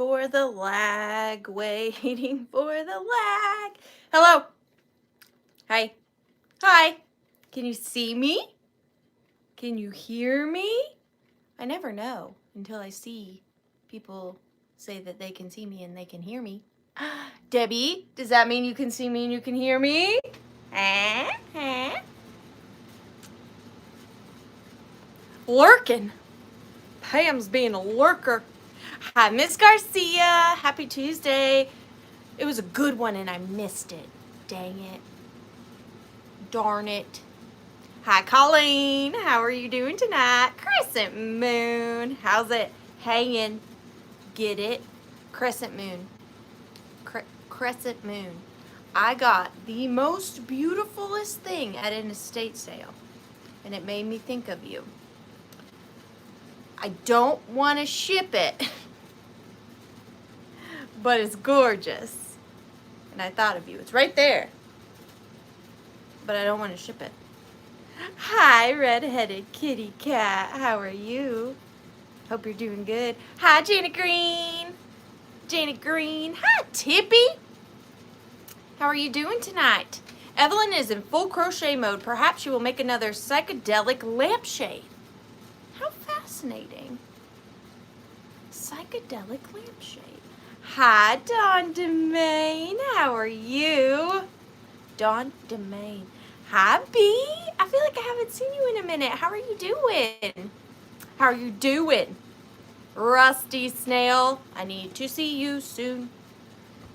for the lag, waiting for the lag. Hello. Hi. Hi. Can you see me? Can you hear me? I never know until I see people say that they can see me and they can hear me. Debbie, does that mean you can see me and you can hear me? Lurking. Pam's being a lurker. Hi, Miss Garcia. Happy Tuesday. It was a good one and I missed it. Dang it. Darn it. Hi, Colleen. How are you doing tonight? Crescent moon. How's it hanging? Get it? Crescent moon. Crescent moon. I got the most beautifulest thing at an estate sale, and it made me think of you. I don't want to ship it, but it's gorgeous, and I thought of you. It's right there, but I don't want to ship it. Hi, red-headed kitty cat. How are you? Hope you're doing good. Hi, Janet Green. Janet Green. Hi, Tippy. How are you doing tonight? Evelyn is in full crochet mode. Perhaps she will make another psychedelic lampshade. How fascinating. Psychedelic lampshade. Hi, Dawn Demaine. How are you? Dawn Demaine. Hi, B. I feel like I haven't seen you in a minute. How are you doing? How are you doing? Rusty Snail, I need to see you soon.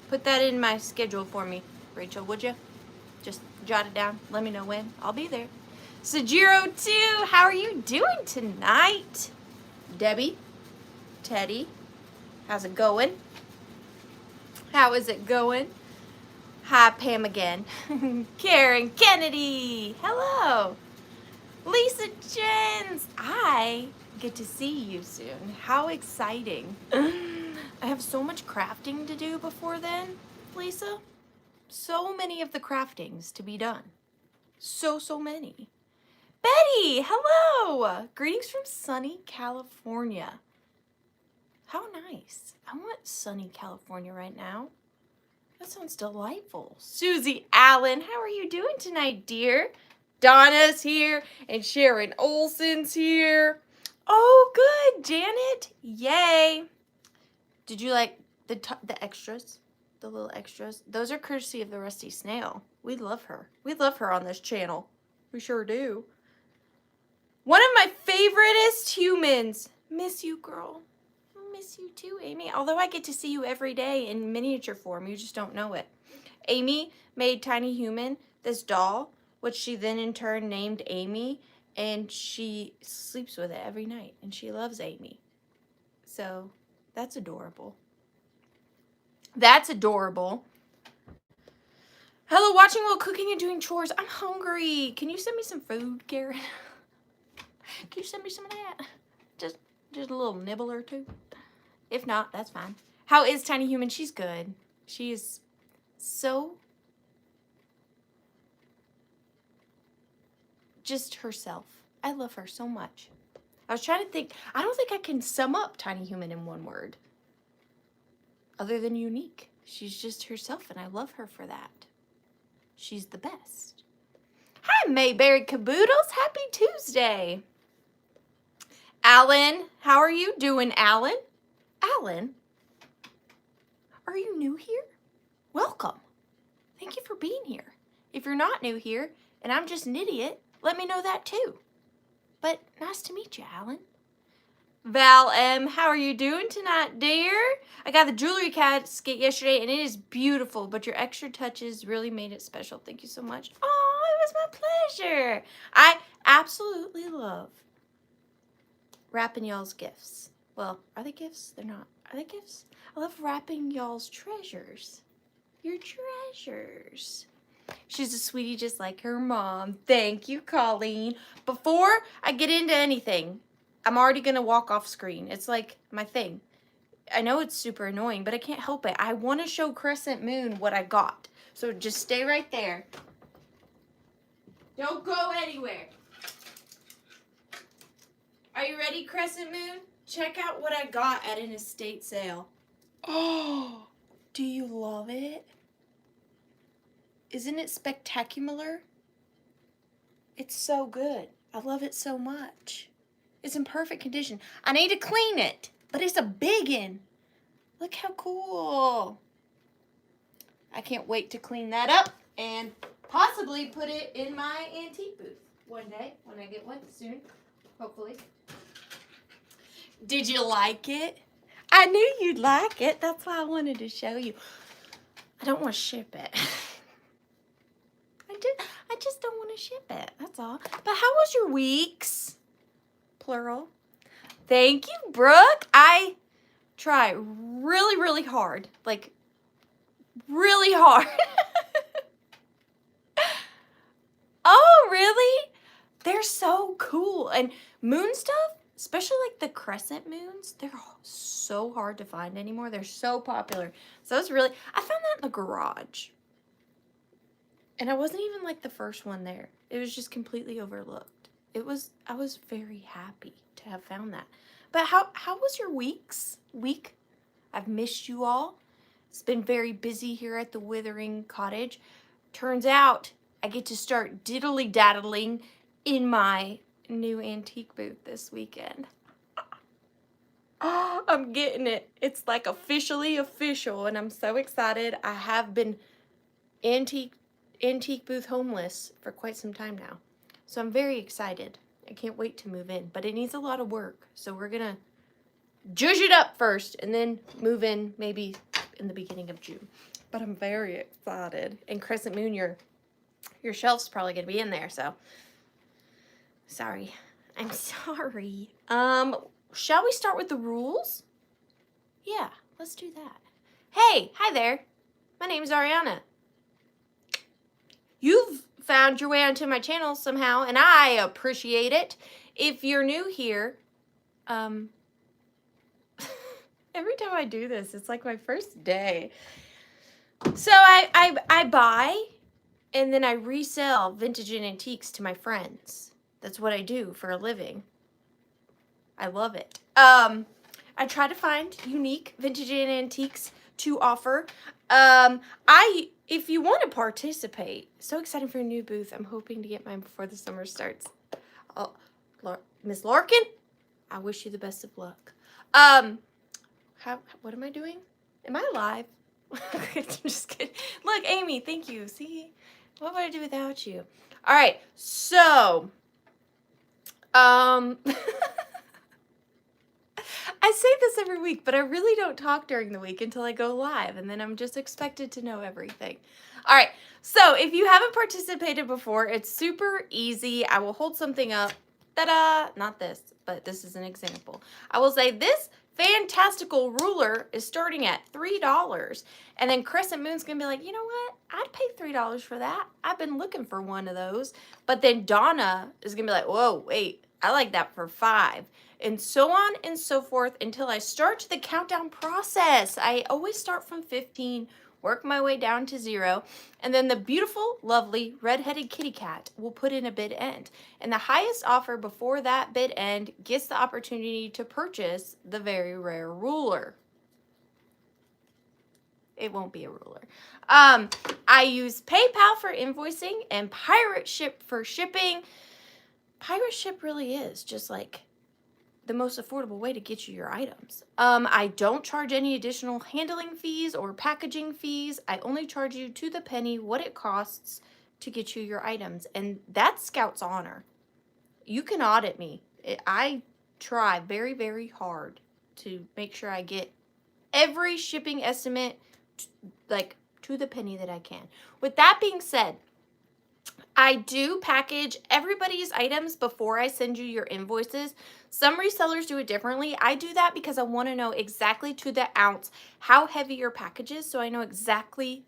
Put that in my schedule for me, Rachel, would you? Just jot it down. Let me know when. I'll be there. Sajiro 2, how are you doing tonight? Debbie, Teddy, how's it going? How is it going? Hi, Pam again. Karen Kennedy, hello. Lisa Jens, I get to see you soon. How exciting. I have so much crafting to do before then, Lisa. So many of the craftings to be done. So many. Betty, hello. Greetings from sunny California. How nice. I want sunny California right now. That sounds delightful. Susie Allen, how are you doing tonight, dear? Donna's here and Sharon Olson's here. Oh, good, Janet. Yay. Did you like the extras? The little extras? Those are courtesy of the Rusty Snail. We love her. We love her on this channel. We sure do. One of my favoriteest humans. Miss you, girl. Miss you too, Amy. Although I get to see you every day in miniature form. You just don't know it. Amy made Tiny Human, this doll, which she then in turn named Amy. And she sleeps with it every night. And she loves Amy. So that's adorable. That's adorable. Hello, watching while cooking and doing chores. I'm hungry. Can you send me some food, Karen? Can you send me some of that? Just a little nibble or two. If not, that's fine. How is Tiny Human? She's good. She is so just herself. I love her so much. I was trying to think. I don't think I can sum up Tiny Human in one word. Other than unique. She's just herself, and I love her for that. She's the best. Hi, Mayberry Caboodles. Happy Tuesday. Alan, how are you doing, Alan? Alan, are you new here? Welcome. Thank you for being here. If you're not new here, and I'm just an idiot, let me know that too. But nice to meet you, Alan. Val M, how are you doing tonight, dear? I got the jewelry casket yesterday, and it is beautiful, but your extra touches really made it special. Thank you so much. Oh, it was my pleasure. I absolutely love wrapping y'all's gifts. Well, are they gifts? They're not. Are they gifts? I love wrapping y'all's treasures. Your treasures. She's a sweetie just like her mom. Thank you, Colleen. Before I get into anything, I'm already going to walk off screen. It's like my thing. I know it's super annoying, but I can't help it. I want to show Crescent Moon what I got. So just stay right there. Don't go anywhere. Are you ready, Crescent Moon? Check out what I got at an estate sale. Oh, do you love it? Isn't it spectacular? It's so good. I love it so much. It's in perfect condition. I need to clean it, but it's a biggin. Look how cool. I can't wait to clean that up and possibly put it in my antique booth one day when I get one soon, hopefully. Did you like it? I knew you'd like it. That's why I wanted to show you. I don't want to ship it. I just don't want to ship it. That's all. But how was your weeks? Plural. Thank you, Brooke. I try really, really hard. Like, really hard. Oh, really? They're so cool. And moon stuff, especially like the crescent moons, they're so hard to find anymore. They're so popular. So it's really, I found that in the garage. And I wasn't even like the first one there. It was just completely overlooked. I was very happy to have found that. But how was your week? I've missed you all. It's been very busy here at the Withering Cottage. Turns out I get to start diddly-daddling in my new antique booth this weekend. Oh, I'm getting it. It's like officially official, and I'm so excited. I have been antique booth homeless for quite some time now. So I'm very excited. I can't wait to move in, but it needs a lot of work. So we're gonna zhuzh it up first and then move in maybe in the beginning of June. But I'm very excited. And Crescent Moon, your shelf's probably gonna be in there, so sorry. I'm sorry. Shall we start with the rules? Yeah, let's do that. Hey, hi there. My name's Ariana. You've found your way onto my channel somehow, and I appreciate it. If you're new here, every time I do this, it's like my first day. So I buy and then I resell vintage and antiques to my friends. That's what I do for a living. I love it. I try to find unique vintage and antiques to offer. If you want to participate, so excited for a new booth. I'm hoping to get mine before the summer starts. Oh, Miss Larkin, I wish you the best of luck. What am I doing? Am I live? I'm just kidding. Look, Amy, thank you. See, what would I do without you? All right, so, I say this every week, but I really don't talk during the week until I go live, and then I'm just expected to know everything. All right, so if you haven't participated before, it's super easy. I will hold something up. Ta-da! Not this, but this is an example. I will say this fantastical ruler is starting at $3, and then Crescent Moon's gonna be like, you know what? I'd pay $3 for that. I've been looking for one of those. But then Donna is gonna be like, whoa, wait, I like that for $5. And so on and so forth until I start the countdown process. I always start from 15, work my way down to 0, and then the beautiful, lovely, red-headed kitty cat will put in a bid end. And the highest offer before that bid end gets the opportunity to purchase the very rare ruler. It won't be a ruler. I use PayPal for invoicing and Pirate Ship for shipping. Pirate Ship really is just like the most affordable way to get you your items. I don't charge any additional handling fees or packaging fees. I only charge you to the penny what it costs to get you your items. And that's Scout's honor. You can audit me. I try very, very hard to make sure I get every shipping estimate like to the penny that I can. With that being said, I do package everybody's items before I send you your invoices. Some resellers do it differently. I do that because I want to know exactly to the ounce how heavy your package is, so I know exactly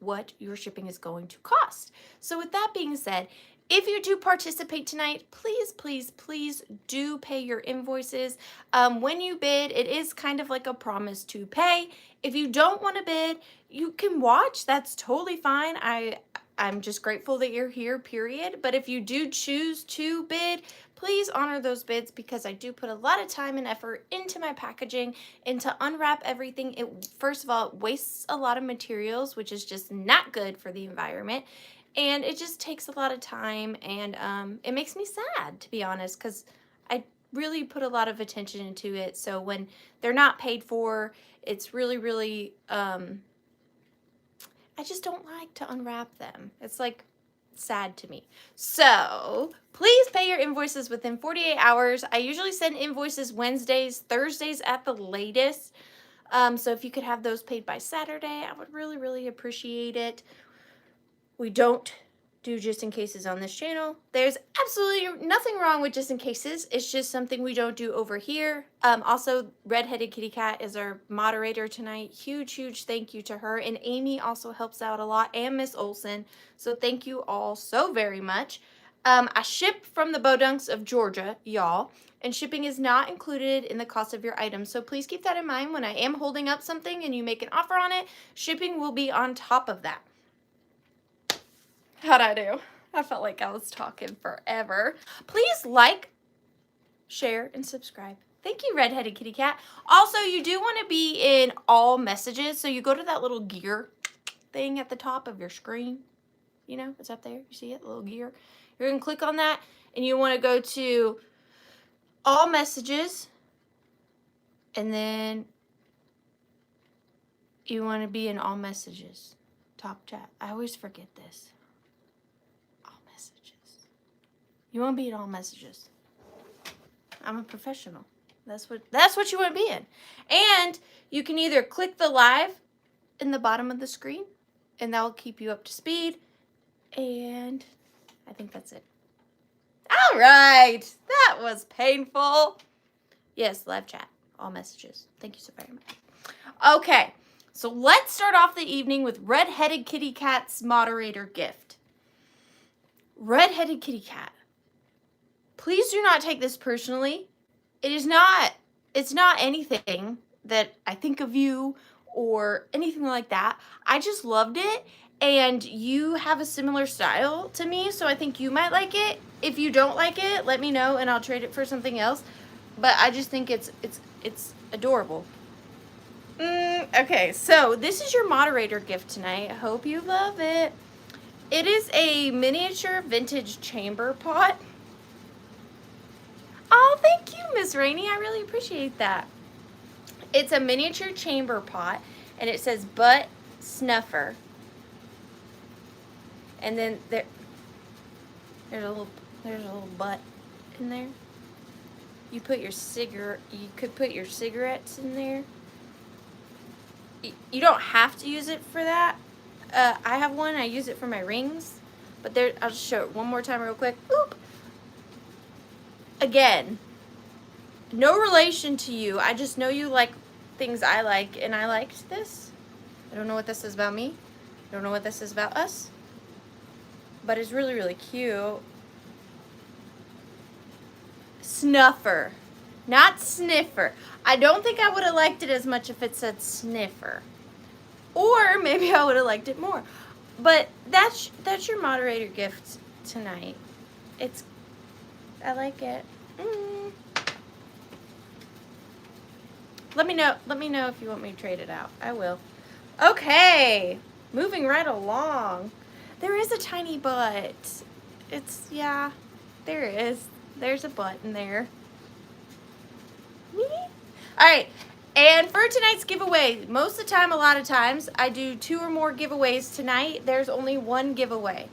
what your shipping is going to cost. So with that being said, if you do participate tonight, please, please, please do pay your invoices. When you bid, it is kind of like a promise to pay. If you don't want to bid, you can watch. That's totally fine. I'm just grateful that you're here, period. But if you do choose to bid, please honor those bids because I do put a lot of time and effort into my packaging and to unwrap everything. It, first of all, it wastes a lot of materials, which is just not good for the environment. And it just takes a lot of time, and it makes me sad, to be honest, because I really put a lot of attention into it. So when they're not paid for, it's really, really, I just don't like to unwrap them. It's like sad to me. So please pay your invoices within 48 hours. I usually send invoices Wednesdays, Thursdays at the latest. So if you could have those paid by Saturday, I would really, really appreciate it. We don't do just in cases on this channel. There's absolutely nothing wrong with just in cases. It's just something we don't do over here. Also, Redheaded Kitty Cat is our moderator tonight. Huge, huge thank you to her. And Amy also helps out a lot, and Miss Olson. So thank you all so very much. I ship from the Bodunks of Georgia, y'all. And shipping is not included in the cost of your items. So please keep that in mind when I am holding up something and you make an offer on it. Shipping will be on top of that. How'd I do? I felt like I was talking forever. Please like, share, and subscribe. Thank you, Redheaded Kitty Cat. Also, you do want to be in all messages. So you go to that little gear thing at the top of your screen. You know, it's up there. You see it? The little gear. You're going to click on that. And you want to go to all messages. And then you want to be in all messages. Top chat. I always forget this. You want to be in all messages. I'm a professional. That's what you want to be in. And you can either click the live in the bottom of the screen, and that will keep you up to speed. And I think that's it. All right. That was painful. Yes, live chat. All messages. Thank you so very much. Okay. So let's start off the evening with Redheaded Kitty Cat's moderator gift. Redheaded Kitty Cat. Please do not take this personally. It's not anything that I think of you or anything like that. I just loved it, and you have a similar style to me, so I think you might like it. If you don't like it, let me know and I'll trade it for something else. But I just think it's adorable. Okay, so this is your moderator gift tonight. I hope you love it. It is a miniature vintage chamber pot. Oh, thank you, Miss Rainey. I really appreciate that. It's a miniature chamber pot, and it says butt snuffer. And then there's a little butt in there. You could put your cigarettes in there. You don't have to use it for that. I have one. I use it for my rings. But I'll just show it one more time real quick. Oop. Again, no relation to you. I just know you like things I like, and I liked this. I don't know what this is about me. I don't know what this is about us. But it's really, really cute. Snuffer, not sniffer. I don't think I would have liked it as much if it said sniffer. Or maybe I would have liked it more. But that's your moderator gift tonight. I like it. Let me know if you want me to trade it out. I will. Okay, moving right along. There is a tiny butt. Yeah, there is. There's a butt in there. All right, and for tonight's giveaway, most of the time, a lot of times, I do 2 or more giveaways tonight. There's only 1 giveaway.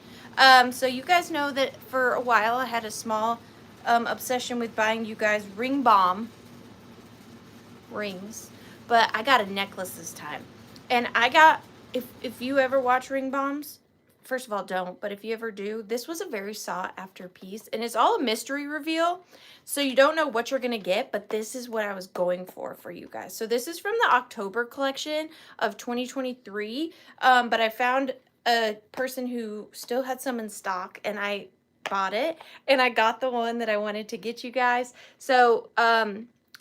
So you guys know that for a while I had a small obsession with buying you guys ring bomb rings, but I got a necklace this time. And I got, if you ever watch ring bombs, first of all, don't, but if you ever do, this was a very sought after piece, and it's all a mystery reveal, so you don't know what you're gonna get, but this is what I was going for you guys. So this is from the October collection of 2023, but I found a person who still had some in stock, and I bought it, and I got the one that I wanted to get you guys. So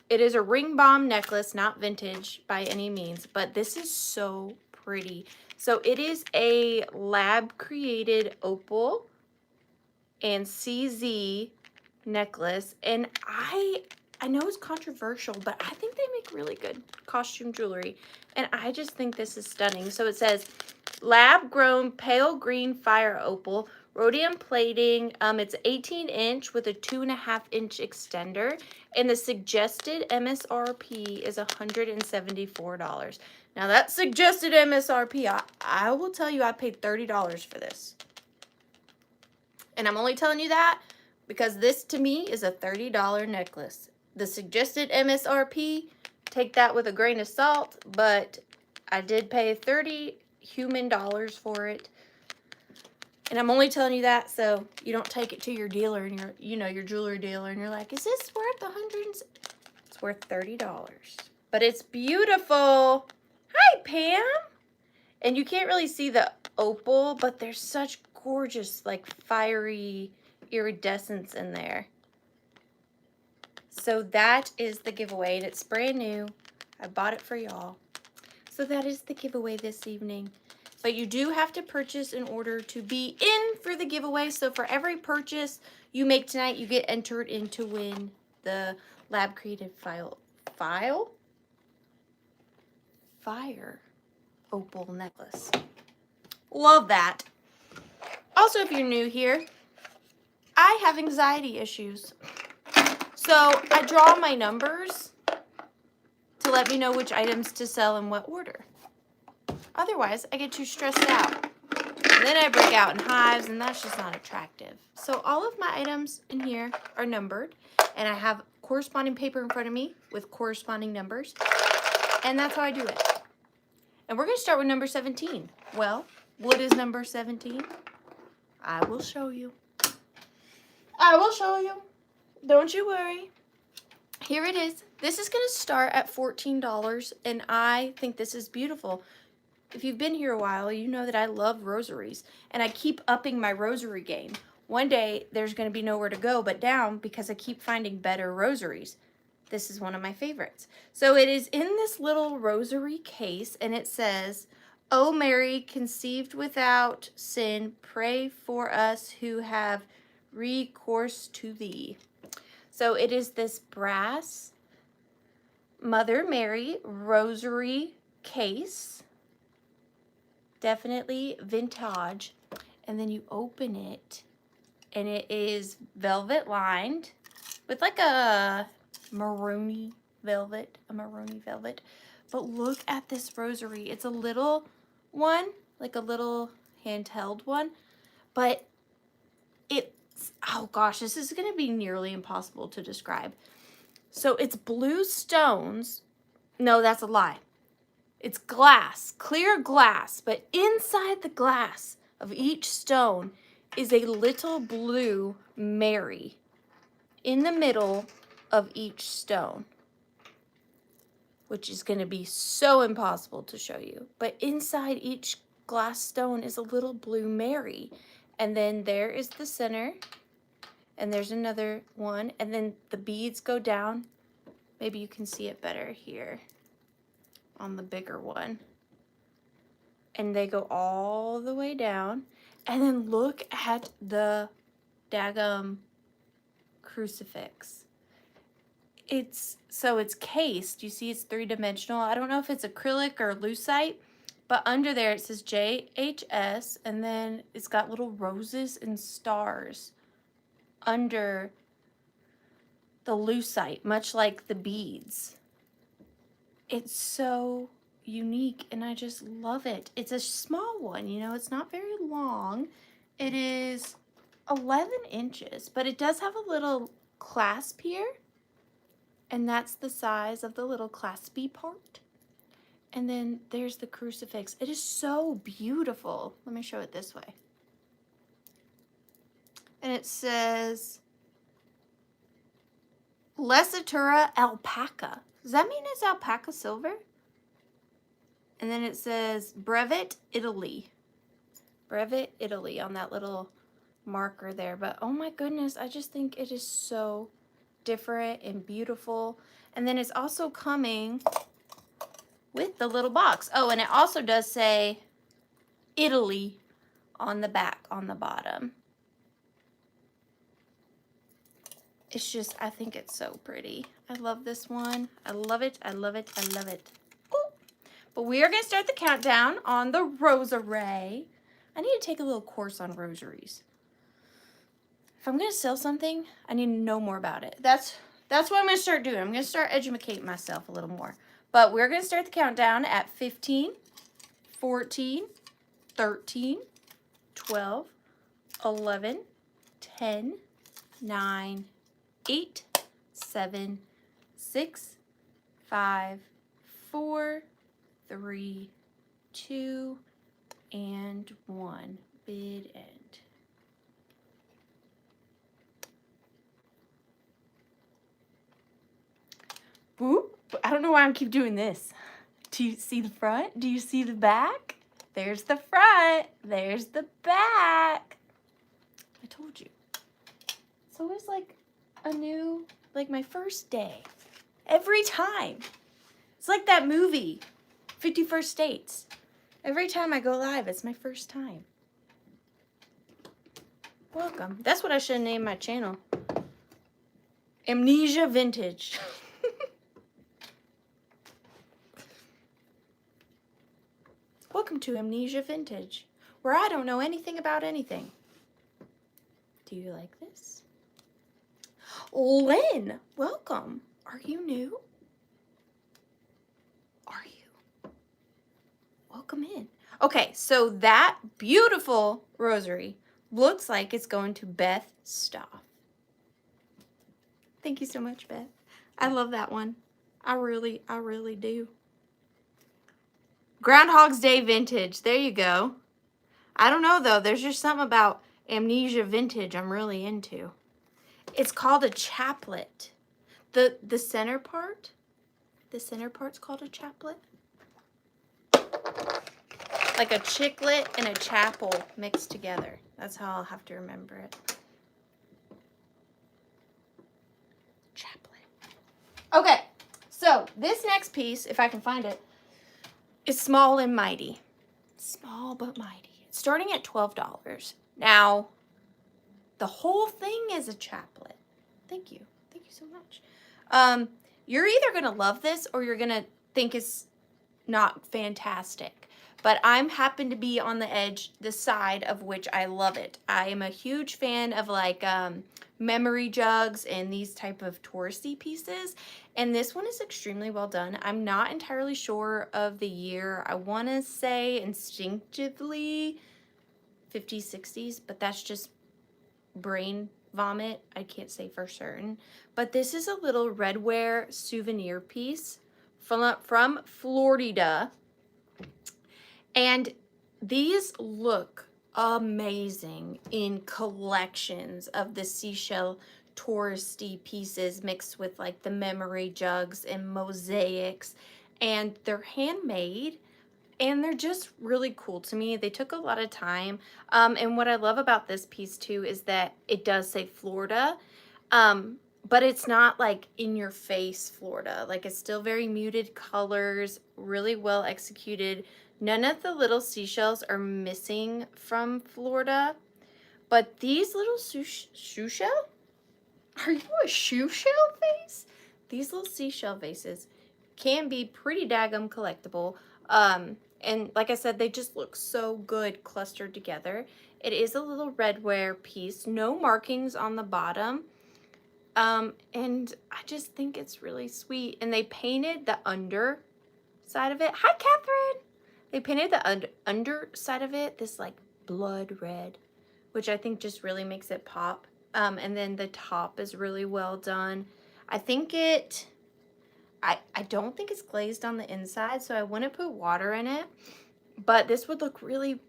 it is a ring bomb necklace, not vintage by any means, but this is so pretty. So it is a lab created opal and CZ necklace, and I know it's controversial, but I think they make really good costume jewelry, and I just think this is stunning. So it says lab grown pale green fire opal, rhodium plating. It's 18-inch with a 2.5-inch extender, and the suggested MSRP is $174. Now that suggested MSRP, I will tell you, I paid $30 for this. And I'm only telling you that because this to me is a $30 necklace. The suggested MSRP, take that with a grain of salt, but I did pay $30 human dollars for it. And I'm only telling you that so you don't take it to your dealer and your jewelry dealer, and you're like, is this worth $100? It's worth $30. But it's beautiful. Hi, Pam. And you can't really see the opal, but there's such gorgeous, like, fiery iridescence in there. So that is the giveaway, and it's brand new. I bought it for y'all. So that is the giveaway this evening. But you do have to purchase in order to be in for the giveaway. So for every purchase you make tonight, you get entered in to win the lab created fire opal necklace. Love that. Also, if you're new here, I have anxiety issues. So I draw my numbers to let me know which items to sell in what order. Otherwise, I get too stressed out. And then I break out in hives, and that's just not attractive. So all of my items in here are numbered, and I have corresponding paper in front of me with corresponding numbers. And that's how I do it. And we're going to start with number 17. Well, what is number 17? I will show you. I will show you. Don't you worry. Here it is. This is going to start at $14, and I think this is beautiful. If you've been here a while, you know that I love rosaries, and I keep upping my rosary game. One day, there's going to be nowhere to go but down because I keep finding better rosaries. This is one of my favorites. So it is in this little rosary case, and it says, "O Mary, conceived without sin, pray for us who have recourse to thee." So it is this brass Mother Mary rosary case. Definitely vintage. And then you open it, and it is velvet lined with like a maroony velvet. But look at this rosary. It's a little one, like a little handheld one, but it's, oh gosh, this is going to be nearly impossible to describe. So it's blue stones. No, that's a lie. It's glass, clear glass, but inside the glass of each stone is a little blue Mary in the middle of each stone, which is going to be so impossible to show you. But inside each glass stone is a little blue Mary. And then there is the center, and there's another one, and then the beads go down. Maybe you can see it better here on the bigger one. And they go all the way down. And then look at the daggum crucifix. It's cased. You see it's three-dimensional. I don't know if it's acrylic or lucite, but under there it says JHS, and then it's got little roses and stars under the lucite, much like the beads. It's so unique, and I just love it. It's a small one, you know, it's not very long. It is 11 inches, but it does have a little clasp here, and that's the size of the little claspy part. And then there's the crucifix. It is so beautiful. Let me show it this way. And it says Lesatura alpaca. Does that mean it's alpaca silver? And then it says Brevet, Italy. Brevet, Italy on that little marker there. But oh my goodness, I just think it is so different and beautiful. And then it's also coming with the little box. Oh, and it also does say Italy on the back, on the bottom. It's just, I think it's so pretty. I love this one. I love it. I love it. I love it. Ooh. But we are going to start the countdown on the rosary. I need to take a little course on rosaries. If I'm going to sell something, I need to know more about it. That's what I'm going to start doing. I'm going to start educating myself a little more. But we're going to start the countdown at 15, 14, 13, 12, 11, 10, 9, 8, 7, 6, 5, 4, 3, 2, and 1. Bid end. Boop. I don't know why I keep doing this. Do you see the front? Do you see the back? There's the front. There's the back. I told you. It's always like a new, like my first day. Every time. It's like that movie, 50 First Dates. Every time I go live, it's my first time. Welcome. That's what I should name my channel. Amnesia Vintage. Welcome to Amnesia Vintage, where I don't know anything about anything. Do you like this? Lynn, welcome. Are you new? Are you? Welcome in. Okay, so that beautiful rosary looks like it's going to Beth Stoff. Thank you so much, Beth. I love that one. I really do. Groundhog's Day Vintage. There you go. I don't know, though. There's just something about Amnesia Vintage I'm really into. It's called a chaplet. The center part? The center part's called a chaplet? Like a chiclet and a chapel mixed together. That's how I'll have to remember it. Chaplet. Okay, so this next piece, if I can find it, is small and mighty. Small but mighty. It's starting at $12. Now, the whole thing is a chaplet. Thank you. Thank you so much. You're either going to love this or you're going to think it's not fantastic. But I'm happen to be on the edge, the side of which I love it. I am a huge fan of like memory jugs and these type of touristy pieces. And this one is extremely well done. I'm not entirely sure of the year. I want to say instinctively 50s, 60s, but that's just brain vomit. I can't say for certain. But this is a little redware souvenir piece from Florida. And these look amazing in collections of the seashell touristy pieces mixed with like the memory jugs and mosaics, and they're handmade and they're just really cool to me. They took a lot of time, and what I love about this piece too is that it does say Florida, but it's not like in your face Florida. Like it's still very muted colors, really well executed. None of the little seashells are missing from Florida, but these little shoe shell? Are you a shoe shell vase? These little seashell vases can be pretty daggum collectible. And like I said, they just look so good clustered together. It is a little redware piece, no markings on the bottom. And I just think it's really sweet. And they painted the under side of it. Hi, Catherine! They painted the underside of it this like blood red, which I think just really makes it pop. And then the top is really well done. I think I don't think it's glazed on the inside, so I wouldn't put water in it. But this would look really,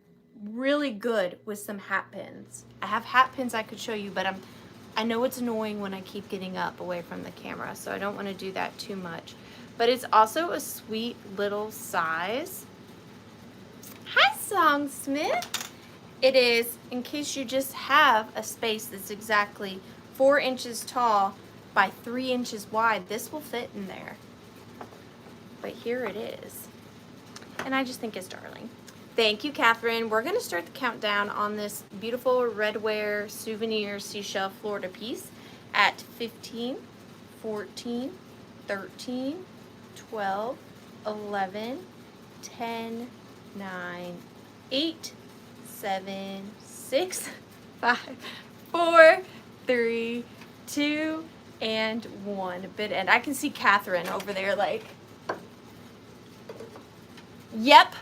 really good with some hat pins. I have hat pins I could show you, but I know it's annoying when I keep getting up away from the camera, so I don't want to do that too much. But it's also a sweet little size. Hi, Songsmith. It is, in case you just have a space that's exactly 4 inches tall by 3 inches wide, this will fit in there. But here it is. and I just think it's darling. Thank you, Catherine. We're gonna start the countdown on this beautiful redware souvenir seashell Florida piece at 15, 14, 13, 12, 11, 10, 9, 8, 7, 6, 5, 4, 3, 2, and 1. Bit end. I can see Catherine over there like, yep,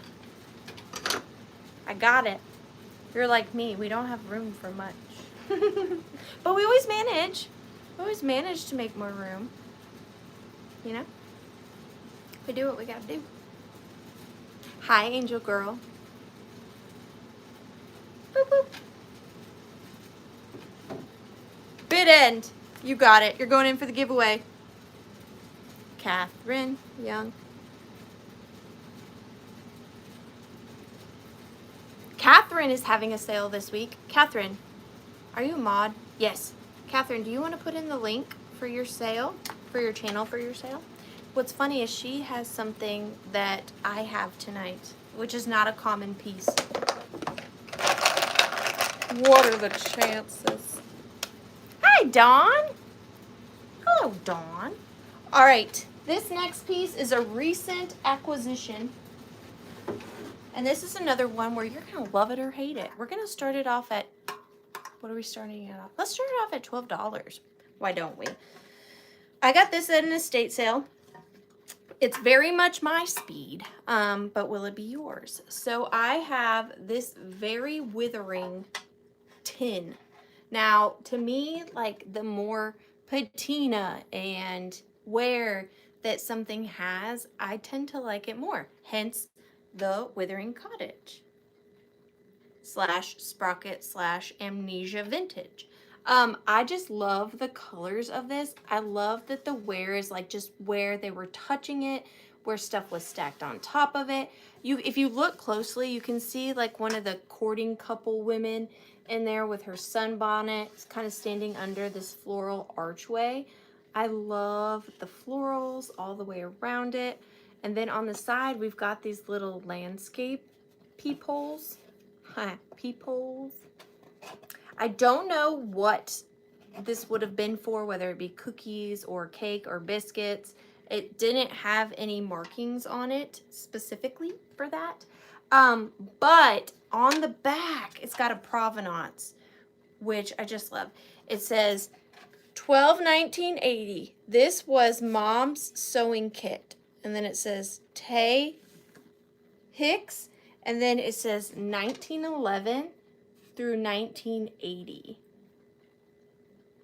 I got it. You're like me. We don't have room for much. But we always manage. We always manage to make more room. You know? We do what we gotta do. Hi, Angel Girl. Boop, boop. Bid end. You got it. You're going in for the giveaway. Catherine Young. Catherine is having a sale this week. Catherine, are you a mod? Yes. Catherine, do you want to put in the link for your sale, for your channel for your sale? What's funny is she has something that I have tonight, which is not a common piece. What are the chances? Hi, Dawn. Hello, Dawn. All right, this next piece is a recent acquisition. And this is another one where you're going to love it or hate it. We're going to start it off at, what are we starting it off? Let's start it off at $12. Why don't we? I got this at an estate sale. It's very much my speed, but will it be yours? So I have this very withering tin. Now, to me, like the more patina and wear that something has, I tend to like it more. Hence, the Withering.Cottage / Sprocket / Amnesia Vintage. I just love the colors of this. I love that the wear is like just where they were touching it, where stuff was stacked on top of it. If you look closely, you can see like one of the courting couple women in there with her sunbonnet, kind of standing under this floral archway. I love the florals all the way around it. And then on the side, we've got these little landscape peepholes. Peepholes. I don't know what this would have been for, whether it be cookies or cake or biscuits. It didn't have any markings on it specifically for that. But on the back, it's got a provenance, which I just love. It says 12/19/80. This was Mom's sewing kit. And then it says Tay Hicks. And then it says 1911 through 1980.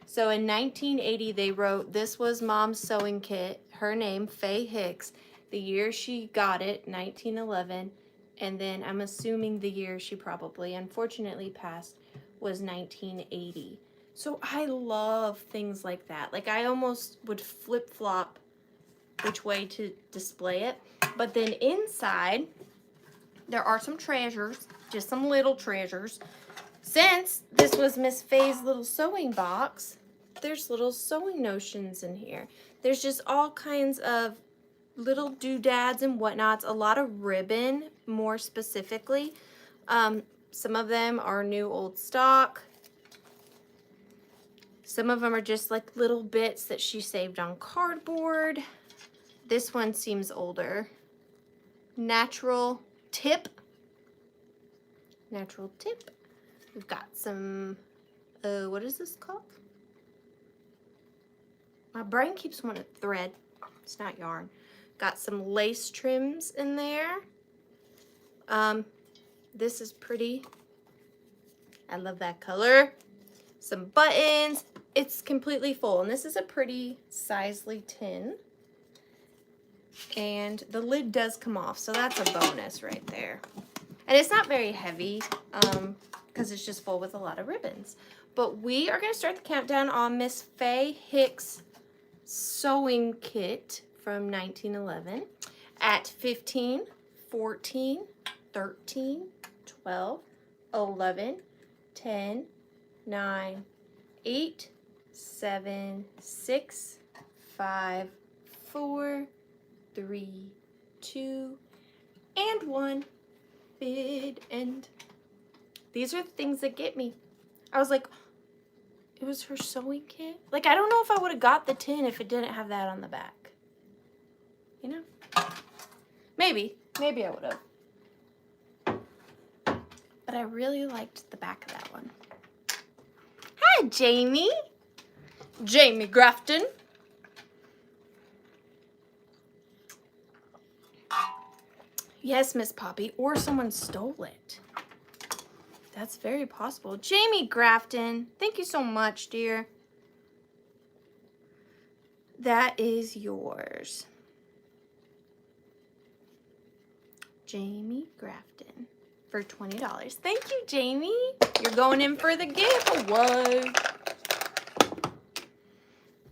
So in 1980, they wrote, this was Mom's sewing kit. Her name, Faye Hicks. The year she got it, 1911. And then I'm assuming the year she probably, unfortunately, passed was 1980. So I love things like that. Like I almost would flip-flop which way to display it. But then inside, there are some treasures, just some little treasures. Since this was Miss Faye's little sewing box, there's little sewing notions in here. There's just all kinds of little doodads and whatnots, a lot of ribbon, more specifically. Some of them are new old stock. Some of them are just like little bits that she saved on cardboard. This one seems older. Natural tip. Natural tip. We've got some, what is this called? My brain keeps wanting thread. It's not yarn. Got some lace trims in there. This is pretty. I love that color. Some buttons. It's completely full. And this is a pretty sizely tin. And the lid does come off, so that's a bonus right there. And it's not very heavy because it's just full with a lot of ribbons. But we are going to start the countdown on Miss Faye Hicks' sewing kit from 1911 at 15, 14, 13, 12, 11, 10, 9, 8, 7, 6, 5, 4, 3, 2, and one bid end. These are the things that get me. I was like, it was her sewing kit. Like, I don't know if I would have got the tin if it didn't have that on the back. You know? Maybe I would have. But I really liked the back of that one. Hi, Jamie. Jamie Grafton. Yes, Miss Poppy, or someone stole it. That's very possible. Jamie Grafton, thank you so much, dear. That is yours. Jamie Grafton for $20. Thank you, Jamie. You're going in for the giveaway.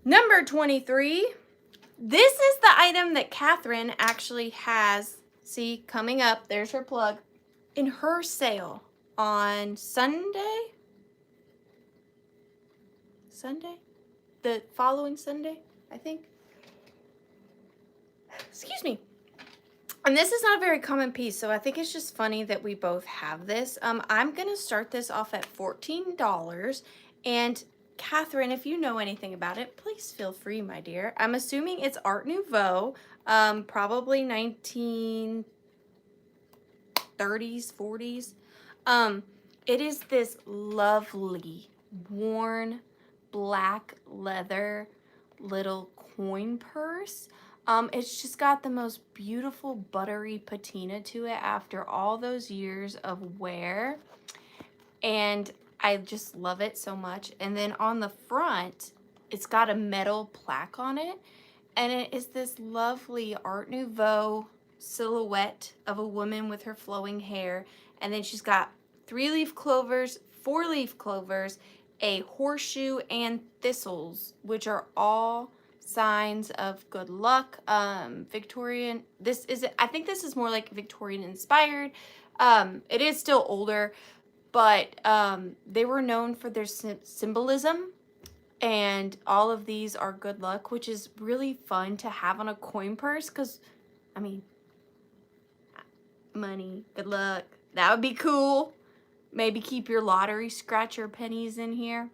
Number 23. This is the item that Catherine actually has, see, coming up, there's her plug, in her sale on Sunday? The following Sunday, I think. Excuse me. And this is not a very common piece, so I think it's just funny that we both have this. I'm going to start this off at $14, and Catherine, if you know anything about it, please feel free, my dear. I'm assuming it's Art Nouveau, probably 1930s, 40s. It is this lovely, worn, black leather little coin purse. It's just got the most beautiful buttery patina to it after all those years of wear. And I just love it so much. And then on the front, it's got a metal plaque on it. And it is this lovely Art Nouveau silhouette of a woman with her flowing hair. And then she's got 3-leaf clovers, 4-leaf clovers, a horseshoe, and thistles, which are all signs of good luck. Victorian, I think this is more like Victorian inspired. It is still older, but they were known for their symbolism, and all of these are good luck, which is really fun to have on a coin purse, because, I mean, money, good luck, that would be cool. Maybe keep your lottery scratcher pennies in here.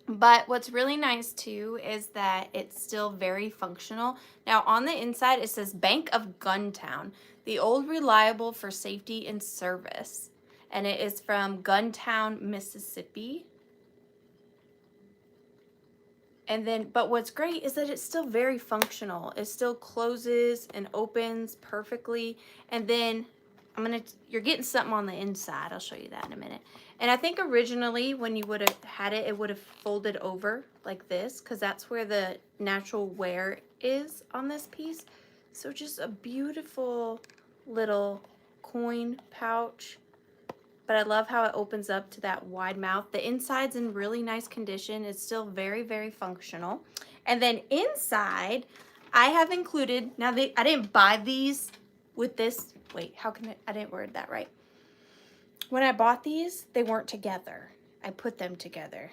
But what's really nice too is that it's still very functional. Now on the inside it says Bank of Guntown, the old reliable for safety and service. And it is from Guntown, Mississippi. And then, but what's great is that it's still very functional. It still closes and opens perfectly. And then you're getting something on the inside. I'll show you that in a minute. And I think originally when you would have had it, it would have folded over like this, because that's where the natural wear is on this piece. So just a beautiful little coin pouch. But I love how it opens up to that wide mouth. The inside's in really nice condition. It's still very, very functional. And then inside, I have included, now I didn't buy these with this. Wait, I didn't word that right. When I bought these, they weren't together. I put them together.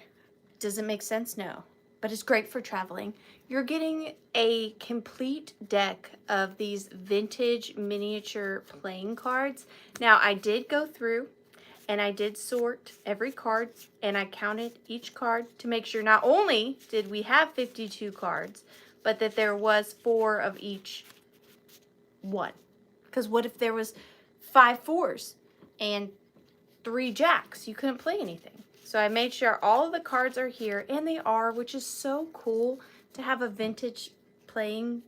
Does it make sense? No. But it's great for traveling. You're getting a complete deck of these vintage miniature playing cards. Now, I did go through and I did sort every card, and I counted each card to make sure not only did we have 52 cards, but that there was 4 of each one. Because what if there was 5 4s and 3 jacks? You couldn't play anything. So I made sure all of the cards are here, and they are, which is so cool to have a vintage playing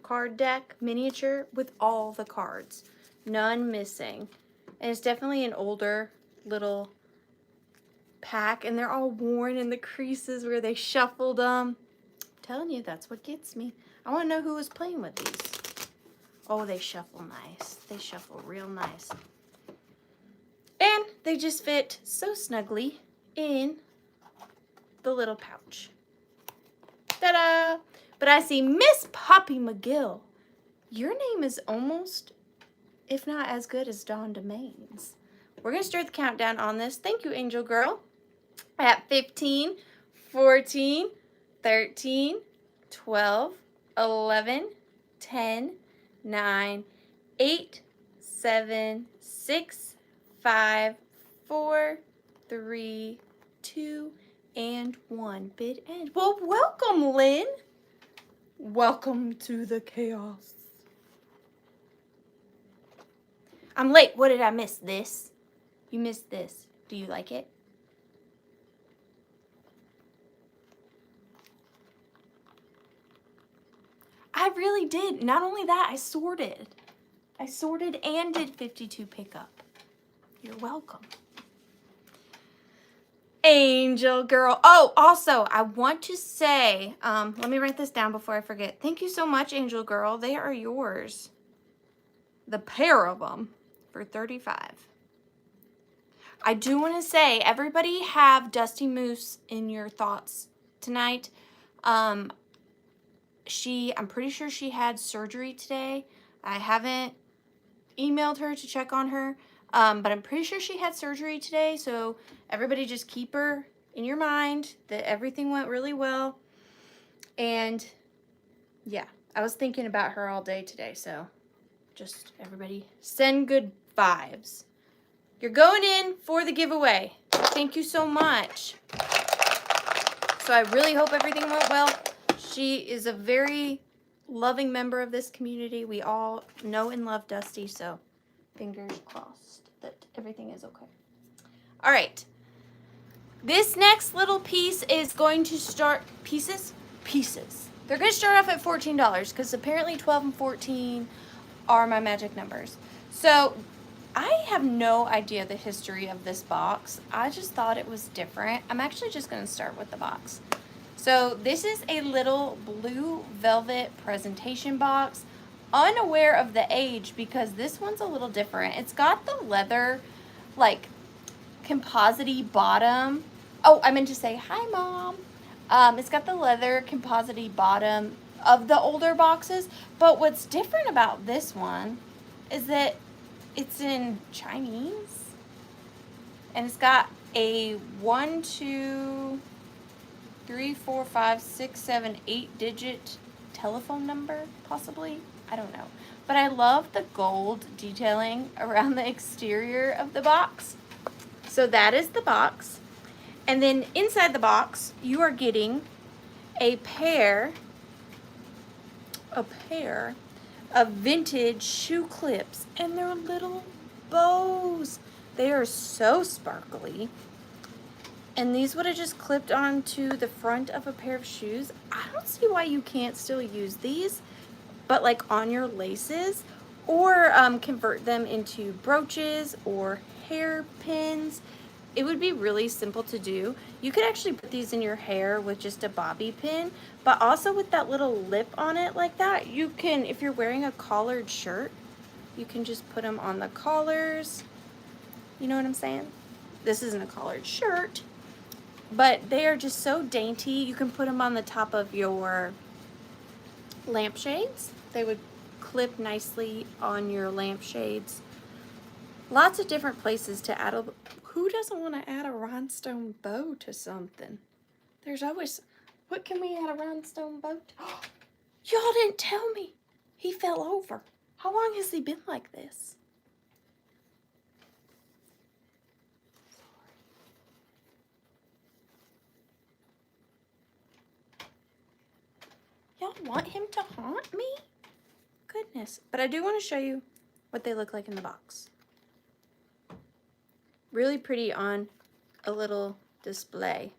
card deck miniature with all the cards. None missing. And it's definitely an older little pack, and they're all worn in the creases where they shuffled them. I'm telling you, that's what gets me. I want to know who was playing with these. Oh, they shuffle nice. They shuffle real nice. And they just fit so snugly in the little pouch. Ta-da! But I see Miss Poppy McGill. Your name is almost, if not as good as Dawn Domains. We're going to start the countdown on this. Thank you, Angel Girl. At 15, 14, 13, 12, 11, 10, 9, 8, 7, 6, 5, 4, 3, 2, and 1. Bid end. Well, welcome, Lynn. Welcome to the chaos. I'm late. What did I miss? This? You missed this. Do you like it? I really did. Not only that, I sorted. I sorted and did 52 pickup. You're welcome. Angel girl. Oh, also, I want to say, let me write this down before I forget. Thank you so much, Angel girl. They are yours. The pair of them for $35. I do want to say, everybody have Dusty Moose in your thoughts tonight. I'm pretty sure she had surgery today. I haven't emailed her to check on her, but I'm pretty sure she had surgery today, so everybody just keep her in your mind that everything went really well. And yeah, I was thinking about her all day today, so just everybody send good vibes. You're going in for the giveaway. Thank you so much. So I really hope everything went well. She is a very loving member of this community. We all know and love Dusty, so fingers crossed that everything is okay. All right. This next little piece is going to start, pieces? They're going to start off at $14 because apparently 12 and 14 are my magic numbers. So I have no idea the history of this box. I just thought it was different. I'm actually just going to start with the box. So this is a little blue velvet presentation box. Unaware of the age because this one's a little different. It's got the leather, like, composite-y bottom. Oh, I meant to say, hi, Mom. It's got the leather composite-y bottom of the older boxes. But what's different about this one is that it's in Chinese. And it's got a 1, 2, 3, 4, 5, 6, 7, 8 digit telephone number, possibly. I don't know. But I love the gold detailing around the exterior of the box. So that is the box. And then inside the box, you are getting a pair of vintage shoe clips. And they're little bows. They are so sparkly. And these would have just clipped onto the front of a pair of shoes. I don't see why you can't still use these, but like on your laces, or convert them into brooches or hairpins. It would be really simple to do. You could actually put these in your hair with just a bobby pin, but also with that little lip on it like that, you can, if you're wearing a collared shirt, you can just put them on the collars. You know what I'm saying? This isn't a collared shirt. But they are just so dainty. You can put them on the top of your lampshades. They would clip nicely on your lampshades. Lots of different places to add a... Who doesn't want to add a rhinestone bow to something? There's always... What can we add a rhinestone bow to? Y'all didn't tell me. He fell over. How long has he been like this? Y'all want him to haunt me? Goodness. But I do want to show you what they look like in the box. Really pretty on a little display.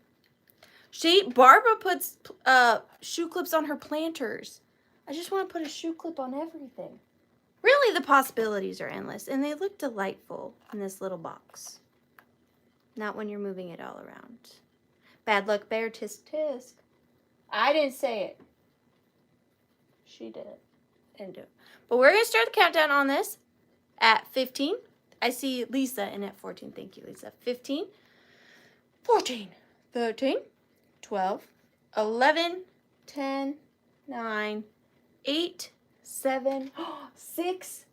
Barbara puts shoe clips on her planters. I just want to put a shoe clip on everything. Really, the possibilities are endless. And they look delightful in this little box. Not when you're moving it all around. Bad luck bear, tisk tisk. I didn't say it. She did it. Didn't do it. But we're going to start the countdown on this at 15. I see Lisa in at 14. Thank you, Lisa. 15, 14, 13, 12, 11, 10, 9, 8, 7, 6,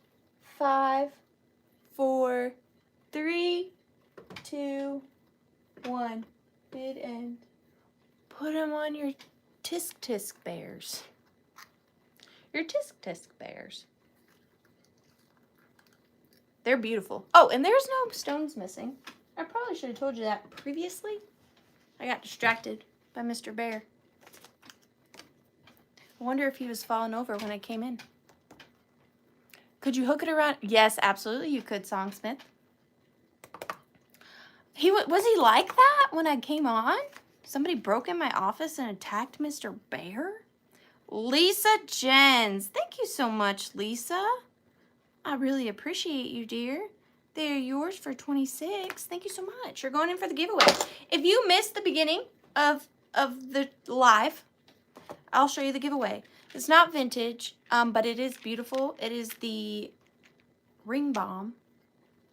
5, 4, 3, 2, 1. Bid end. Put them on your tisk tisk bears. Your tisk tisk bears. They're beautiful. Oh, and there's no stones missing. I probably should have told you that previously. I got distracted by Mr. Bear. I wonder if he was falling over when I came in. Could you hook it around? Yes, absolutely you could, Songsmith. Was he like that when I came on? Somebody broke in my office and attacked Mr. Bear? Lisa Jens. Thank you so much, Lisa. I really appreciate you, dear. They're yours for 26. Thank you so much. You're going in for the giveaway. If you missed the beginning of the live, I'll show you the giveaway. It's not vintage, but it is beautiful. It is the Ring Bomb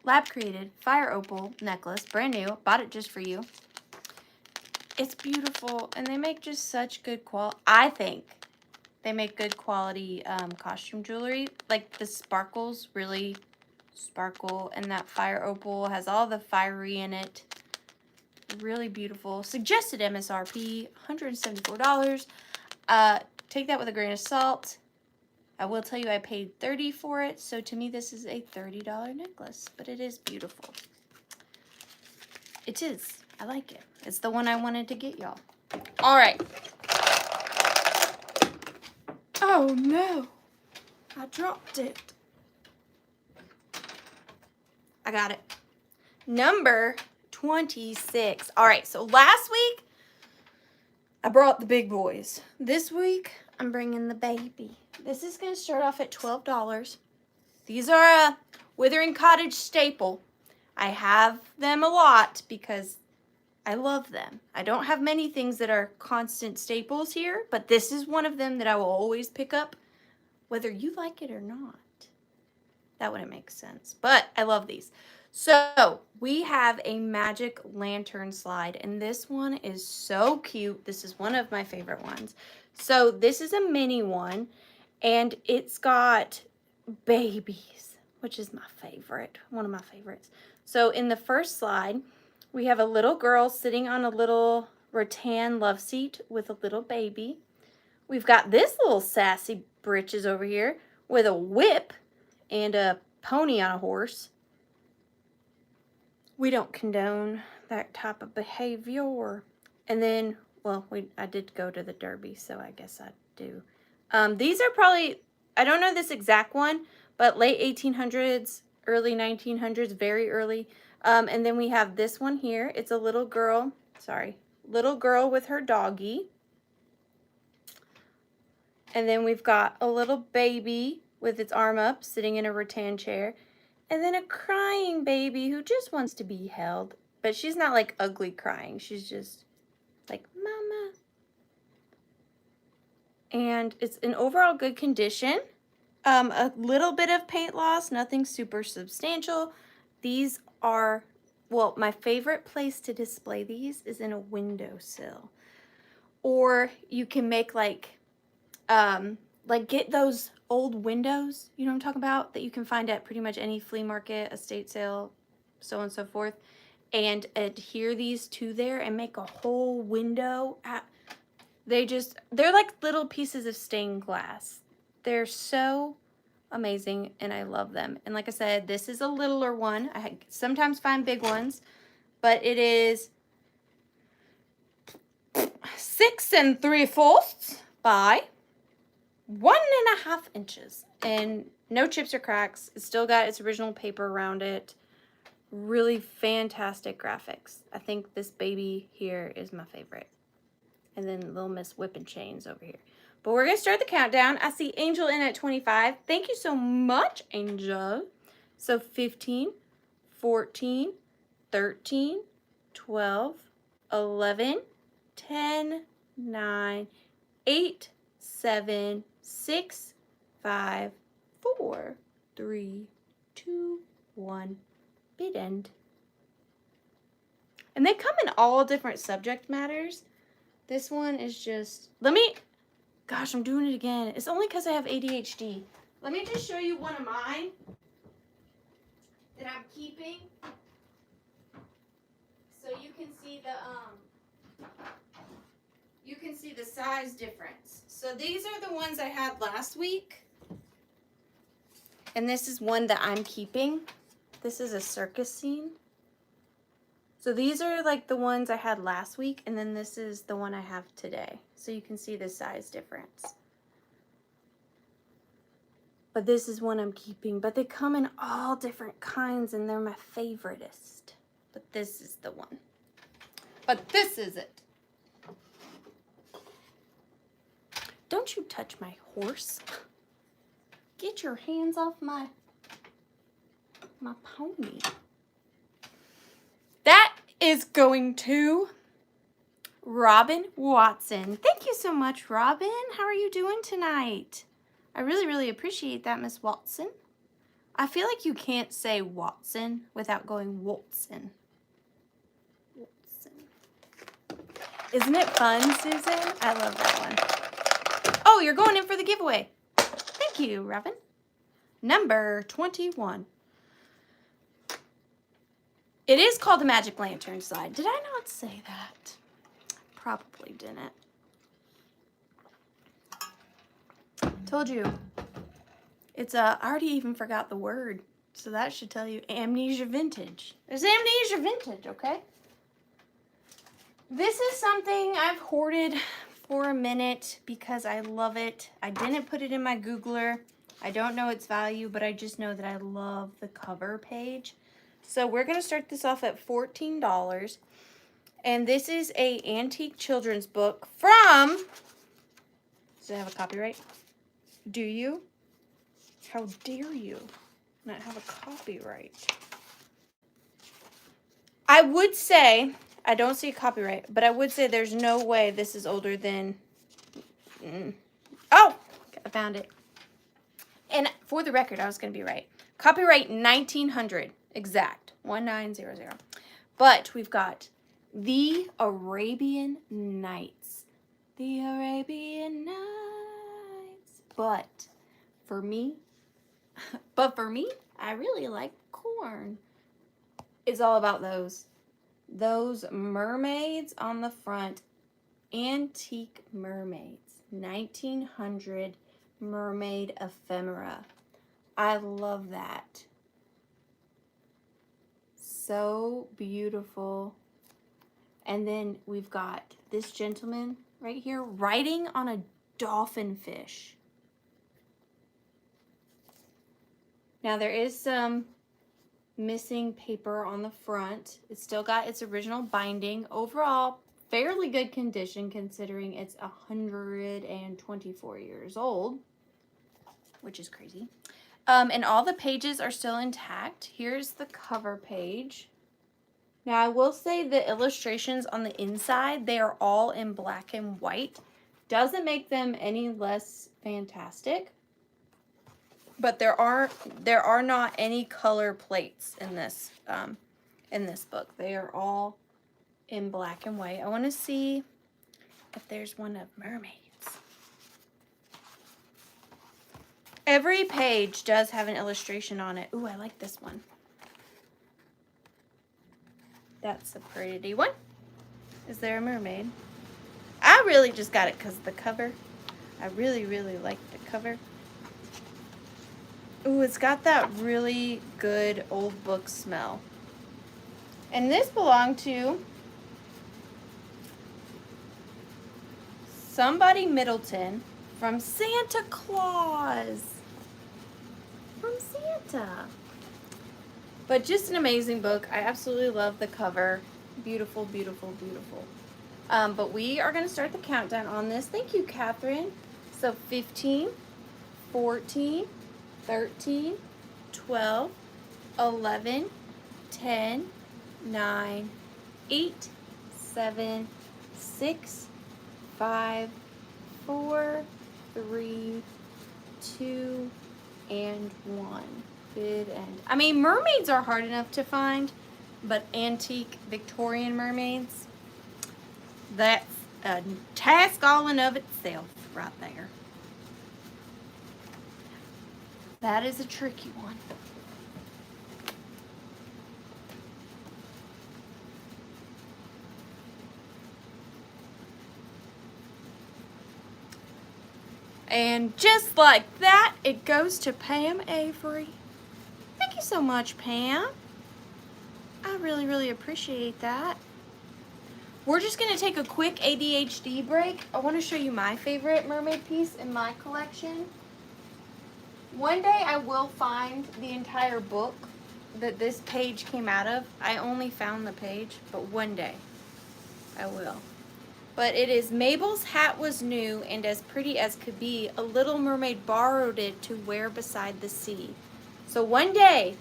Lab Created Fire Opal necklace, brand new. Bought it just for you. It's beautiful, and they make just such good quality. I think they make good quality costume jewelry. Like the sparkles really sparkle, and that fire opal has all the fiery in it. Really beautiful. Suggested MSRP $174. Take that with a grain of salt. I will tell you I paid $30 for it, so to me this is a $30 necklace, but it is beautiful. It is. I like it. It's the one I wanted to get y'all. All right. Oh no, I dropped it. I got it. Number 26. All right, so last week I brought the big boys. This week I'm bringing the baby. This is going to start off at $12. These are a Withering.Cottage staple. I have them a lot because I love them. I don't have many things that are constant staples here, but this is one of them that I will always pick up, whether you like it or not. That wouldn't make sense, but I love these. So we have a magic lantern slide, and this one is so cute. This is one of my favorite ones. So this is a mini one, and it's got babies, which is my favorite, one of my favorites. So in the first slide, we have a little girl sitting on a little rattan love seat with a little baby. We've got this little sassy britches over here with a whip and a pony on a horse. We don't condone that type of behavior. And then, well, I did go to the Derby, so I guess I do. These are probably, I don't know this exact one, but late 1800s, early 1900s, very early. And then we have this one here. It's a little girl, little girl with her doggy. And then we've got a little baby with its arm up, sitting in a rattan chair. And then a crying baby who just wants to be held. But she's not like ugly crying. She's just like, Mama. And it's in overall good condition. A little bit of paint loss, nothing super substantial. These are, well, my favorite place to display these is in a windowsill. Or you can make like get those old windows, you know what I'm talking about, that you can find at pretty much any flea market, estate sale, so on and so forth, and adhere these to there and make a whole window. They're like little pieces of stained glass. They're so amazing, and I love them. And like I said, this is a littler one. I sometimes find big ones, but it is 6 3/4 by 1.5 inches, and no chips or cracks. It's still got its original paper around it. Really fantastic graphics. I think this baby here is my favorite. And then Little Miss Whipping Chains over here. But we're going to start the countdown. I see Angel in at 25. Thank you so much, Angel. So 15, 14, 13, 12, 11, 10, 9, 8, 7, 6, 5, 4, 3, 2, 1. Bid end. And they come in all different subject matters. This one is just, gosh, I'm doing it again. It's only because I have ADHD. Let me just show you one of mine that I'm keeping, so you can see the size difference. So these are the ones I had last week, and this is one that I'm keeping. This is a circus scene. So these are like the ones I had last week, and then this is the one I have today. So you can see the size difference. But this is one I'm keeping. But they come in all different kinds, and they're my favoritist. But this is the one. But this is it. Don't you touch my horse. Get your hands off my pony. That is going to Robin Watson. Thank you so much, Robin. How are you doing tonight? I really, really appreciate that, Miss Watson. I feel like you can't say Watson without going Watson. Watson. Isn't it fun, Susan? I love that one. Oh, you're going in for the giveaway. Thank you, Robin. Number 21. It is called the Magic Lantern Slide. Did I not say that? Probably didn't. Told you. It's I already even forgot the word. So that should tell you Amnesia Vintage. There's Amnesia Vintage, okay? This is something I've hoarded for a minute because I love it. I didn't put it in my Googler. I don't know its value, but I just know that I love the cover page. So we're going to start this off at $14. And this is a antique children's book from... Does it have a copyright? Do you? How dare you not have a copyright? I would say, I don't see a copyright, but I would say there's no way this is older than... Oh! I found it. And for the record, I was going to be right. Copyright 1900. Exact. 1900. But we've got The Arabian Nights. The Arabian Nights. But for me, I really like corn. It's all about those mermaids on the front. Antique mermaids. 1900 mermaid ephemera. I love that. So beautiful. And then we've got this gentleman right here riding on a dolphin fish. Now there is some missing paper on the front. It's still got its original binding. Overall, fairly good condition considering it's 124 years old, which is crazy. And all the pages are still intact. Here's the cover page. Now, I will say the illustrations on the inside, they are all in black and white. Doesn't make them any less fantastic. But there are not any color plates in this book. They are all in black and white. I want to see if there's one of mermaids. Every page does have an illustration on it. Ooh, I like this one. That's a pretty one. Is there a mermaid? I really just got it because of the cover. I really, really like the cover. Ooh, it's got that really good old book smell. And this belonged to somebody Middleton from Santa Claus. From Santa. But just an amazing book. I absolutely love the cover. Beautiful, beautiful, beautiful. But we are going to start the countdown on this. Thank you, Catherine. So 15, 14, 13, 12, 11, 10, 9, 8, 7, 6, 5, 4, 3, 2, and 1. Good end. I mean, mermaids are hard enough to find, but antique Victorian mermaids, that's a task all in of itself right there. That is a tricky one. And just like that, it goes to Pam Avery. Thank you so much, Pam. I really, really appreciate that. We're just gonna take a quick ADHD break. I wanna show you my favorite mermaid piece in my collection. One day I will find the entire book that this page came out of. I only found the page, but one day I will. But it is Mabel's hat was new and as pretty as could be. A little mermaid borrowed it to wear beside the sea. So one day,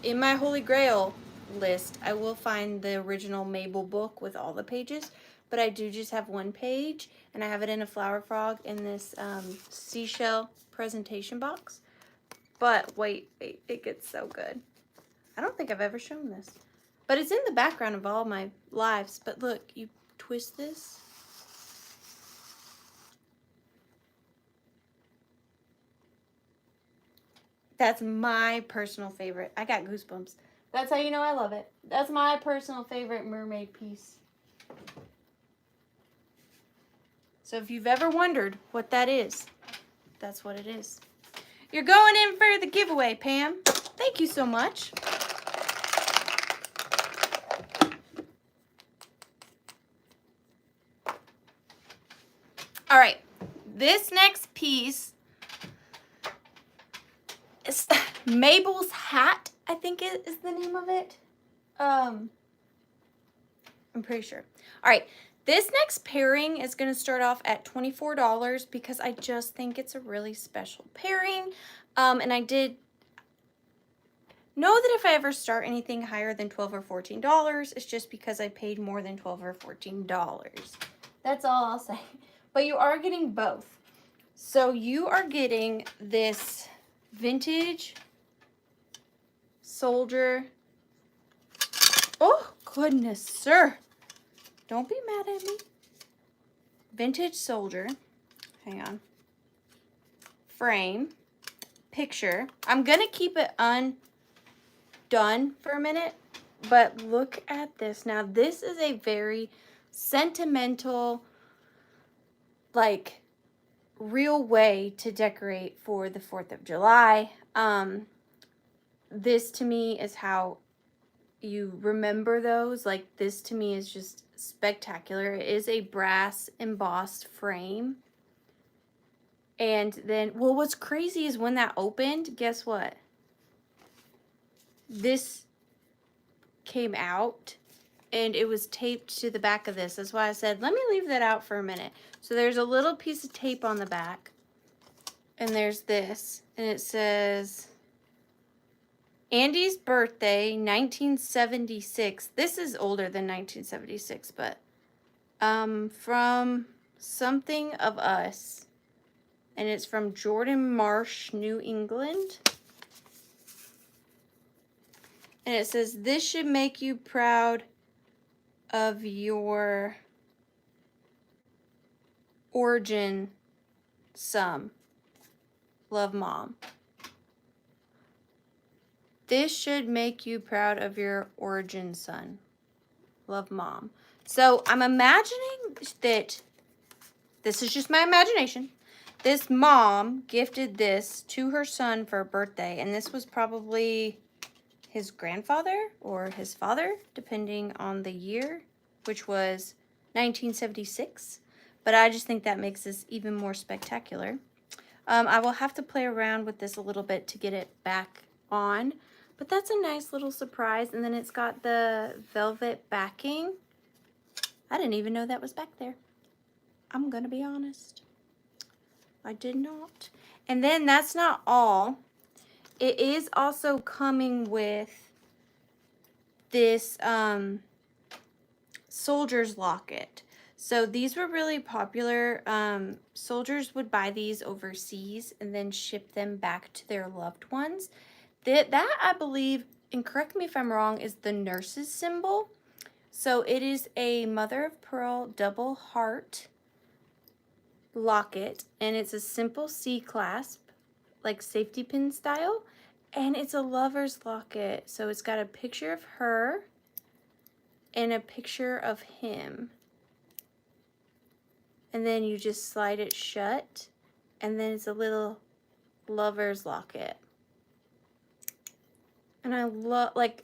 in my Holy Grail list, I will find the original Mabel book with all the pages. But I do just have one page, and I have it in a flower frog in this seashell presentation box. But wait, it gets so good. I don't think I've ever shown this. But it's in the background of all my lives. But look, you twist this. That's my personal favorite. I got goosebumps. That's how you know I love it. That's my personal favorite mermaid piece. So if you've ever wondered what that is, that's what it is. You're going in for the giveaway, Pam. Thank you so much. All right, this next piece is Mabel's hat, I think is the name of it. I'm pretty sure. All right, this next pairing is going to start off at $24 because I just think it's a really special pairing. And I did know that if I ever start anything higher than $12 or $14, it's just because I paid more than $12 or $14. That's all I'll say. But you are getting both. So you are getting this vintage soldier. Oh, goodness, sir. Don't be mad at me. Vintage soldier. Hang on. Frame. Picture. I'm going to keep it undone for a minute. But look at this. Now, this is a very sentimental, like, real way to decorate for the 4th of July. This to me is how you remember those. Like, this to me is just spectacular. It is a brass embossed frame. And then, well, what's crazy is when that opened, guess what? This came out and it was taped to the back of this. That's why I said, let me leave that out for a minute. So there's a little piece of tape on the back. And there's this. And it says, Andy's birthday, 1976. This is older than 1976, but from Something of Us. And it's from Jordan Marsh, New England. And it says, this should make you proud of your origin some. Love, Mom. This should make you proud of your origin son. Love, Mom. So I'm imagining that, this is just my imagination, this mom gifted this to her son for a birthday, and this was probably his grandfather or his father, depending on the year, which was 1976. But I just think that makes this even more spectacular. I will have to play around with this a little bit to get it back on. But that's a nice little surprise. And then it's got the velvet backing. I didn't even know that was back there. I'm going to be honest. I did not. And then that's not all. It is also coming with this soldier's locket. So these were really popular. Soldiers would buy these overseas and then ship them back to their loved ones. That I believe, and correct me if I'm wrong, is the nurse's symbol. So it is a mother of pearl double heart locket, and it's a simple C clasp, like safety pin style, and it's a lover's locket. So it's got a picture of her and a picture of him. And then you just slide it shut, and then it's a little lover's locket. And I love, like,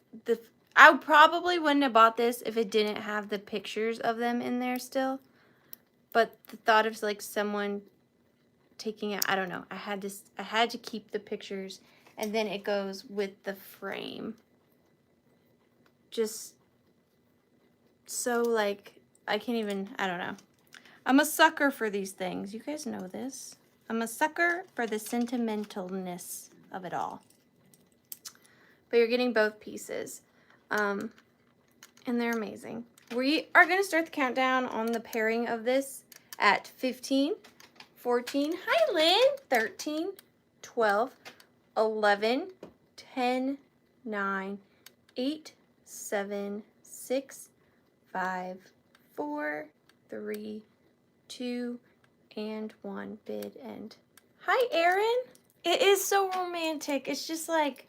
I probably wouldn't have bought this if it didn't have the pictures of them in there still. But the thought of, like, someone taking it, I don't know. I had to keep the pictures, and then it goes with the frame. Just so, like, I can't even, I don't know. I'm a sucker for these things. You guys know this. I'm a sucker for the sentimentalness of it all. But you're getting both pieces. And they're amazing. We are going to start the countdown on the pairing of this at 15, 14, hi Lynn, 13, 12, 11, 10, 9, 8, 7, 6, 5, 4, 3, 2, and 1 bid end. Hi Erin. It is so romantic. It's just like,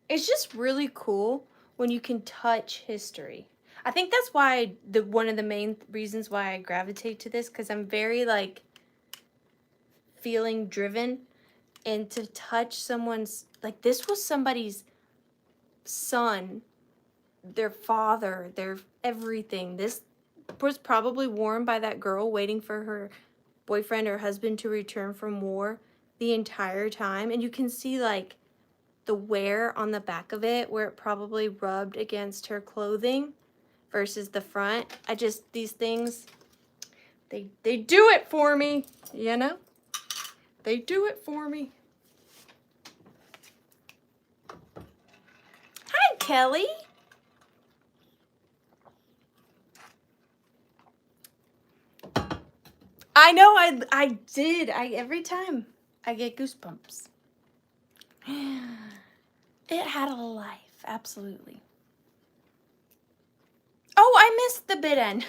it's just really cool when you can touch history. I think that's why one of the main reasons why I gravitate to this, because I'm very like feeling driven, and to touch someone's, like, this was somebody's son, their father, their everything. This was probably worn by that girl waiting for her boyfriend or husband to return from war the entire time. And you can see like the wear on the back of it where it probably rubbed against her clothing versus the front. These things, they do it for me, you know? They do it for me. Hi, Kelly. I know, I did. Every time I get goosebumps. It had a life, absolutely. Oh, I missed the bid end.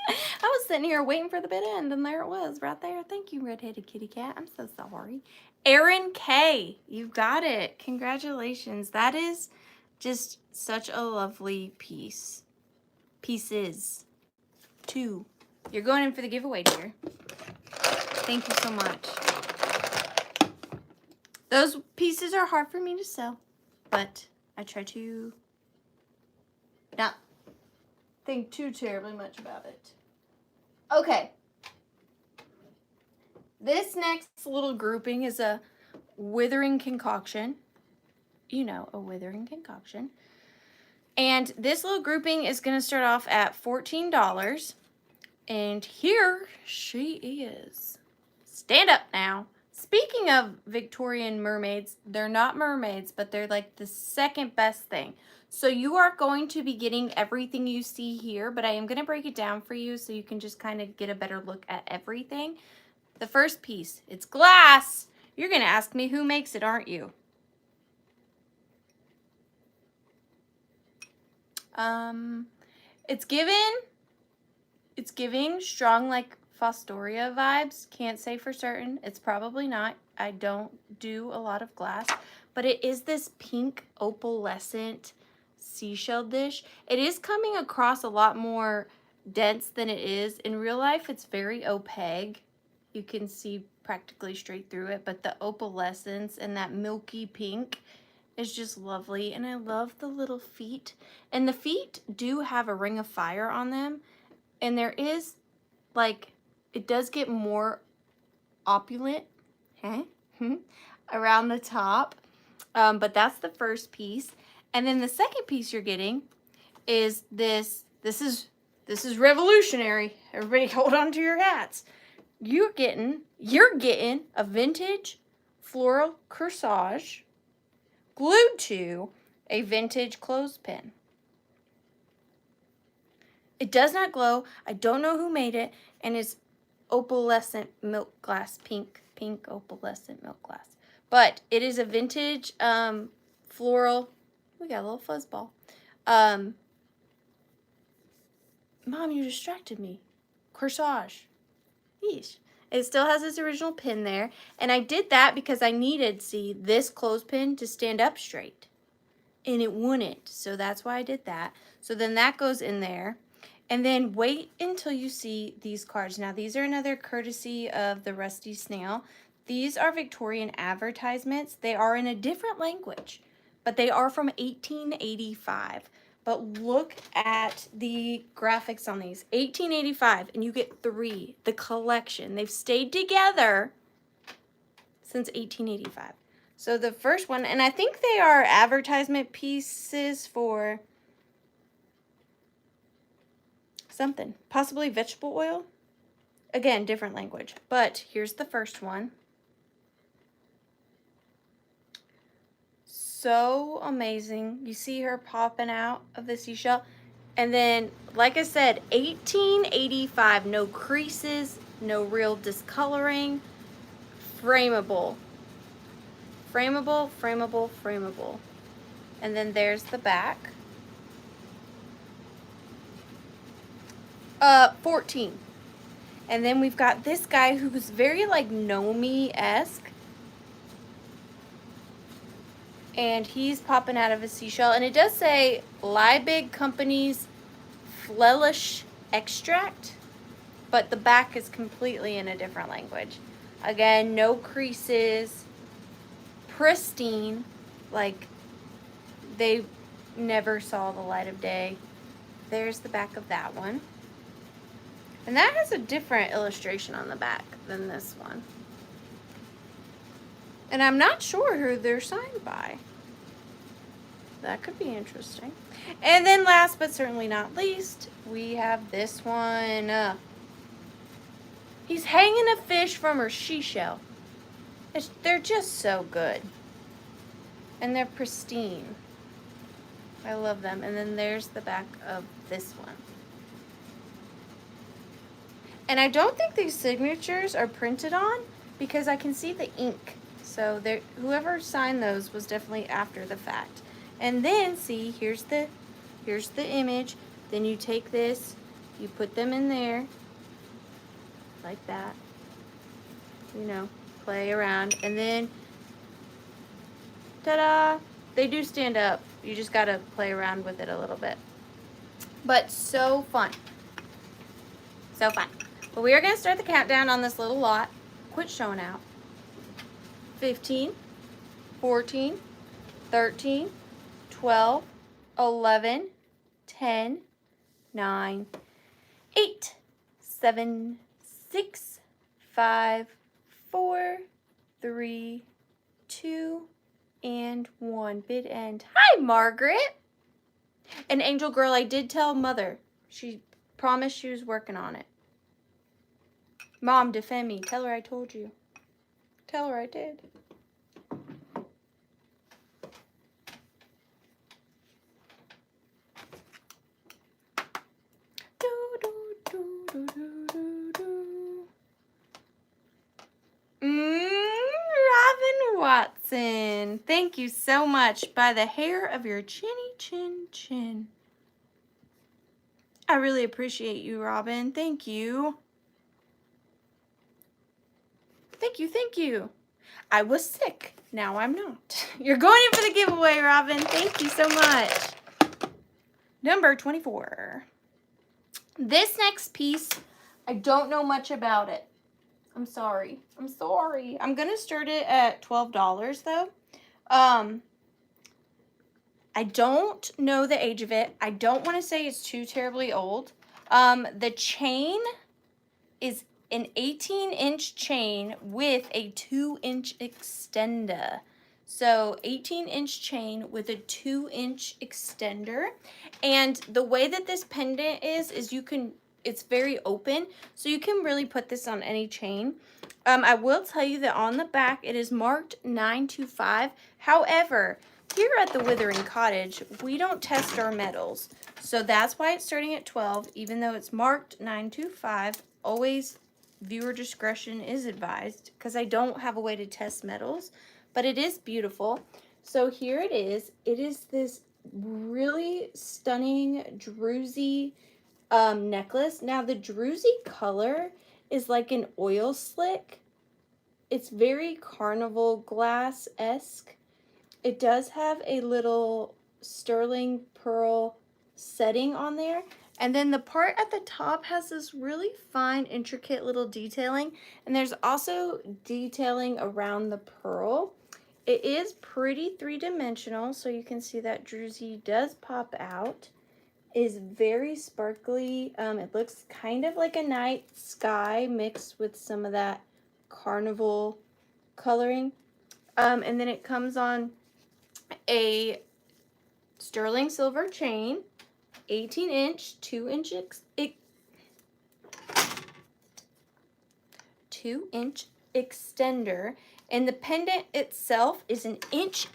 I was sitting here waiting for the bid end, and there it was, right there. Thank you, redheaded kitty cat. I'm so sorry. Erin K, you got it. Congratulations. That is just such a lovely piece. Pieces. 2. You're going in for the giveaway, dear. Thank you so much. Those pieces are hard for me to sell, but I try to not think too terribly much about it. Okay. This next little grouping is a withering concoction. You know, a withering concoction. And this little grouping is going to start off at $14. And here she is. Stand up now. Speaking of Victorian mermaids, they're not mermaids, but they're like the second best thing. So you are going to be getting everything you see here, but I am going to break it down for you so you can just kind of get a better look at everything. The first piece, it's glass. You're going to ask me who makes it, aren't you? It's giving strong like Fostoria vibes. Can't say for certain. It's probably not. I don't do a lot of glass, but it is this pink opalescent seashell dish. It is coming across a lot more dense than it is. In real life, it's very opaque. You can see practically straight through it, but the opalescence and that milky pink is just lovely. And I love the little feet. And the feet do have a ring of fire on them. And there is, like, it does get more opulent around the top. But that's the first piece. And then the second piece you're getting is this. This is revolutionary. Everybody hold on to your hats. You're getting a vintage floral corsage glued to a vintage clothespin. It does not glow. I don't know who made it, and it's opalescent milk glass, pink opalescent milk glass. But it is a vintage floral. We got a little fuzzball. Mom, you distracted me. Corsage. Yeesh. It still has its original pin there, and I did that because I needed, see, this clothespin to stand up straight, and it wouldn't, so that's why I did that. So then that goes in there, and then wait until you see these cards. Now, these are another courtesy of the Rusty Snail. these are Victorian advertisements. They are in a different language, but they are from 1885. But look at the graphics on these. 1885, and you get 3, the collection. They've stayed together since 1885. So the first one, and I think they are advertisement pieces for something, possibly vegetable oil. Again, different language. But here's the first one. So amazing. You see her popping out of the seashell. And then, like I said, 1885, no creases, no real discoloring, frameable. Frameable, frameable, frameable. And then there's the back. 14. And then we've got this guy who's very like Nomi-esque. And he's popping out of a seashell. And it does say Liebig Company's Flemish extract. But the back is completely in a different language. Again, no creases. Pristine. Like they never saw the light of day. There's the back of that one. And that has a different illustration on the back than this one. And I'm not sure who they're signed by. That could be interesting. And then last but certainly not least, we have this one. He's hanging a fish from her seashell. They're just so good. And they're pristine. I love them. And then there's the back of this one. And I don't think these signatures are printed on because I can see the ink. So whoever signed those was definitely after the fact. And then see, here's the image. Then you take this, you put them in there like that. You know, play around, and then ta-da! They do stand up. You just gotta play around with it a little bit. But so fun. So fun. But we are gonna start the countdown on this little lot. Quit showing out. 15, 14, 13, 12, 11, 10, 9, 8, 7, 6, 5, 4, 3, 2, and 1. Bid end. Hi, Margaret. And Angel Girl, I did tell Mother. She promised she was working on it. Mom, defend me. Tell her I told you. Tell her I did. Robin Watson, thank you so much. By the hair of your chinny chin chin. I really appreciate you, Robin. Thank you. Thank you, thank you. I was sick. Now I'm not. You're going in for the giveaway, Robin. Thank you so much. Number 24. This next piece, I don't know much about it. I'm sorry. I'm sorry. I'm going to start it at $12 though. I don't know the age of it. I don't want to say it's too terribly old. The chain is an 18-inch chain with a 2-inch extender. So 18-inch chain with a 2-inch extender. And the way that this pendant is you can, it's very open, so you can really put this on any chain. I will tell you that on the back it is marked 925. However, here at the Withering Cottage, we don't test our metals. So that's why it's starting at 12, even though it's marked 925. Always viewer discretion is advised because I don't have a way to test metals, but it is beautiful. So here it is. It is this really stunning druzy necklace. Now the druzy color is like an oil slick. It's very carnival glass-esque. It does have a little sterling pearl setting on there. And then the part at the top has this really fine, intricate little detailing. And there's also detailing around the pearl. It is pretty three-dimensional, so you can see that druzy does pop out. It is very sparkly. It looks kind of like a night sky mixed with some of that carnival coloring. And then it comes on a sterling silver chain, 18-inch, 2-inch extender, and the pendant itself is 1.5 inches.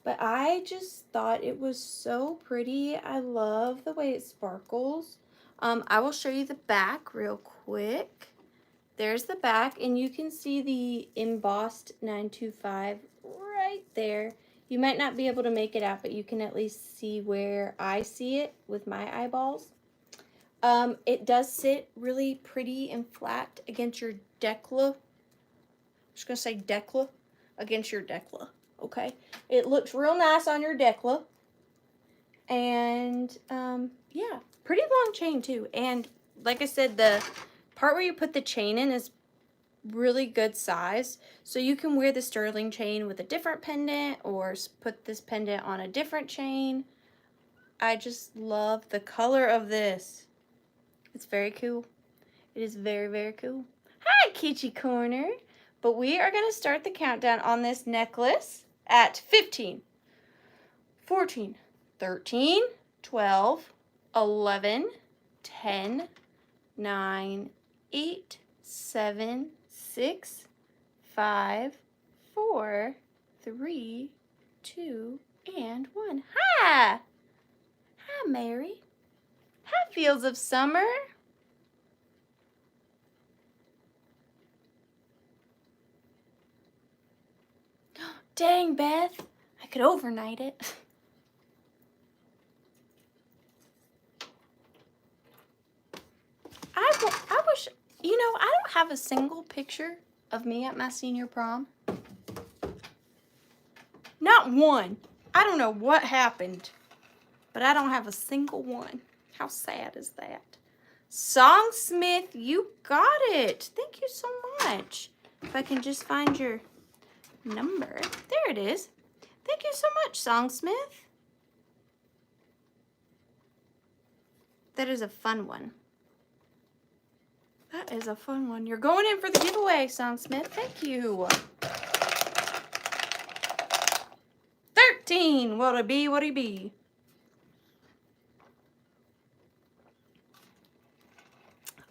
But I just thought it was so pretty. I love the way it sparkles. I will show you the back real quick. There's the back, and you can see the embossed 925 right there. You might not be able to make it out, but you can at least see where I see it with my eyeballs. It does sit really pretty and flat against your decor. I'm just going to say decor, against your decor, okay? It looks real nice on your decor. And, yeah, pretty long chain too. And like I said, the part where you put the chain in is really good size. So you can wear the sterling chain with a different pendant or put this pendant on a different chain. I just love the color of this. It's very cool. It is very, very cool. Hi, Kitschy Corner. But we are going to start the countdown on this necklace at 15, 14, 13, 12, 11, 10, 9, 8, 7, 6, 5, 4, 3, 2, and 1. Hi! Hi, Mary. Hi, Fields of Summer. Dang, Beth. I could overnight it. I wish, you know, I don't have a single picture of me at my senior prom. Not one. I don't know what happened, but I don't have a single one. How sad is that? Songsmith, you got it. Thank you so much. If I can just find your number. There it is. Thank you so much, Songsmith. That is a fun one. That is a fun one. You're going in for the giveaway, Songsmith. Thank you. 13. What'll it be? What'll it be?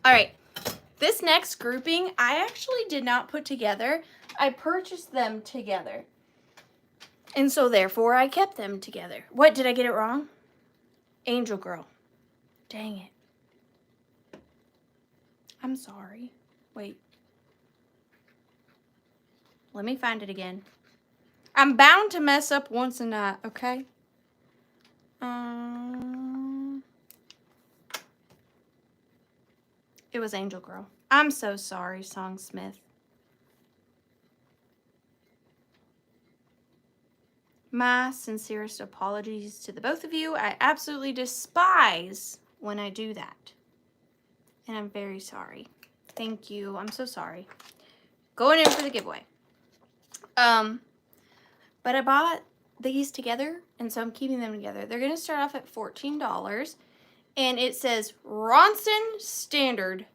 All right. This next grouping, I actually did not put together. I purchased them together. And so, therefore, I kept them together. What? Did I get it wrong? Angel Girl. Dang it. I'm sorry. Wait. Let me find it again. I'm bound to mess up once a night, okay? It was Angel Girl. I'm so sorry, Songsmith. My sincerest apologies to the both of you. I absolutely despise when I do that. And I'm very sorry. Thank you. I'm so sorry. Going in for the giveaway. But I bought these together, and so I'm keeping them together. They're going to start off at $14, and it says Ronson Standard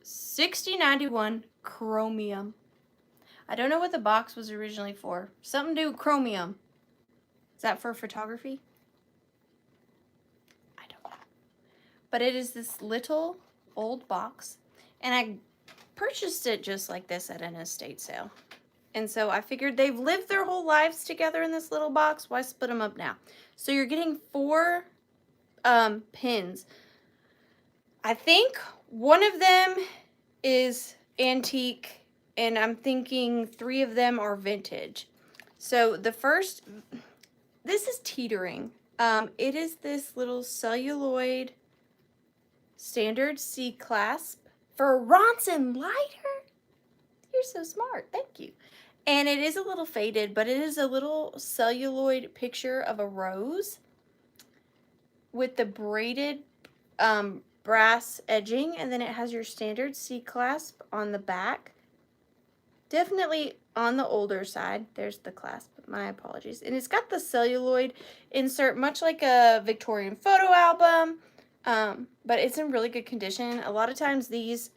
6091 Chromium. I don't know what the box was originally for. Something to do with chromium. Is that for photography? I don't know. But it is this little old box, and I purchased it just like this at an estate sale. And so I figured they've lived their whole lives together in this little box. Why split them up now? So you're getting 4 pins. I think one of them is antique, and I'm thinking 3 of them are vintage. So the first, this is teetering. It is this little celluloid standard C clasp for a Ronson lighter. You're so smart. Thank you. And it is a little faded, but it is a little celluloid picture of a rose with the braided brass edging, and then it has your standard C-clasp on the back. Definitely on the older side. There's the clasp, my apologies. And it's got the celluloid insert, much like a Victorian photo album, but it's in really good condition. A lot of times these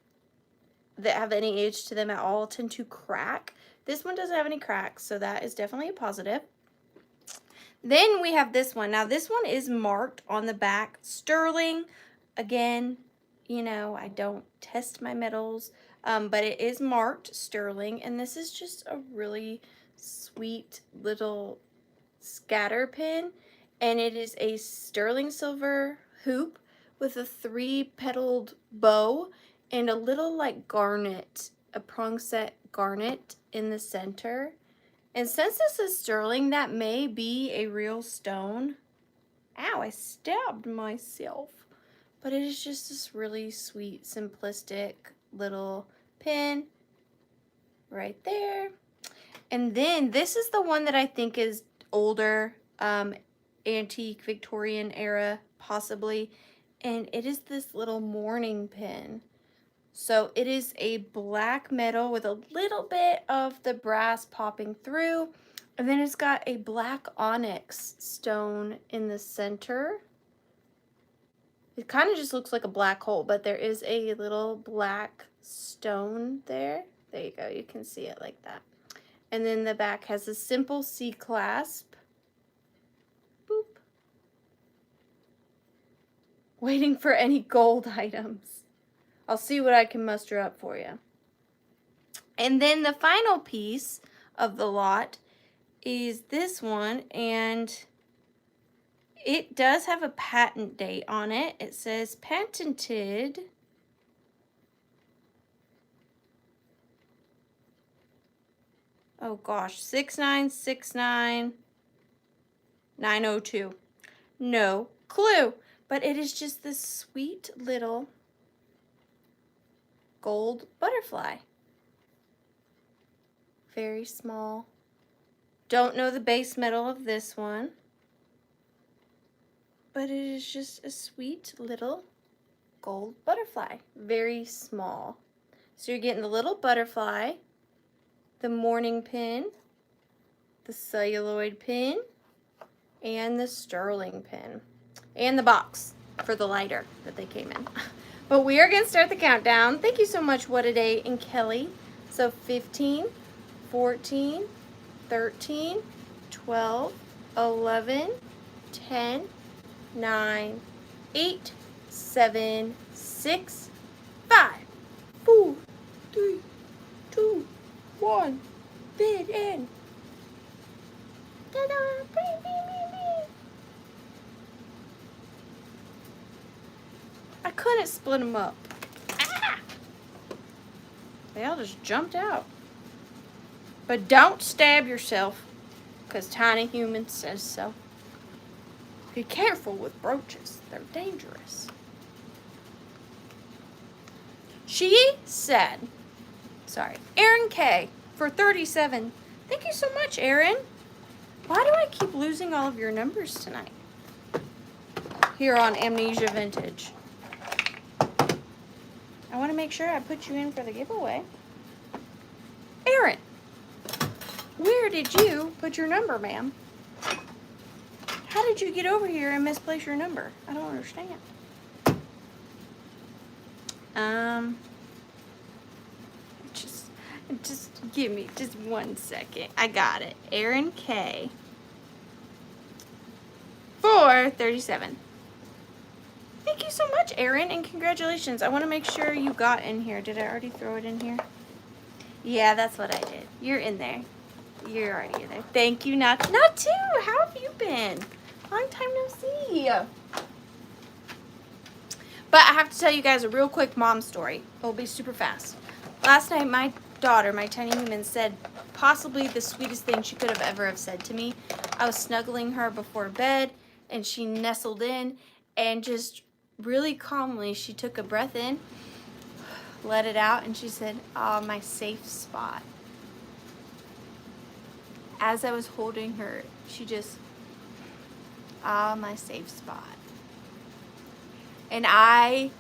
that have any age to them at all tend to crack. This one doesn't have any cracks, so that is definitely a positive. Then we have this one. Now this one is marked on the back sterling. Again, you know, I don't test my metals, but it is marked sterling, and this is just a really sweet little scatter pin, and it is a sterling silver hoop with a 3-petaled bow and a little like garnet, a prong set garnet in the center. And since this is sterling, that may be a real stone. Ow, I stabbed myself. But it is just this really sweet, simplistic little pin right there. And then this is the one that I think is older, antique Victorian era, possibly. And it is this little mourning pin. So it is a black metal with a little bit of the brass popping through. And then it's got a black onyx stone in the center. It kind of just looks like a black hole, but there is a little black stone there. There you go, you can see it like that. And then the back has a simple C-clasp. Boop. Waiting for any gold items. I'll see what I can muster up for you. And then the final piece of the lot is this one, and it does have a patent date on it. It says patented oh gosh, 6969902. No clue, but it is just this sweet little gold butterfly. Very small. Don't know the base metal of this one, but it is just a sweet little gold butterfly. Very small. So you're getting the little butterfly, the mourning pin, the celluloid pin, and the sterling pin, and the box for the lighter that they came in. But we are going to start the countdown. Thank you so much, What a Day and Kelly. So 15, 14, 13, 12, 11, 10, 9, 8, 7, 6, 5, 4, 3, 2, 1. Bid in. Ta-da! I couldn't split them up. Ah! They all just jumped out. But don't stab yourself, because Tiny Human says so. Be careful with brooches. They're dangerous. She said, sorry, Erin K for 37. Thank you so much, Erin. Why do I keep losing all of your numbers tonight? Here on Amnesia Vintage. I want to make sure I put you in for the giveaway. Erin, where did you put your number, ma'am? How did you get over here and misplace your number? I don't understand. Just give me just 1 second. I got it. Erin K for 37. Thank you so much, Erin, and congratulations. I want to make sure you got in here. Did I already throw it in here? Yeah, that's what I did. You're in there. You're already in there. Thank you, Not too. How have you been? Long time no see. But I have to tell you guys a real quick mom story. It'll be super fast. Last night, my daughter, my tiny human, said possibly the sweetest thing she could have ever said to me. I was snuggling her before bed, and she nestled in, and just really calmly, she took a breath in, let it out, and she said, "Ah, my safe spot." As I was holding her, she just, "Ah, my safe spot." and I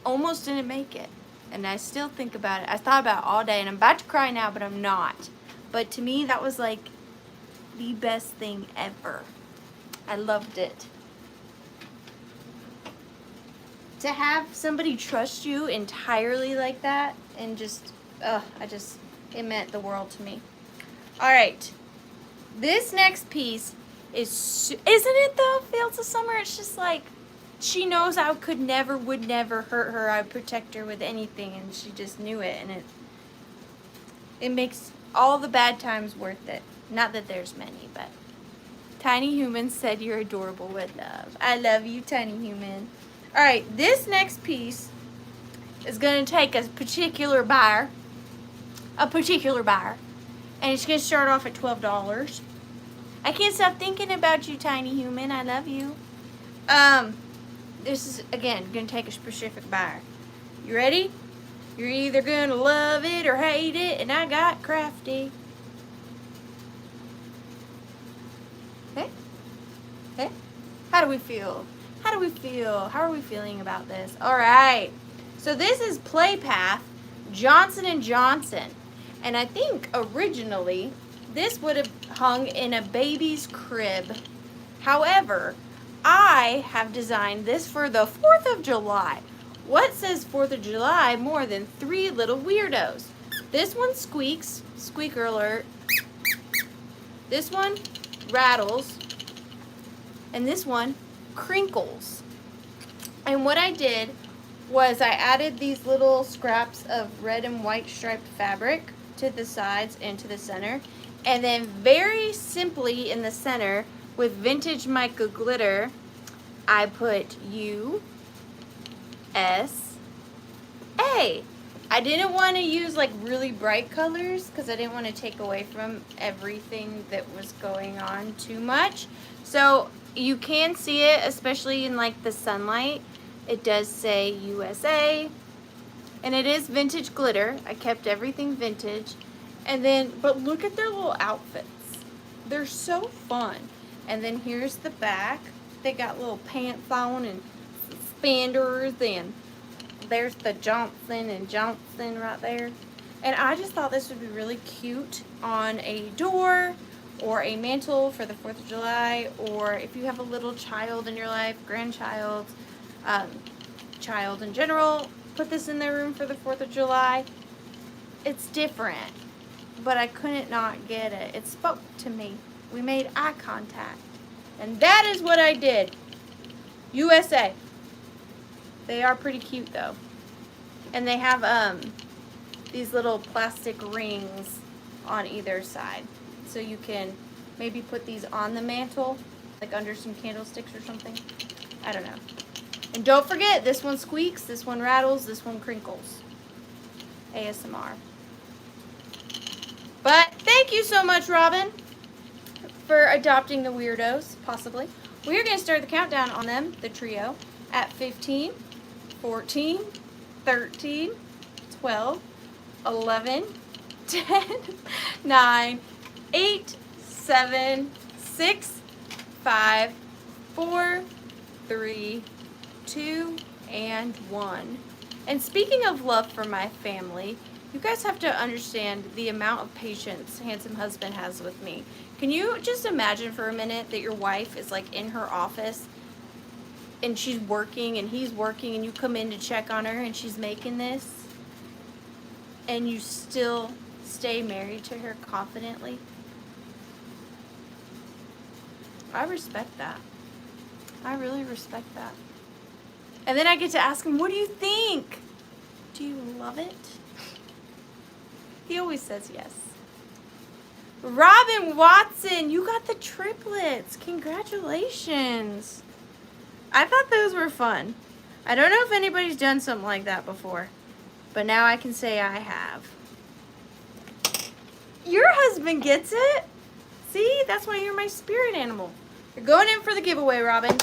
almost didn't make it. And I still think about it. I thought about it all day, and I'm about to cry now, but I'm not. But to me, that was like the best thing ever. I loved it. To have somebody trust you entirely like that, and just, it meant the world to me. All right, this next piece is, isn't it though, Fields of Summer? It's just like, she knows I would never hurt her. I'd protect her with anything, and she just knew it, and it makes all the bad times worth it. Not that there's many, but Tiny Human said you're adorable with love. I love you, Tiny Human. All right, this next piece is going to take a particular buyer, and it's going to start off at $12. I can't stop thinking about you, Tiny Human. I love you. This is, again, going to take a specific buyer. You ready? You're either going to love it or hate it, and I got crafty. Hey? Hey? How do we feel? How do we feel? How are we feeling about this? All right. So this is Playpath Johnson & Johnson. And I think originally this would have hung in a baby's crib. However, I have designed this for the 4th of July. What says 4th of July more than 3 little weirdos? This one squeaks, squeaker alert. This one rattles. And this one crinkles. And what I did was I added these little scraps of red and white striped fabric to the sides and to the center. And then very simply in the center with vintage mica glitter, I put USA. I didn't want to use like really bright colors because I didn't want to take away from everything that was going on too much. So you can see it, especially in like the sunlight. It does say USA, and it is vintage glitter. I kept everything vintage. And then, but look at their little outfits. They're so fun. And then here's the back. They got little pants on and suspenders, and there's the Johnson & Johnson right there. And I just thought this would be really cute on a door or a mantle for the 4th of July, or if you have a little child in your life, grandchild, child in general, put this in their room for the 4th of July. It's different, but I couldn't not get it. It spoke to me. We made eye contact. And that is what I did. USA. They are pretty cute though. And they have these little plastic rings on either side. So you can maybe put these on the mantle, like under some candlesticks or something. I don't know. And don't forget, this one squeaks, this one rattles, this one crinkles. ASMR. But thank you so much, Robin, for adopting the weirdos, possibly. We are going to start the countdown on them, the trio, at 15, 14, 13, 12, 11, 10, 9, 8, 7, 6, 5, 4, 3, 2, and 1. And speaking of love for my family, you guys have to understand the amount of patience Handsome Husband has with me. Can you just imagine for a minute that your wife is like in her office and she's working and he's working and you come in to check on her and she's making this and you still stay married to her confidently? I respect that. I really respect that. And then I get to ask him, what do you think? Do you love it? He always says yes. Robin Watson, you got the triplets. Congratulations. I thought those were fun. I don't know if anybody's done something like that before, but now I can say I have. Your husband gets it. See, that's why you're my spirit animal. You're going in for the giveaway, Robin.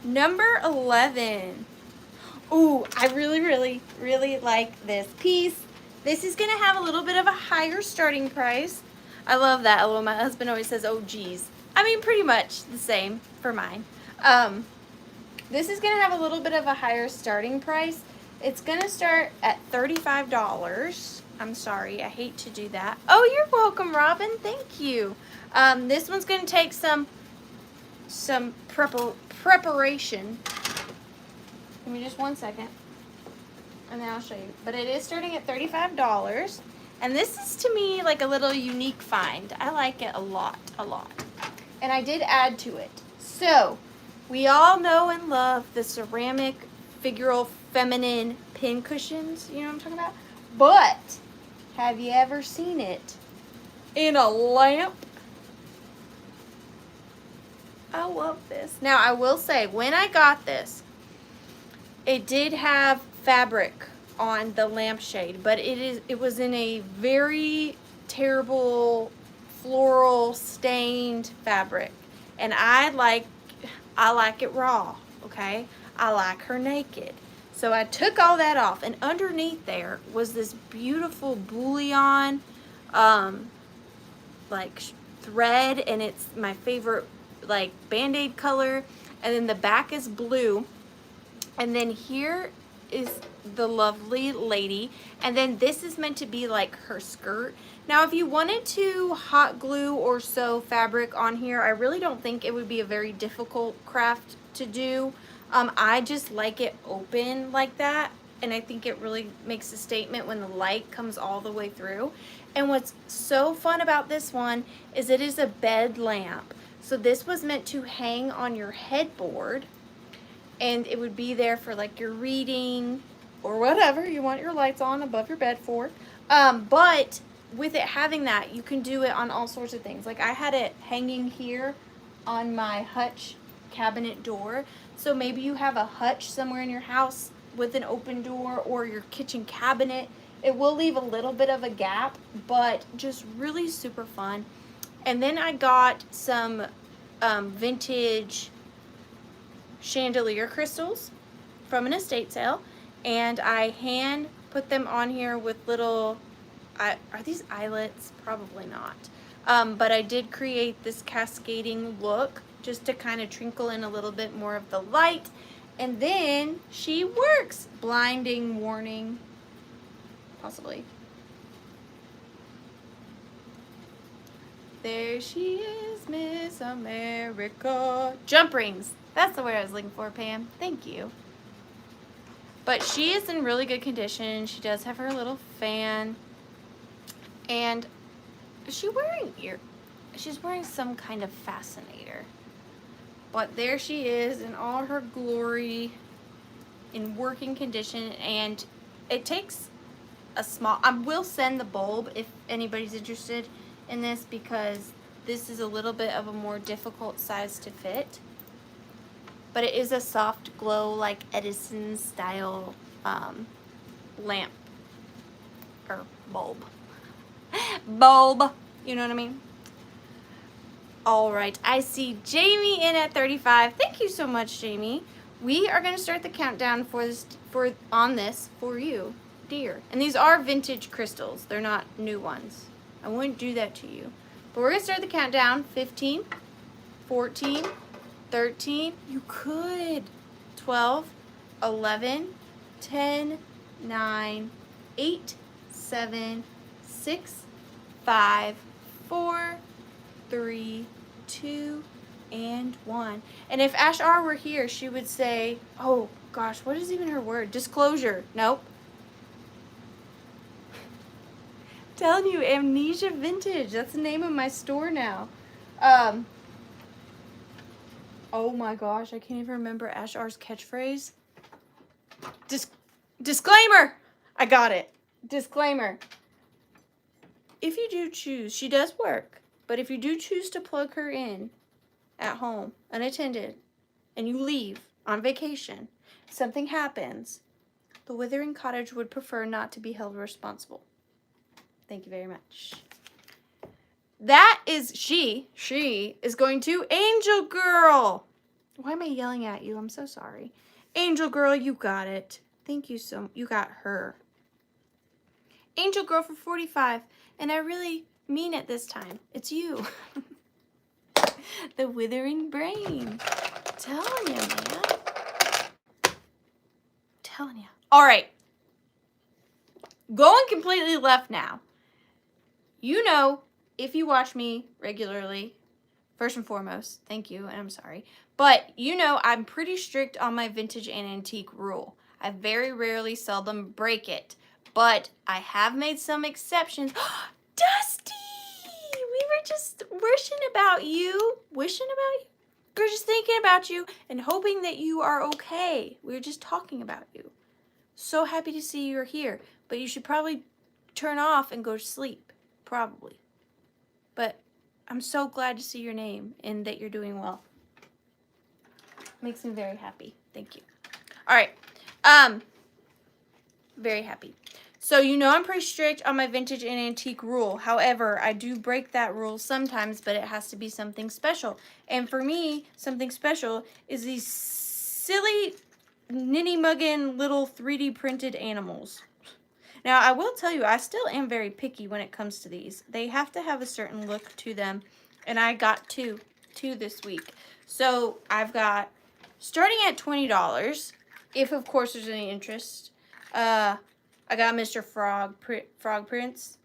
Number 11. Ooh, I really like this piece. This is going to have a little bit of a higher starting price. I love that. Although my husband always says, oh geez. I mean, pretty much the same for mine. This is going to have a little bit of a higher starting price. It's going to start at $35. I'm sorry, I hate to do that. Oh, you're welcome, Robin. Thank you. This one's going to take some preparation. Give me just 1 second, and then I'll show you. But it is starting at $35. And this is, to me, like a little unique find. I like it a lot, a lot. And I did add to it. So, we all know and love the ceramic Figural feminine pin cushions. You know what I'm talking about? But, have you ever seen it in a lamp? I love this. Now, I will say, when I got this, it did have fabric on the lampshade, but it was in a very terrible floral stained fabric, and I like it raw. Okay, I like her naked, so I took all that off, and underneath there was this beautiful bullion like thread, and it's my favorite like band-aid color, and then the back is blue, and then here is the lovely lady, and then this is meant to be like her skirt. Now, if you wanted to hot glue or sew fabric on here, I really don't think it would be a very difficult craft to do. I just like it open like that, and I think it really makes a statement when the light comes all the way through. And what's so fun about this one is it is a bed lamp. So this was meant to hang on your headboard, and it would be there for like your reading or whatever you want your lights on above your bed for. But with it having that, you can do it on all sorts of things. Like I had it hanging here on my hutch cabinet door. So maybe you have a hutch somewhere in your house with an open door, or your kitchen cabinet. It will leave a little bit of a gap, but just really super fun. And then I got some vintage chandelier crystals from an estate sale, and I hand put them on here with little, are these eyelets? Probably not. But I did create this cascading look just to kind of trinkle in a little bit more of the light. And then she works. Blinding warning, possibly. There she is, Miss America. Jump rings. That's the word I was looking for, Pam. Thank you. But she is in really good condition. She does have her little fan. And is she wearing she's wearing some kind of fascinator. But there she is in all her glory, in working condition. And it takes a small, I will send the bulb if anybody's interested in this, because this is a little bit of a more difficult size to fit. But it is a soft glow, like Edison style lamp or bulb. Bulb, you know what I mean? All right, I see Jamie in at 35. Thank you so much, Jamie. We are going to start the countdown for you, dear. And these are vintage crystals. They're not new ones. I wouldn't do that to you. But we're going to start the countdown. 15, 14, 13, you could, 12, 11, 10, 9, 8, 7, 6, 5, 4, 3, 2, and 1. And if Ash R were here, she would say, oh gosh, what is even her word? Disclosure. Nope. Telling you, Amnesia Vintage. That's the name of my store now. Oh my gosh, I can't even remember Ash R's catchphrase. Disclaimer! I got it. Disclaimer. If you do choose, she does work, but if you do choose to plug her in at home, unattended, and you leave on vacation, something happens, the Withering Cottage would prefer not to be held responsible. Thank you very much. That is she is going to Angel Girl. Why am I yelling at you? I'm so sorry. Angel Girl, you got it. Thank you you got her. Angel Girl for 45, and I really mean it this time. It's you. The withering brain. Telling you, man. Telling you. All right. Going completely left now. You know, if you watch me regularly, first and foremost, thank you, and I'm sorry. But you know I'm pretty strict on my vintage and antique rule. I very rarely seldom break it. But I have made some exceptions. Dusty! We were just wishing about you. Wishing about you? We were just thinking about you and hoping that you are okay. We were just talking about you. So happy to see you're here. But you should probably turn off and go to sleep. Probably. But I'm so glad to see your name and that you're doing well. Makes me very happy. Thank you. All right. Very happy. So you know I'm pretty strict on my vintage and antique rule. However, I do break that rule sometimes, but it has to be something special. And for me, something special is these silly ninny-muggin little 3D printed animals. Now, I will tell you, I still am very picky when it comes to these. They have to have a certain look to them, and I got two this week. So I've got, starting at $20, if of course there's any interest, I got Mr. Frog prints.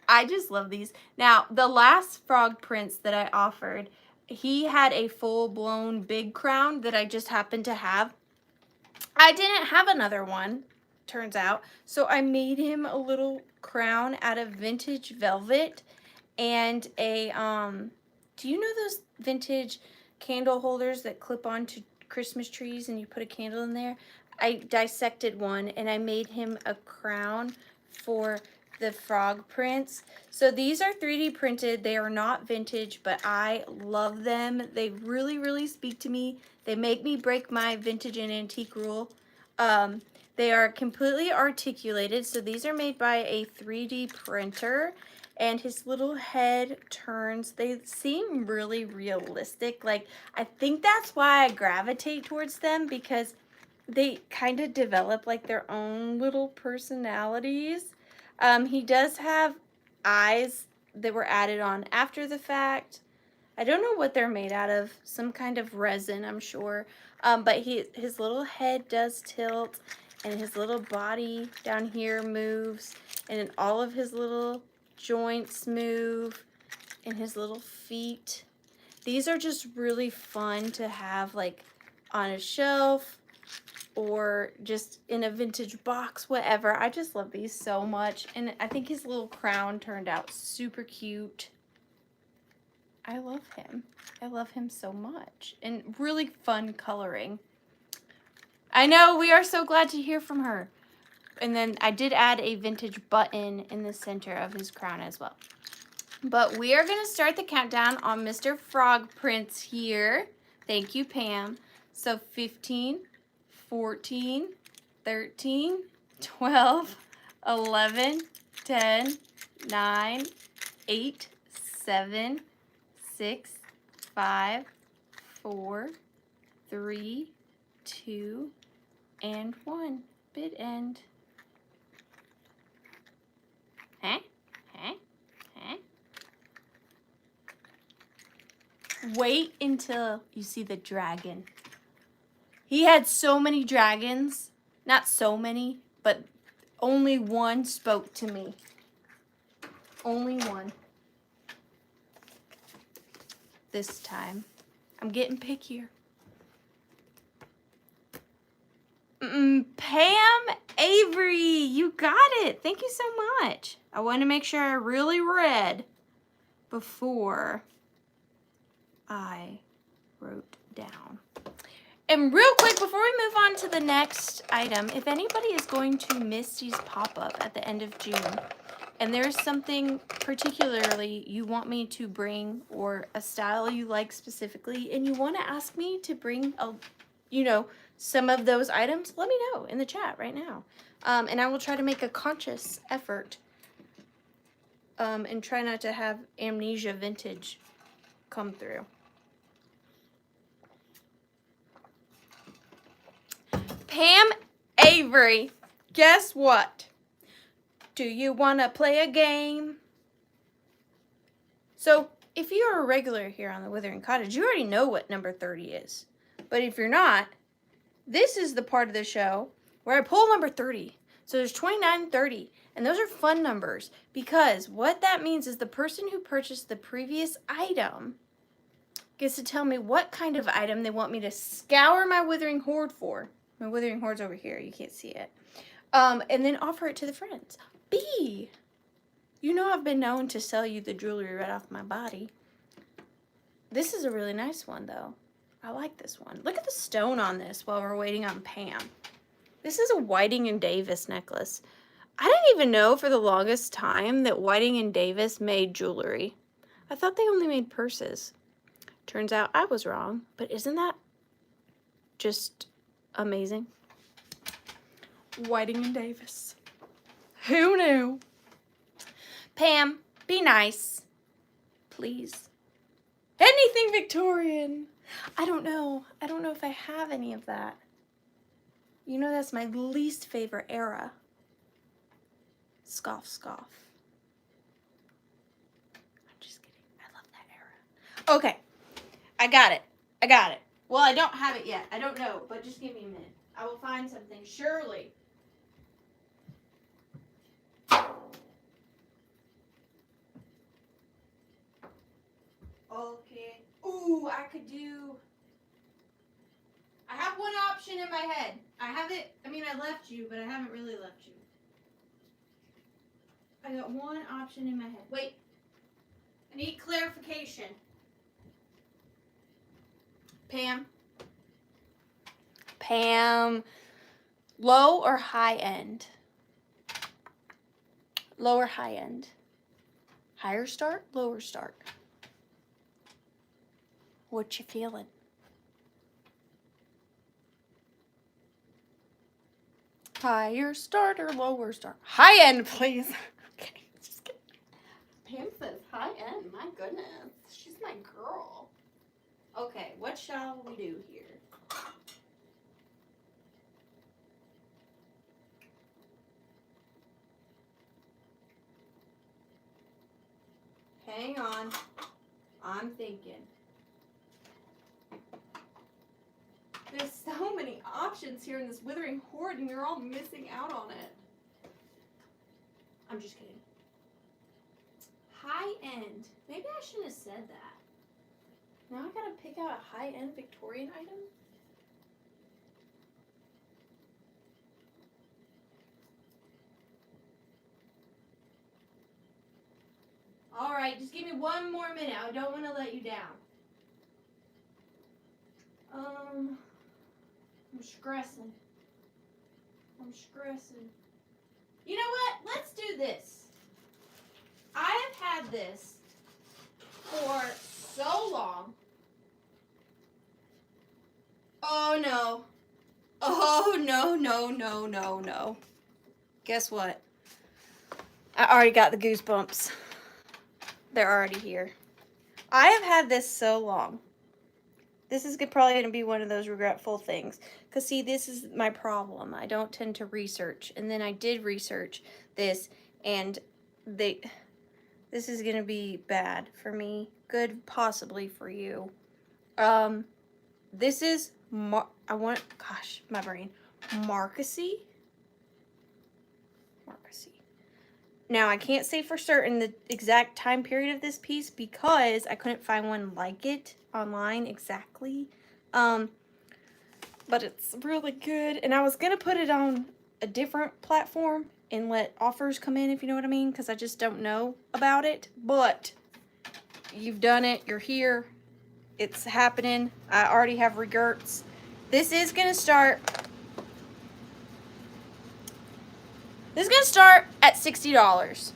I just love these. Now, the last frog prints that I offered, he had a full-blown big crown that I just happened to have. I didn't have another one, turns out. So I made him a little crown out of vintage velvet and a, do you know those vintage candle holders that clip onto Christmas trees and you put a candle in there? I dissected one and I made him a crown for the frog prints. So these are 3D printed. They are not vintage, but I love them. They really, really speak to me. They make me break my vintage and antique rule. They are completely articulated. So these are made by a 3D printer. And his little head turns. They seem really realistic. Like, I think that's why I gravitate towards them, because they kind of develop like their own little personalities. He does have eyes that were added on after the fact. I don't know what they're made out of. Some kind of resin, I'm sure. But his little head does tilt, and his little body down here moves, and all of his little joints move, and his little feet. These are just really fun to have like on a shelf or just in a vintage box, whatever. I just love these so much. And I think his little crown turned out super cute. I love him. I love him so much. And really fun coloring. I know, we are so glad to hear from her. And then I did add a vintage button in the center of his crown as well. But we are going to start the countdown on Mr. Frog Prince here. Thank you, Pam. So 15, 14, 13, 12, 11, 10, 9, 8, 7, 6, 5, 4, 3, 2, and 1. Bid end. Huh? Huh? Huh? Wait until you see the dragon. He had so many dragons. Not so many, but only one spoke to me. Only one. This time. I'm getting pickier. Pam Avery, you got it. Thank you so much. I wanted to make sure I really read before I wrote down. And real quick, before we move on to the next item, if anybody is going to Misty's pop-up at the end of June, and there's something particularly you want me to bring, or a style you like specifically, and you want to ask me to bring some of those items, let me know in the chat right now. And I will try to make a conscious effort and try not to have Amnesia Vintage come through. Pam Avery, guess what? Do you want to play a game? So if you're a regular here on the Withering Cottage, you already know what number 30 is. But if you're not, this is the part of the show where I pull number 30. So there's 29 and 30, and those are fun numbers because what that means is the person who purchased the previous item gets to tell me what kind of item they want me to scour my Withering Hoard for. My Withering Hoard's over here, you can't see it. And then offer it to the friends. B, you know I've been known to sell you the jewelry right off my body. This is a really nice one though. I like this one. Look at the stone on this while we're waiting on Pam. This is a Whiting and Davis necklace. I didn't even know for the longest time that Whiting and Davis made jewelry. I thought they only made purses. Turns out I was wrong, but isn't that just amazing? Whiting and Davis. Who knew? Pam, be nice. Please. Anything Victorian. I don't know. I don't know if I have any of that. You know that's my least favorite era. Scoff, scoff. I'm just kidding. I love that era. Okay. I got it. I got it. Well, I don't have it yet. I don't know, but just give me a minute. I will find something, surely. Okay. Ooh, I could do... I have one option in my head. I have it, I mean, I left you, but I haven't really left you. I got one option in my head. Wait. I need clarification. Pam. Pam. Low or high end? Low or high end? Higher start, lower start? What you feeling? Higher start or lower start? High end, please. Okay, just kidding. Pam says high end. My goodness. She's my girl. Okay, what shall we do here? Hang on. I'm thinking. There's so many options here in this Withering Hoard, and you're all missing out on it. I'm just kidding. High end. Maybe I shouldn't have said that. Now I gotta pick out a high-end Victorian item? Alright, just give me one more minute. I don't want to let you down. I'm stressing. I'm stressing. You know what? Let's do this. I have had this for so long. Oh no. Oh no, no, no, no, no. Guess what? I already got the goosebumps. They're already here. I have had this so long. This is probably going to be one of those regretful things. Because see, this is my problem. I don't tend to research. And then I did research this. And this is going to be bad for me. Good possibly for you. This is, gosh, my brain. Marquisy. Now, I can't say for certain the exact time period of this piece because I couldn't find one like it online exactly. But it's really good. And I was going to put it on a different platform and let offers come in, if you know what I mean, because I just don't know about it. But you've done it. You're here. It's happening. I already have regrets. This is going to start... This is going to start at $60.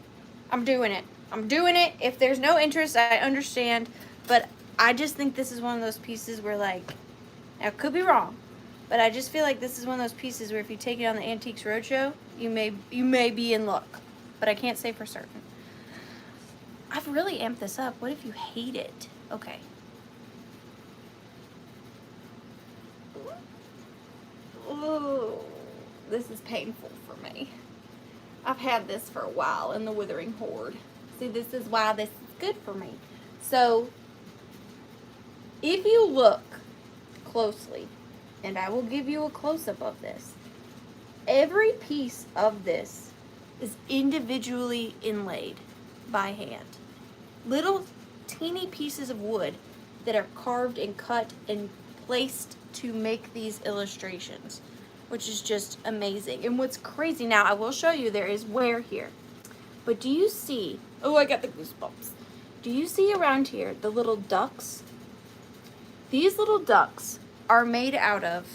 I'm doing it. I'm doing it. If there's no interest, I understand. But I just think this is one of those pieces where, like, now I could be wrong, but I just feel like this is one of those pieces where if you take it on the Antiques Roadshow, you may be in luck. But I can't say for certain. I've really amped this up. What if you hate it? Okay. Ooh, this is painful for me. I've had this for a while in the Withering Hoard. See, this is why this is good for me. So if you look closely, and I will give you a close-up of this, every piece of this is individually inlaid by hand. Little teeny pieces of wood that are carved and cut and placed to make these illustrations, which is just amazing. And what's crazy, now I will show you there is wear here, but do you see, oh, I got the goosebumps. Do you see around here the little ducks? These little ducks are made out of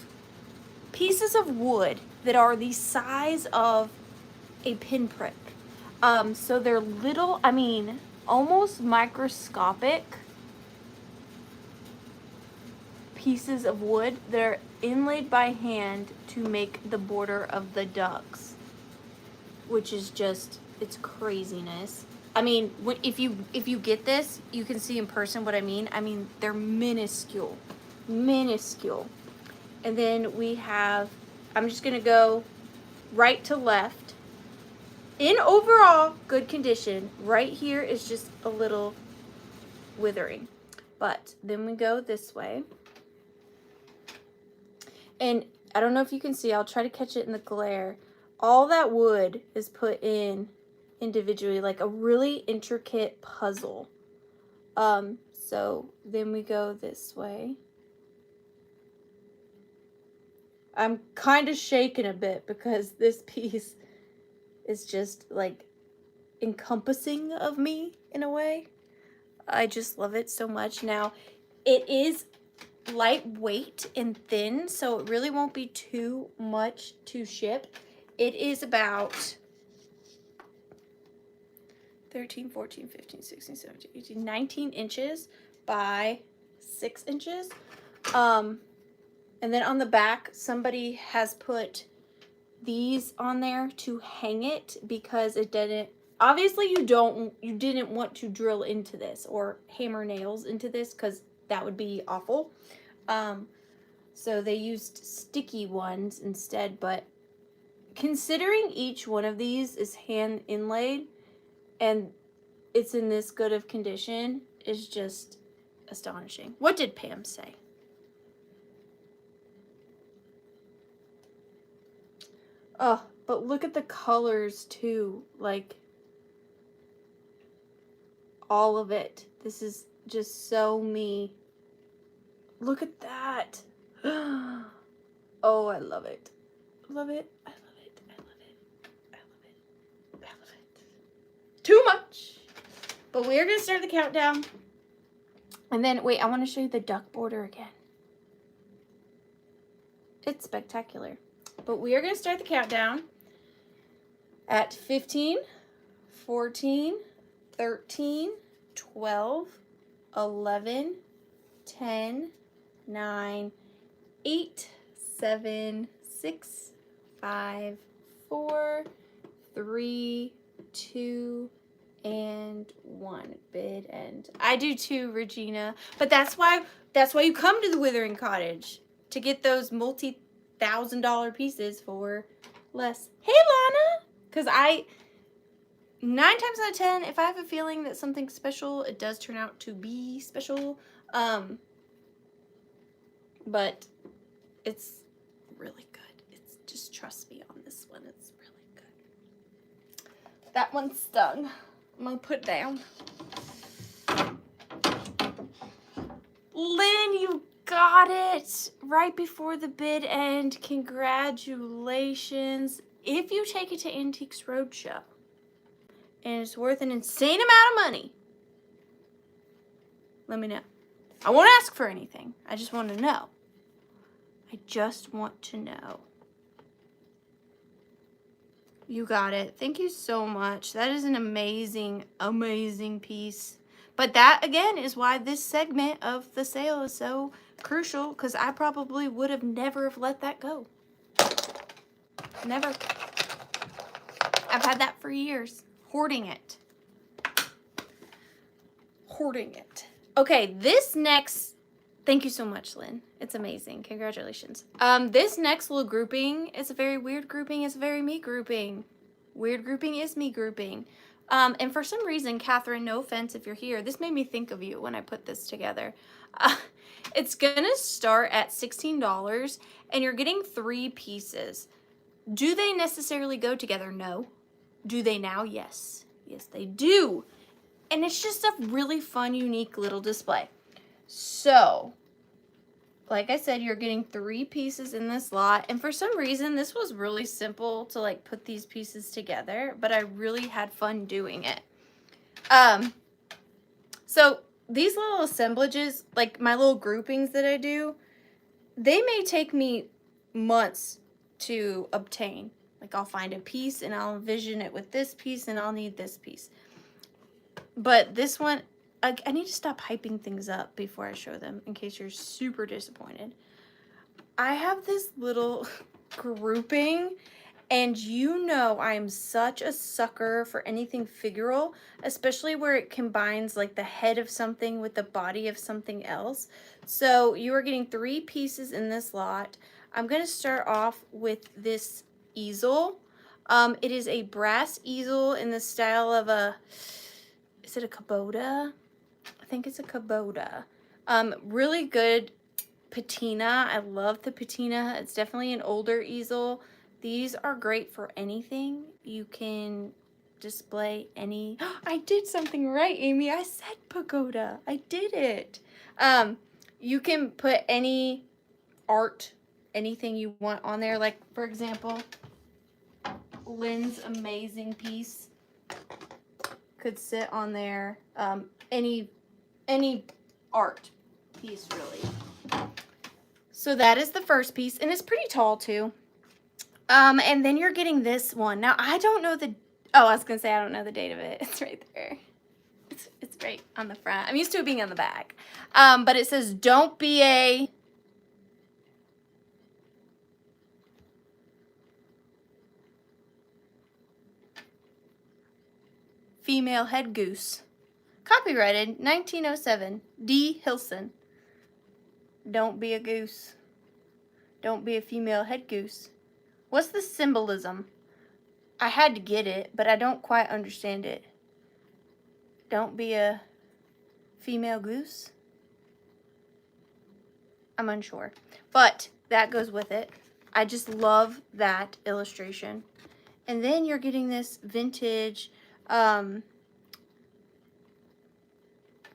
pieces of wood that are the size of a pinprick. So they're little, I mean, almost microscopic pieces of wood that are inlaid by hand to make the border of the ducks, which is just, it's craziness. I mean, if you get this, you can see in person what I mean. I mean, they're minuscule, minuscule. And then we have, I'm just gonna go right to left. In overall good condition, right here is just a little withering. But then we go this way. And I don't know if you can see, I'll try to catch it in the glare. All that wood is put in individually, like a really intricate puzzle. So then we go this way. I'm kind of shaking a bit because this piece is just like encompassing of me in a way. I just love it so much. Now, it is lightweight and thin, so it really won't be too much to ship. It is about 13, 14, 15, 16, 17, 18, 19 inches by 6 inches. And then on the back, somebody has put these on there to hang it because it didn't, obviously you didn't want to drill into this or hammer nails into this because that would be awful. So they used sticky ones instead, but considering each one of these is hand inlaid and it's in this good of condition is just astonishing. What did Pam say? Oh, but look at the colors too, like all of it. This is just so me. Look at that. Oh, I love it. Love it. I love it. I love it. I love it. I love it. Too much. But we're going to start the countdown. And then, wait, I want to show you the duck border again. It's spectacular. But we are going to start the countdown at 15, 14, 13, 12, 11, 10, 9, 8, 7, 6, 5, 4, 3, 2, and 1. Bid end. I do too, Regina. But that's why you come to the Withering Cottage, to get those multi-$1,000 pieces for less. Hey, Lana! Because 9 times out of 10, if I have a feeling that something's special, it does turn out to be special. But it's really good. It's just, trust me on this one. It's really good. That one stung. I'm gonna put down. Lynn, you got it right before the bid end. Congratulations. If you take it to Antiques Roadshow and it's worth an insane amount of money, let me know. I won't ask for anything. I just want to know. I just want to know. You got it. Thank you so much. That is an amazing, amazing piece. But that, again, is why this segment of the sale is so crucial, because I probably would have never have let that go. Never. I've had that for years. Hoarding it. Hoarding it. Okay, this next... Thank you so much, Lynn. It's amazing. Congratulations. This next little grouping is a very weird grouping. It's a very me grouping. Weird grouping is me grouping. And for some reason, Catherine, no offense if you're here, this made me think of you when I put this together. It's gonna start at $16 and you're getting 3 pieces. Do they necessarily go together? No. Do they now? Yes. Yes, they do. And it's just a really fun, unique little display. So, like I said, you're getting 3 pieces in this lot. And for some reason, this was really simple to like put these pieces together, but I really had fun doing it. So these little assemblages, like my little groupings that I do, they may take me months to obtain. Like I'll find a piece and I'll envision it with this piece and I'll need this piece. But this one, I need to stop hyping things up before I show them in case you're super disappointed. I have this little grouping, and you know I'm such a sucker for anything figural, especially where it combines like the head of something with the body of something else. So you are getting 3 pieces in this lot. I'm going to start off with this easel. It is a brass easel in the style of a, is it a Kubota? I think it's a Kubota. Really good patina. I love the patina. It's definitely an older easel. These are great for anything. You can display any. I did something right, Amy. I said pagoda. I did it. You can put any art, anything you want on there. Like, for example, Lynn's amazing piece could sit on there. Any art piece, really. So that is the first piece, and it's pretty tall too. And then you're getting this one. Now I don't know the, oh, I was gonna say I don't know the date of it. It's right there. It's right on the front. I'm used to it being on the back. But it says, don't be a female head goose. Copyrighted 1907, D. Hilson. Don't be a goose. Don't be a female head goose. What's the symbolism? I had to get it, but I don't quite understand it. Don't be a female goose? I'm unsure. But that goes with it. I just love that illustration. And then you're getting this vintage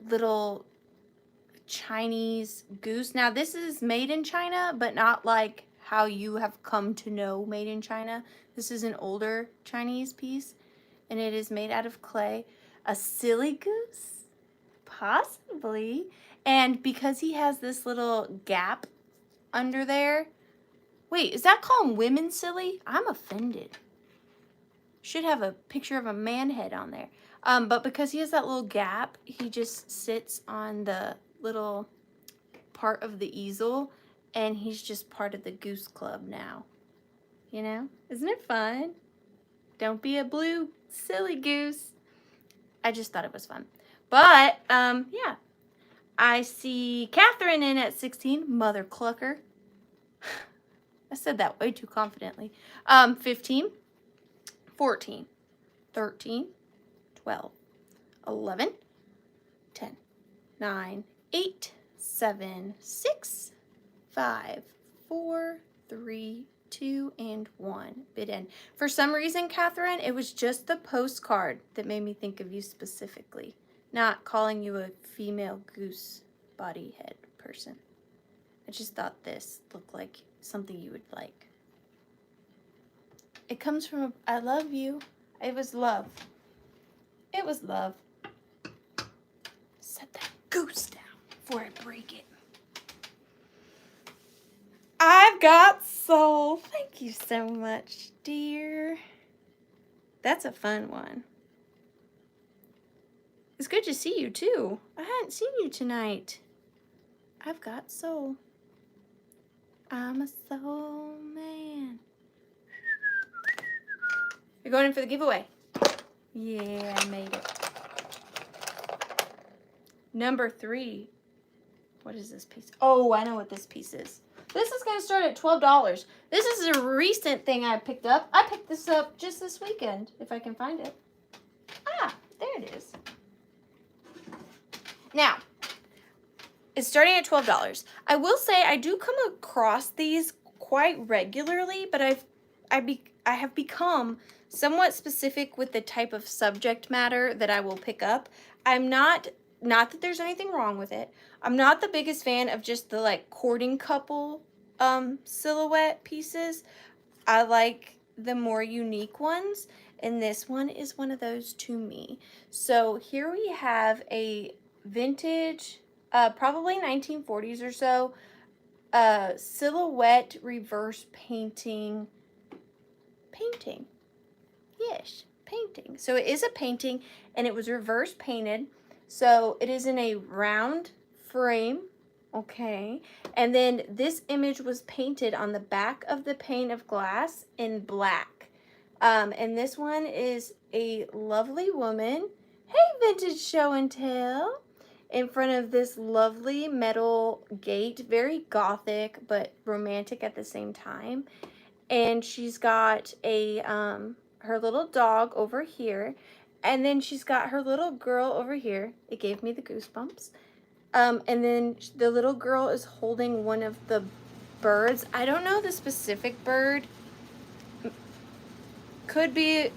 little Chinese goose. Now this is made in China, but not like how you have come to know made in China. This is an older Chinese piece, and it is made out of clay. A silly goose? Possibly. And because he has this little gap under there, wait, is that calling women silly? I'm offended. Should have a picture of a man head on there. But because he has that little gap, he just sits on the little part of the easel, and he's just part of the Goose Club now. You know? Isn't it fun? Don't be a blue silly goose. I just thought it was fun. But, yeah. I see Catherine in at 16. Mother clucker. I said that way too confidently. 15. 14. 13. 12. 11. 10. 9. 8. 7. 6. 5. 4. 3. 2 and 1. Bid end. For some reason, Catherine, it was just the postcard that made me think of you specifically, not calling you a female goose body head person. I just thought this looked like something you would like. It comes from a, I love you. It was love. It was love. Set that goose down before I break it. I've got soul. Thank you so much, dear. That's a fun one. It's good to see you, too. I hadn't seen you tonight. I've got soul. I'm a soul man. You're going in for the giveaway. Yeah, I made it. Number 3. What is this piece? Oh, I know what this piece is. This is going to start at $12. This is a recent thing I picked up. I picked this up just this weekend, if I can find it. Ah, Now, it's starting at $12. I will say I do come across these quite regularly, but I have become somewhat specific with the type of subject matter that I will pick up. I'm not that there's anything wrong with it. I'm not the biggest fan of just the like courting couple silhouette pieces. I like the more unique ones, and this one is one of those to me. So here we have a vintage, probably 1940s or so, silhouette reverse painting. Yes, painting. So it is a painting, and it was reverse painted. So it is in a round frame, okay? And then this image was painted on the back of the pane of glass in black. And this one is a lovely woman. Hey, vintage show and tell. In front of this lovely metal gate, very gothic but romantic at the same time. And she's got a her little dog over here, and then she's got her little girl over here. It gave me the goosebumps. And then the little girl is holding one of the birds. I don't know the specific bird. Could be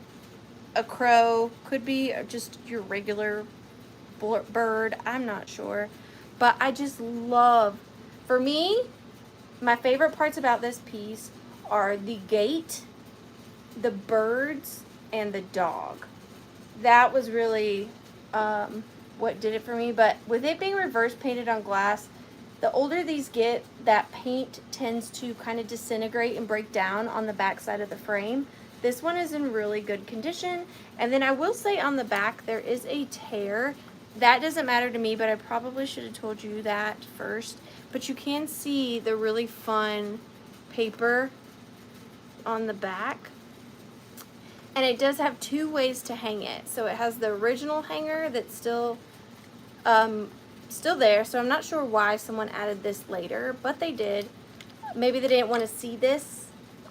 a crow, could be just your regular bird. I'm not sure. But I just love, for me, my favorite parts about this piece are the gate, the birds, and the dog. That was really what did it for me. But with it being reverse painted on glass, the older these get, that paint tends to kind of disintegrate and break down on the back side of the frame. This one is in really good condition. And then I will say on the back there is a tear. That doesn't matter to me, but I probably should have told you that first. But you can see the really fun paper on the back. And it does have two ways to hang it. So it has the original hanger that's still there. So I'm not sure why someone added this later, but they did. Maybe they didn't want to see this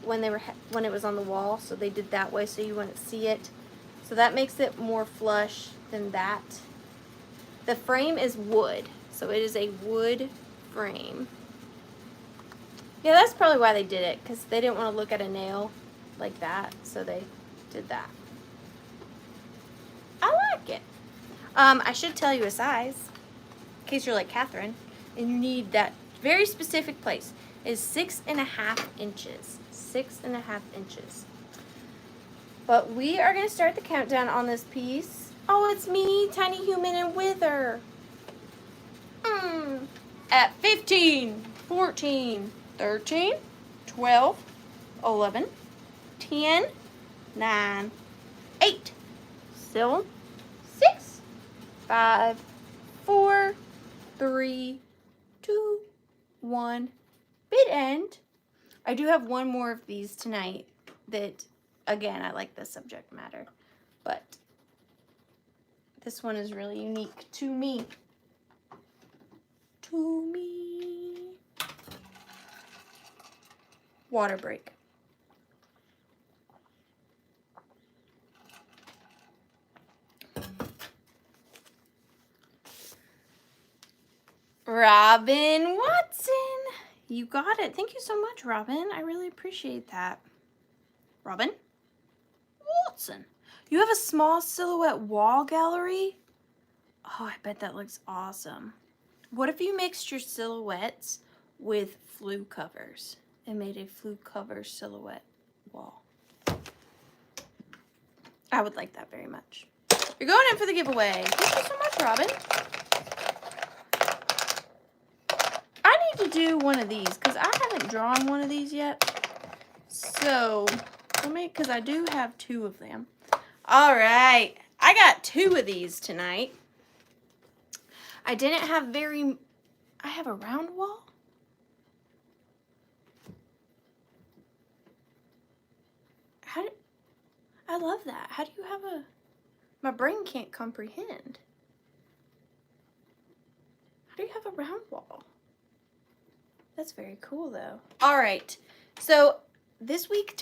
when it was on the wall, so they did that way so you wouldn't see it. So that makes it more flush than that. The frame is wood, so it is a wood frame. Yeah, that's probably why they did it, because they didn't want to look at a nail like that, so they did that. I like it. I should tell you a size, in case you're like Catherine, and you need that very specific place. Is 6.5 inches. 6.5 inches. But we are going to start the countdown on this piece. Oh, it's me, Tiny Human and Wither. At 15, 14, 13, 12, 11, 10, 9, 8, 7, 6, 5, 4, 3, 2, 1. Bid end. I do have one more of these tonight that, again, I like the subject matter, but this one is really unique to me. Water break. Robin Watson. You got it. Thank you so much, Robin. I really appreciate that. Robin Watson. You have a small silhouette wall gallery? Oh, I bet that looks awesome. What if you mixed your silhouettes with flue covers and made a flue cover silhouette wall? I would like that very much. You're going in for the giveaway. Thank you so much, Robin. I need to do one of these because I haven't drawn one of these yet. So, because I do have 2 of them. All right, I got 2 of these tonight. I didn't have I have a round wall. I love that. How do you have my brain can't comprehend. How do you have a round wall? That's very cool though. All right, so this week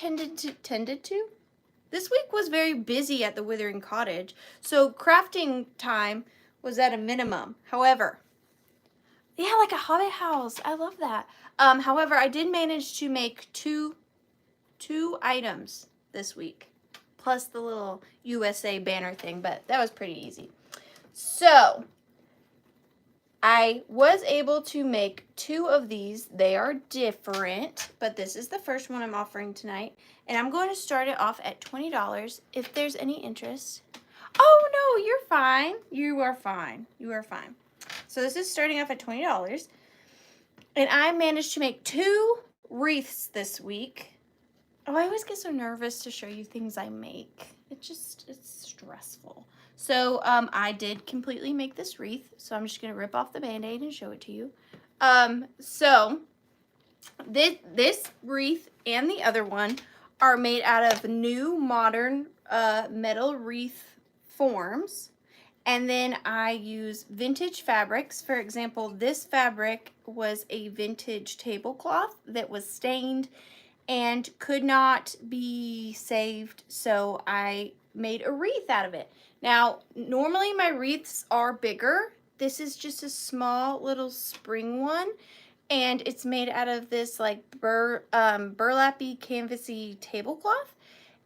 this week was very busy at the Withering Cottage. So crafting time was at a minimum. However, yeah, like a hobbit house. I love that. However, I did manage to make two items this week, plus the little USA banner thing, but that was pretty easy. So I was able to make 2 of these. They are different, but this is the first one I'm offering tonight. And I'm going to start it off at $20 if there's any interest. Oh, no, you're fine. You are fine. You are fine. So this is starting off at $20. And I managed to make 2 wreaths this week. Oh, I always get so nervous to show you things I make. It's stressful. So I did completely make this wreath. So I'm just going to rip off the Band-Aid and show it to you. So this wreath and the other one are made out of new modern metal wreath forms. And then I use vintage fabrics. For example, this fabric was a vintage tablecloth that was stained and could not be saved, so I made a wreath out of it. Now, normally my wreaths are bigger. This is just a small little spring one, and it's made out of this like burlappy, canvasy tablecloth.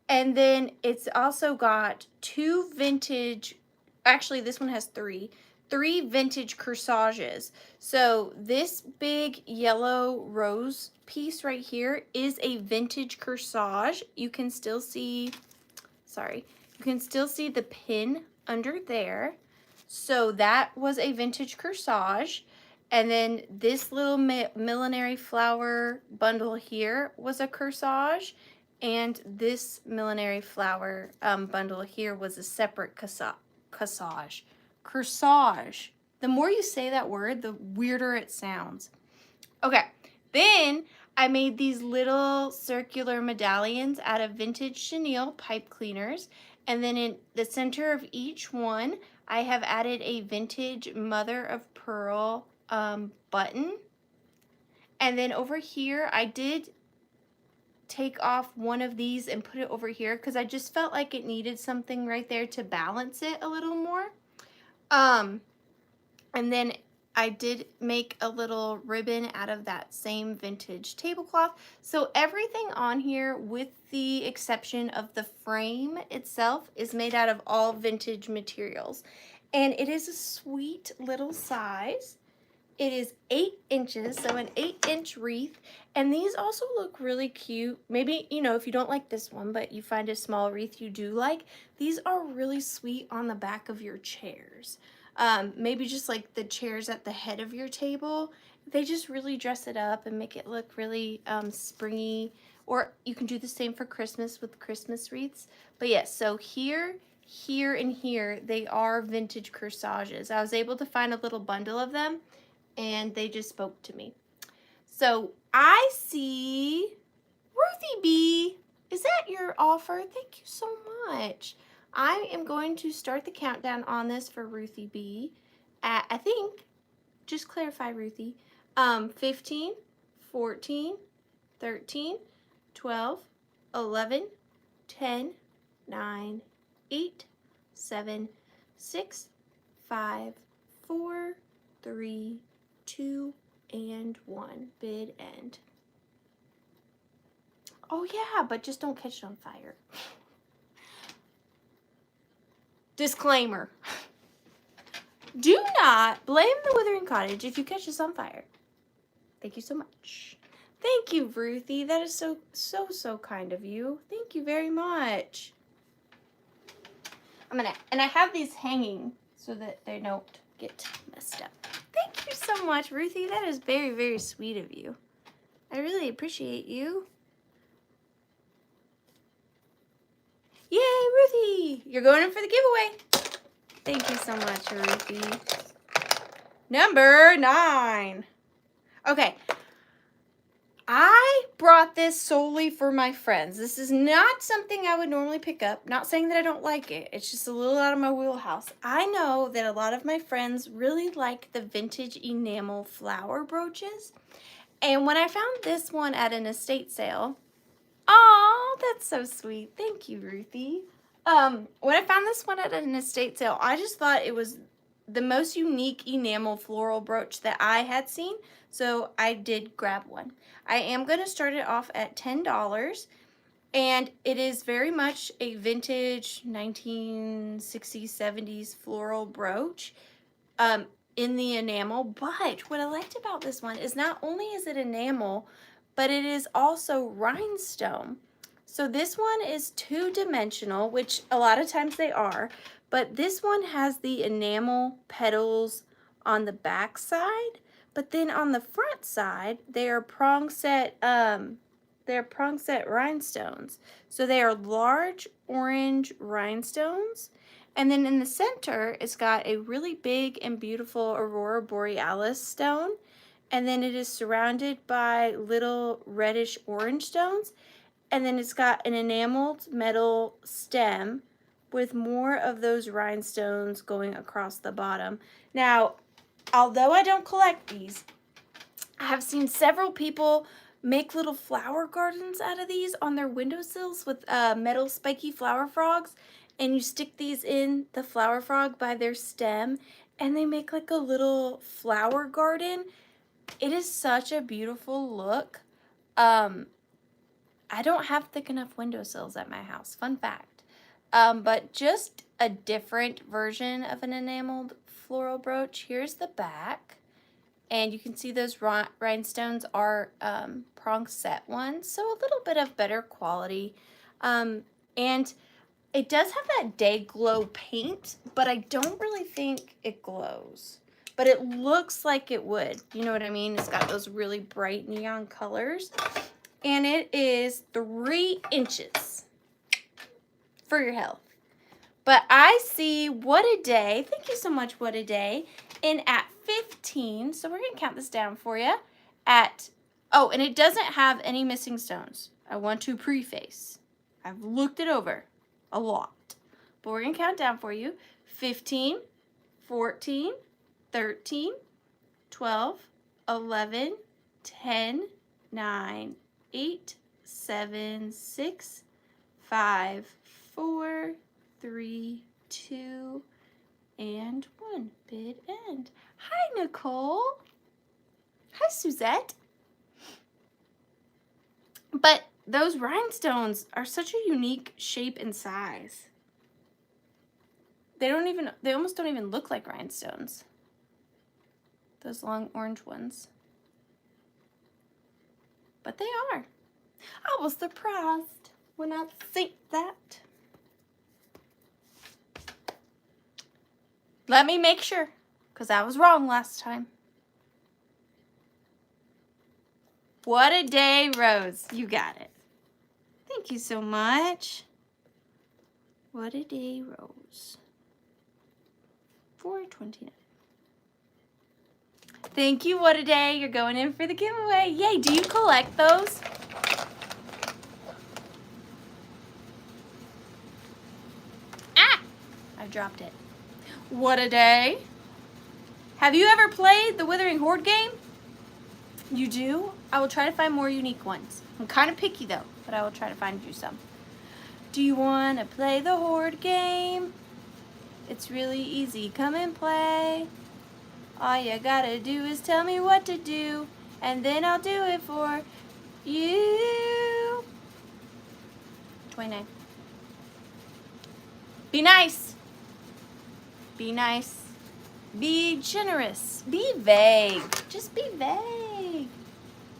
And then it's also got 2 vintage, actually this one has 3 vintage corsages. So this big yellow rose piece right here is a vintage corsage. You can still see, sorry, you can still see the pin under there. So that was a vintage corsage. And then this little millinery flower bundle here was a corsage. And this millinery flower bundle here was a separate corsage. Corsage. The more you say that word, the weirder it sounds. Okay, then I made these little circular medallions out of vintage chenille pipe cleaners. And then in the center of each one, I have added a vintage mother of pearl button. And then over here, I did take off one of these and put it over here because I just felt like it needed something right there to balance it a little more. And then I did make a little ribbon out of that same vintage tablecloth. So everything on here, with the exception of the frame itself, is made out of all vintage materials. And it is a sweet little size. It is 8 inches, so an 8-inch wreath. And these also look really cute. Maybe, you know, if you don't like this one, but you find a small wreath you do like, these are really sweet on the back of your chairs. Maybe just like the chairs at the head of your table. They just really dress it up and make it look really springy. Or you can do the same for Christmas with Christmas wreaths. But yes, so here, and here, they are vintage corsages. I was able to find a little bundle of them, and they just spoke to me. So I see Ruthie B. Is that your offer? Thank you so much. I am going to start the countdown on this for Ruthie B at, I think, just clarify Ruthie, 15, 14, 13, 12, 11, 10, 9, 8, 7, 6, 5, 4, 3, 2, and 1. Bid end. Oh yeah, but just don't catch it on fire. Disclaimer. Do not blame the Withering Cottage if you catch this on fire. Thank you so much. Thank you, Ruthie. That is so kind of you. Thank you very much. And I have these hanging so that they don't get messed up. Thank you so much, Ruthie. That is very, very sweet of you. I really appreciate you. Yay, Ruthie! You're going in for the giveaway. Thank you so much, Ruthie. Number 9. Okay. I brought this solely for my friends. This is not something I would normally pick up. Not saying that I don't like it. It's just a little out of my wheelhouse. I know that a lot of my friends really like the vintage enamel flower brooches. And when I found this one at an estate sale, oh, that's so sweet. Thank you, Ruthie. When I found this one at an estate sale, I just thought it was the most unique enamel floral brooch that I had seen, so I did grab one. I am going to start it off at $10, and it is very much a vintage 1960s, 70s floral brooch in the enamel. But what I liked about this one is not only is it enamel, but it is also rhinestone. So this one is two-dimensional, which a lot of times they are, but this one has the enamel petals on the back side, but then on the front side, they are prong set rhinestones. So they are large orange rhinestones, and then in the center, it's got a really big and beautiful Aurora Borealis stone, and then it is surrounded by little reddish orange stones. And then it's got an enameled metal stem with more of those rhinestones going across the bottom. Now, although I don't collect these, I have seen several people make little flower gardens out of these on their windowsills with metal spiky flower frogs. And you stick these in the flower frog by their stem, and they make like a little flower garden. It is such a beautiful look. I don't have thick enough windowsills at my house, fun fact. But just a different version of an enameled floral brooch. Here's the back, and you can see those rhinestones are prong set ones, so a little bit of better quality. And it does have that day glow paint, but I don't really think it glows. But it looks like it would, you know what I mean? It's got those really bright neon colors. And it is 3 inches for your health. But I see What a Day. Thank you so much, What a Day. In at 15. So we're going to count this down for you. At, oh, and it doesn't have any missing stones. I want to preface. I've looked it over a lot. But we're going to count down for you. 15, 14, 13, 12, 11, 10, 9, 8, 7, 6, 5, 4, 3, 2, and 1. Bid end. Hi, Nicole. Hi, Suzette. But those rhinestones are such a unique shape and size. They almost don't even look like rhinestones. Those long orange ones. But they are. I was surprised when I see that. Let me make sure, because I was wrong last time. What a Day, Rose. You got it. Thank you so much. What a Day, Rose. $4.29. Thank you, What a Day. You're going in for the giveaway. Yay, do you collect those? Ah! I dropped it. What a Day. Have you ever played the Withering Horde game? You do? I will try to find more unique ones. I'm kind of picky though, but I will try to find you some. Do you want to play the Horde game? It's really easy. Come and play. All you gotta do is tell me what to do, and then I'll do it for you. 29. Be nice. Be nice. Be generous. Be vague. Just be vague.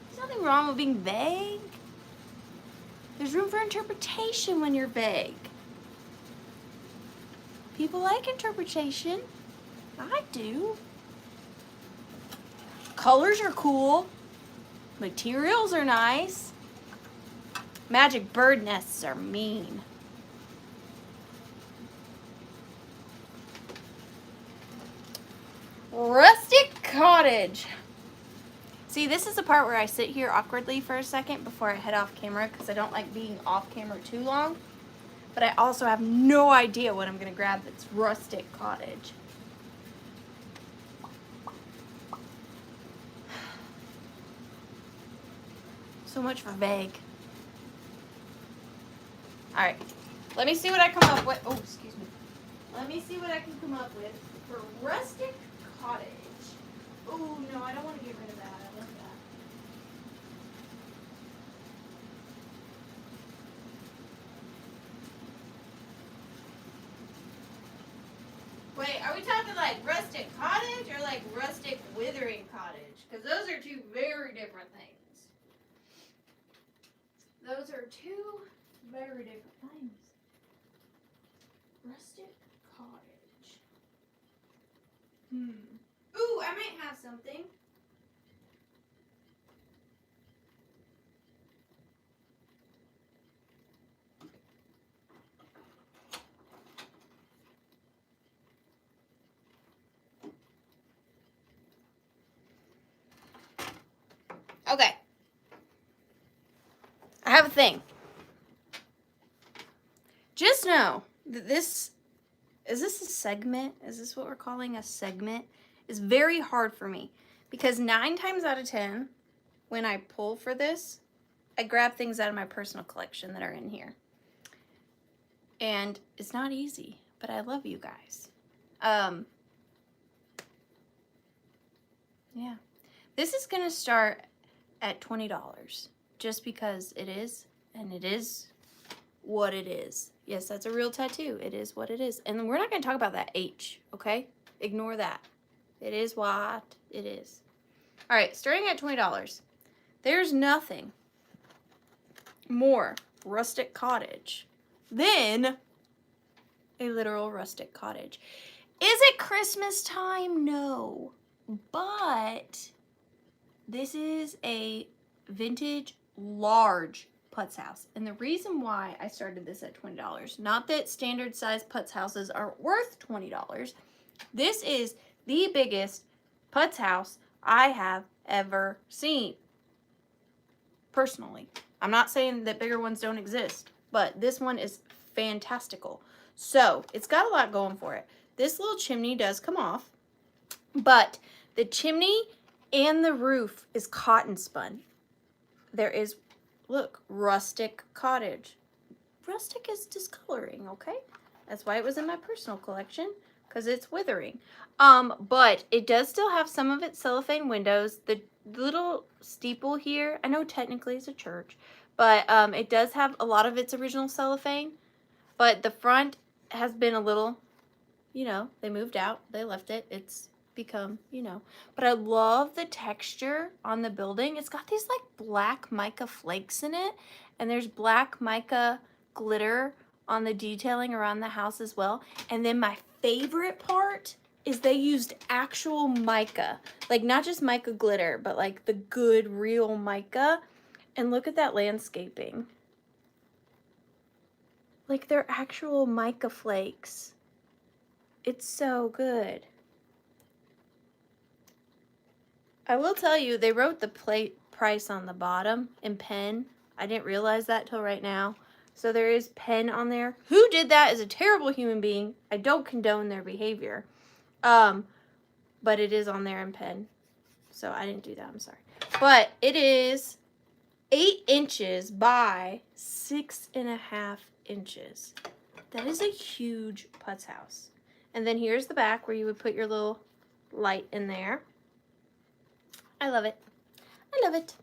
There's nothing wrong with being vague. There's room for interpretation when you're vague. People like interpretation. I do. Colors are cool. Materials are nice. Magic bird nests are mean. Rustic Cottage. See, this is the part where I sit here awkwardly for a second before I head off camera because I don't like being off camera too long. But I also have no idea what I'm going to grab that's Rustic Cottage. So much for vague. Alright, let me see what I come up with. Oh, excuse me. Let me see what I can come up with for Rustic Cottage. Oh, no, I don't want to get rid of that. I love that. Wait, are we talking like Rustic Cottage or like Rustic Withering Cottage? Because those are two very different things. Those are two very different things. Rustic Cottage. Ooh, I might have something. Okay. I have a thing. Just know that this a segment? Is this what we're calling a segment? Is very hard for me because 9 times out of 10, when I pull for this, I grab things out of my personal collection that are in here. And it's not easy, but I love you guys. Yeah. This is gonna start at $20 just because it is, and it is what it is. Yes, that's a real tattoo. It is what it is. And we're not going to talk about that H, okay? Ignore that. It is what it is. All right, starting at $20. There's nothing more rustic cottage than a literal rustic cottage. Is it Christmas time? No. But this is a vintage large Putz house. And the reason why I started this at $20, not that standard size Putz houses aren't worth $20. This is the biggest Putz house I have ever seen. Personally. I'm not saying that bigger ones don't exist, but this one is fantastical. So it's got a lot going for it. This little chimney does come off, but the chimney and the roof is cotton spun. There is, look, Rustic Cottage. Rustic is discoloring, okay? That's why it was in my personal collection, because it's withering. But it does still have some of its cellophane windows. The little steeple here, I know technically it's a church, but it does have a lot of its original cellophane. But the front has been a little, you know, they moved out, they left it. It's become, you know, but I love the texture on the building. It's got these like black mica flakes in it, and there's black mica glitter on the detailing around the house as well. And then my favorite part is they used actual mica, like not just mica glitter, but like the good real mica. And look at that landscaping. Like they're actual mica flakes. It's so good. I will tell you, they wrote the price on the bottom in pen. I didn't realize that till right now. So there is pen on there. Who did that is a terrible human being. I don't condone their behavior. But it is on there in pen. So I didn't do that, I'm sorry. But it is 8 inches by 6.5 inches. That is a huge Putz house. And then here's the back where you would put your little light in there. I love it. I love it.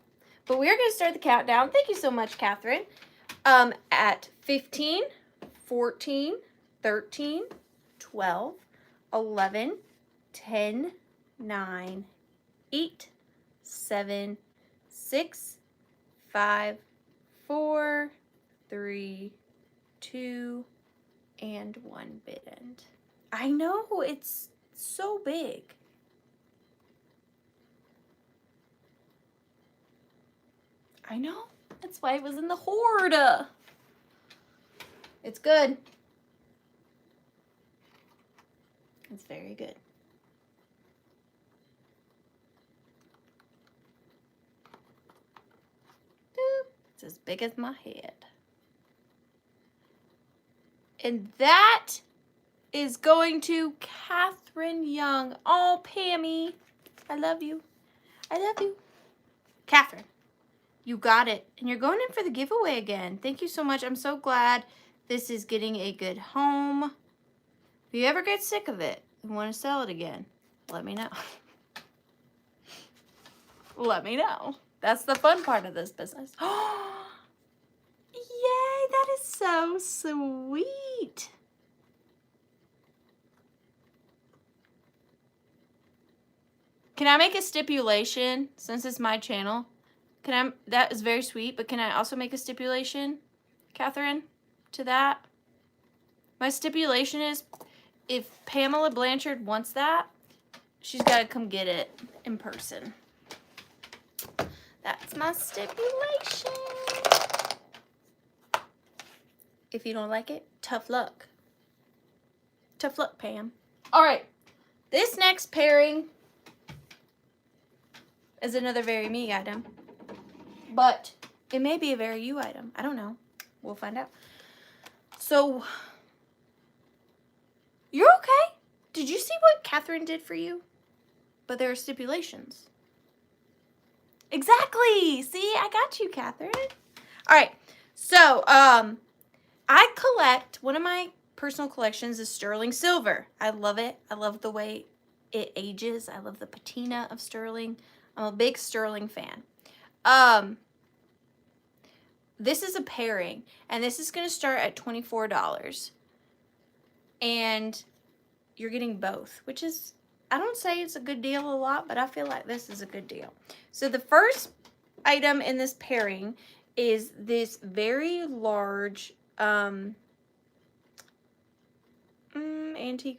But we're going to start the countdown. Thank you so much, Catherine. At 15, 14, 13, 12, 11, 10, 9, 8, 7, 6, 5, 4, 3, 2, and 1 bit end. I know, it's so big. I know. That's why it was in the hoard. It's good. It's very good. It's as big as my head. And that is going to Catherine Young. Oh, Pammy. I love you. I love you. Catherine. You got it. And you're going in for the giveaway again. Thank you so much. I'm so glad this is getting a good home. If you ever get sick of it and want to sell it again, let me know. Let me know. That's the fun part of this business. Yay, that is so sweet. Can I make a stipulation, since it's my channel? That is very sweet, but can I also make a stipulation, Catherine, to that? My stipulation is, if Pamela Blanchard wants that, she's got to come get it in person. That's my stipulation. If you don't like it, tough luck. Tough luck, Pam. All right, this next pairing is another very me item, but it may be a very you item. I don't know. We'll find out. So, you're okay. Did you see what Catherine did for you? But there are stipulations. Exactly. See, I got you, Catherine. All right. So, I collect, one of my personal collections is sterling silver. I love it. I love the way it ages. I love the patina of sterling. I'm a big sterling fan. This is a pairing, and this is going to start at $24. And you're getting both, which is, I don't say it's a good deal a lot, but I feel like this is a good deal. So the first item in this pairing is this very large antique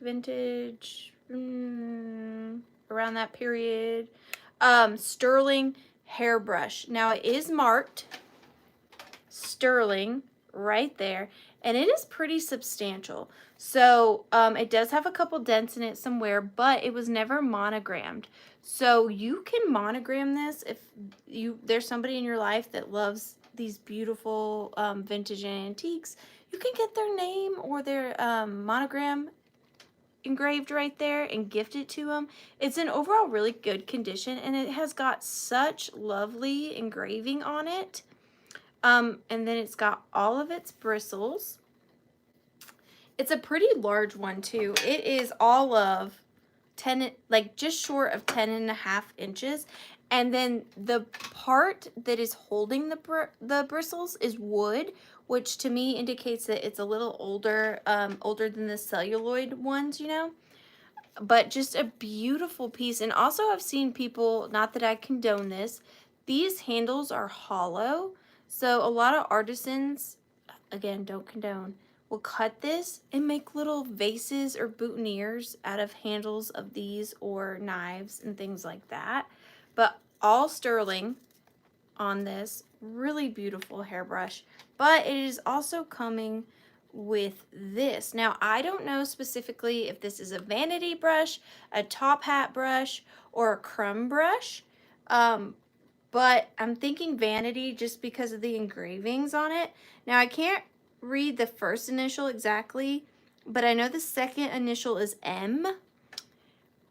vintage, around that period, sterling hairbrush. Now it is marked sterling right there, and it is pretty substantial. So it does have a couple dents in it somewhere, but it was never monogrammed. So you can monogram this if there's somebody in your life that loves these beautiful vintage and antiques. You can get their name or their monogram engraved right there and gift it to them. It's in overall really good condition, and it has got such lovely engraving on it. And then it's got all of its bristles. It's a pretty large one too. It is all of 10, like just short of 10.5 inches. And then the part that is holding the bristles is wood, which to me indicates that it's a little older, older than the celluloid ones, you know. But just a beautiful piece. And also I've seen people, not that I condone this, these handles are hollow. So a lot of artisans, again, don't condone, will cut this and make little vases or boutonnieres out of handles of these or knives and things like that. But all sterling on this, really beautiful hairbrush. But it is also coming with this. Now, I don't know specifically if this is a vanity brush, a top hat brush, or a crumb brush. But I'm thinking vanity just because of the engravings on it. Now, I can't read the first initial exactly, but I know the second initial is M.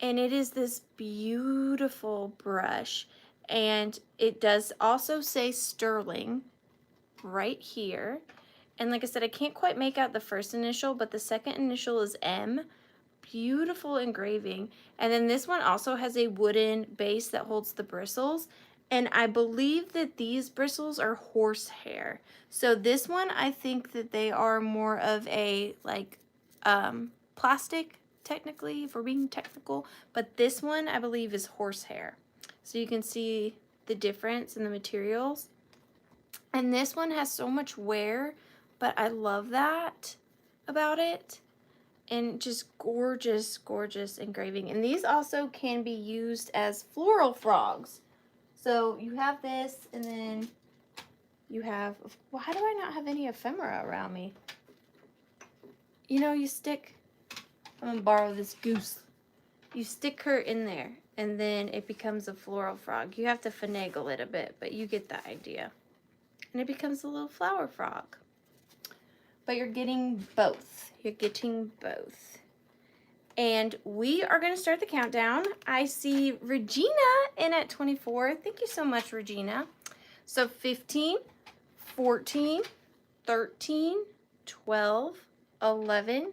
And it is this beautiful brush. And it does also say sterling right here. And like I said, I can't quite make out the first initial, but the second initial is M. Beautiful engraving. And then this one also has a wooden base that holds the bristles. And I believe that these bristles are horsehair. So this one, I think that they are more of a like plastic, technically, if we're being technical. But this one, I believe, is horsehair. So you can see the difference in the materials. And this one has so much wear, but I love that about it. And just gorgeous, gorgeous engraving. And these also can be used as floral frogs. So you have this, and then you have, well, how do I not have any ephemera around me? You know, you stick, I'm gonna borrow this goose. You stick her in there, and then it becomes a floral frog. You have to finagle it a bit, but you get the idea. And it becomes a little flower frog. But you're getting both. You're getting both. And we are going to start the countdown. I see Regina in at 24. Thank you so much, Regina. So 15, 14, 13, 12, 11,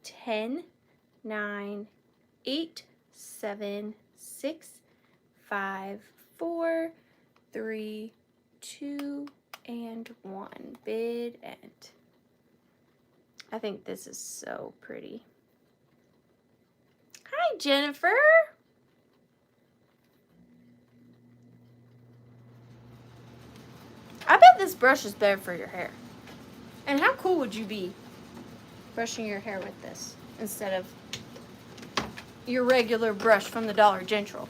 10, 9, 8, 7, 6, 5, 4, 3, 2, and 1. Bid end. I think this is so pretty. Hi, Jennifer. I bet this brush is better for your hair. And how cool would you be brushing your hair with this instead of your regular brush from the Dollar General?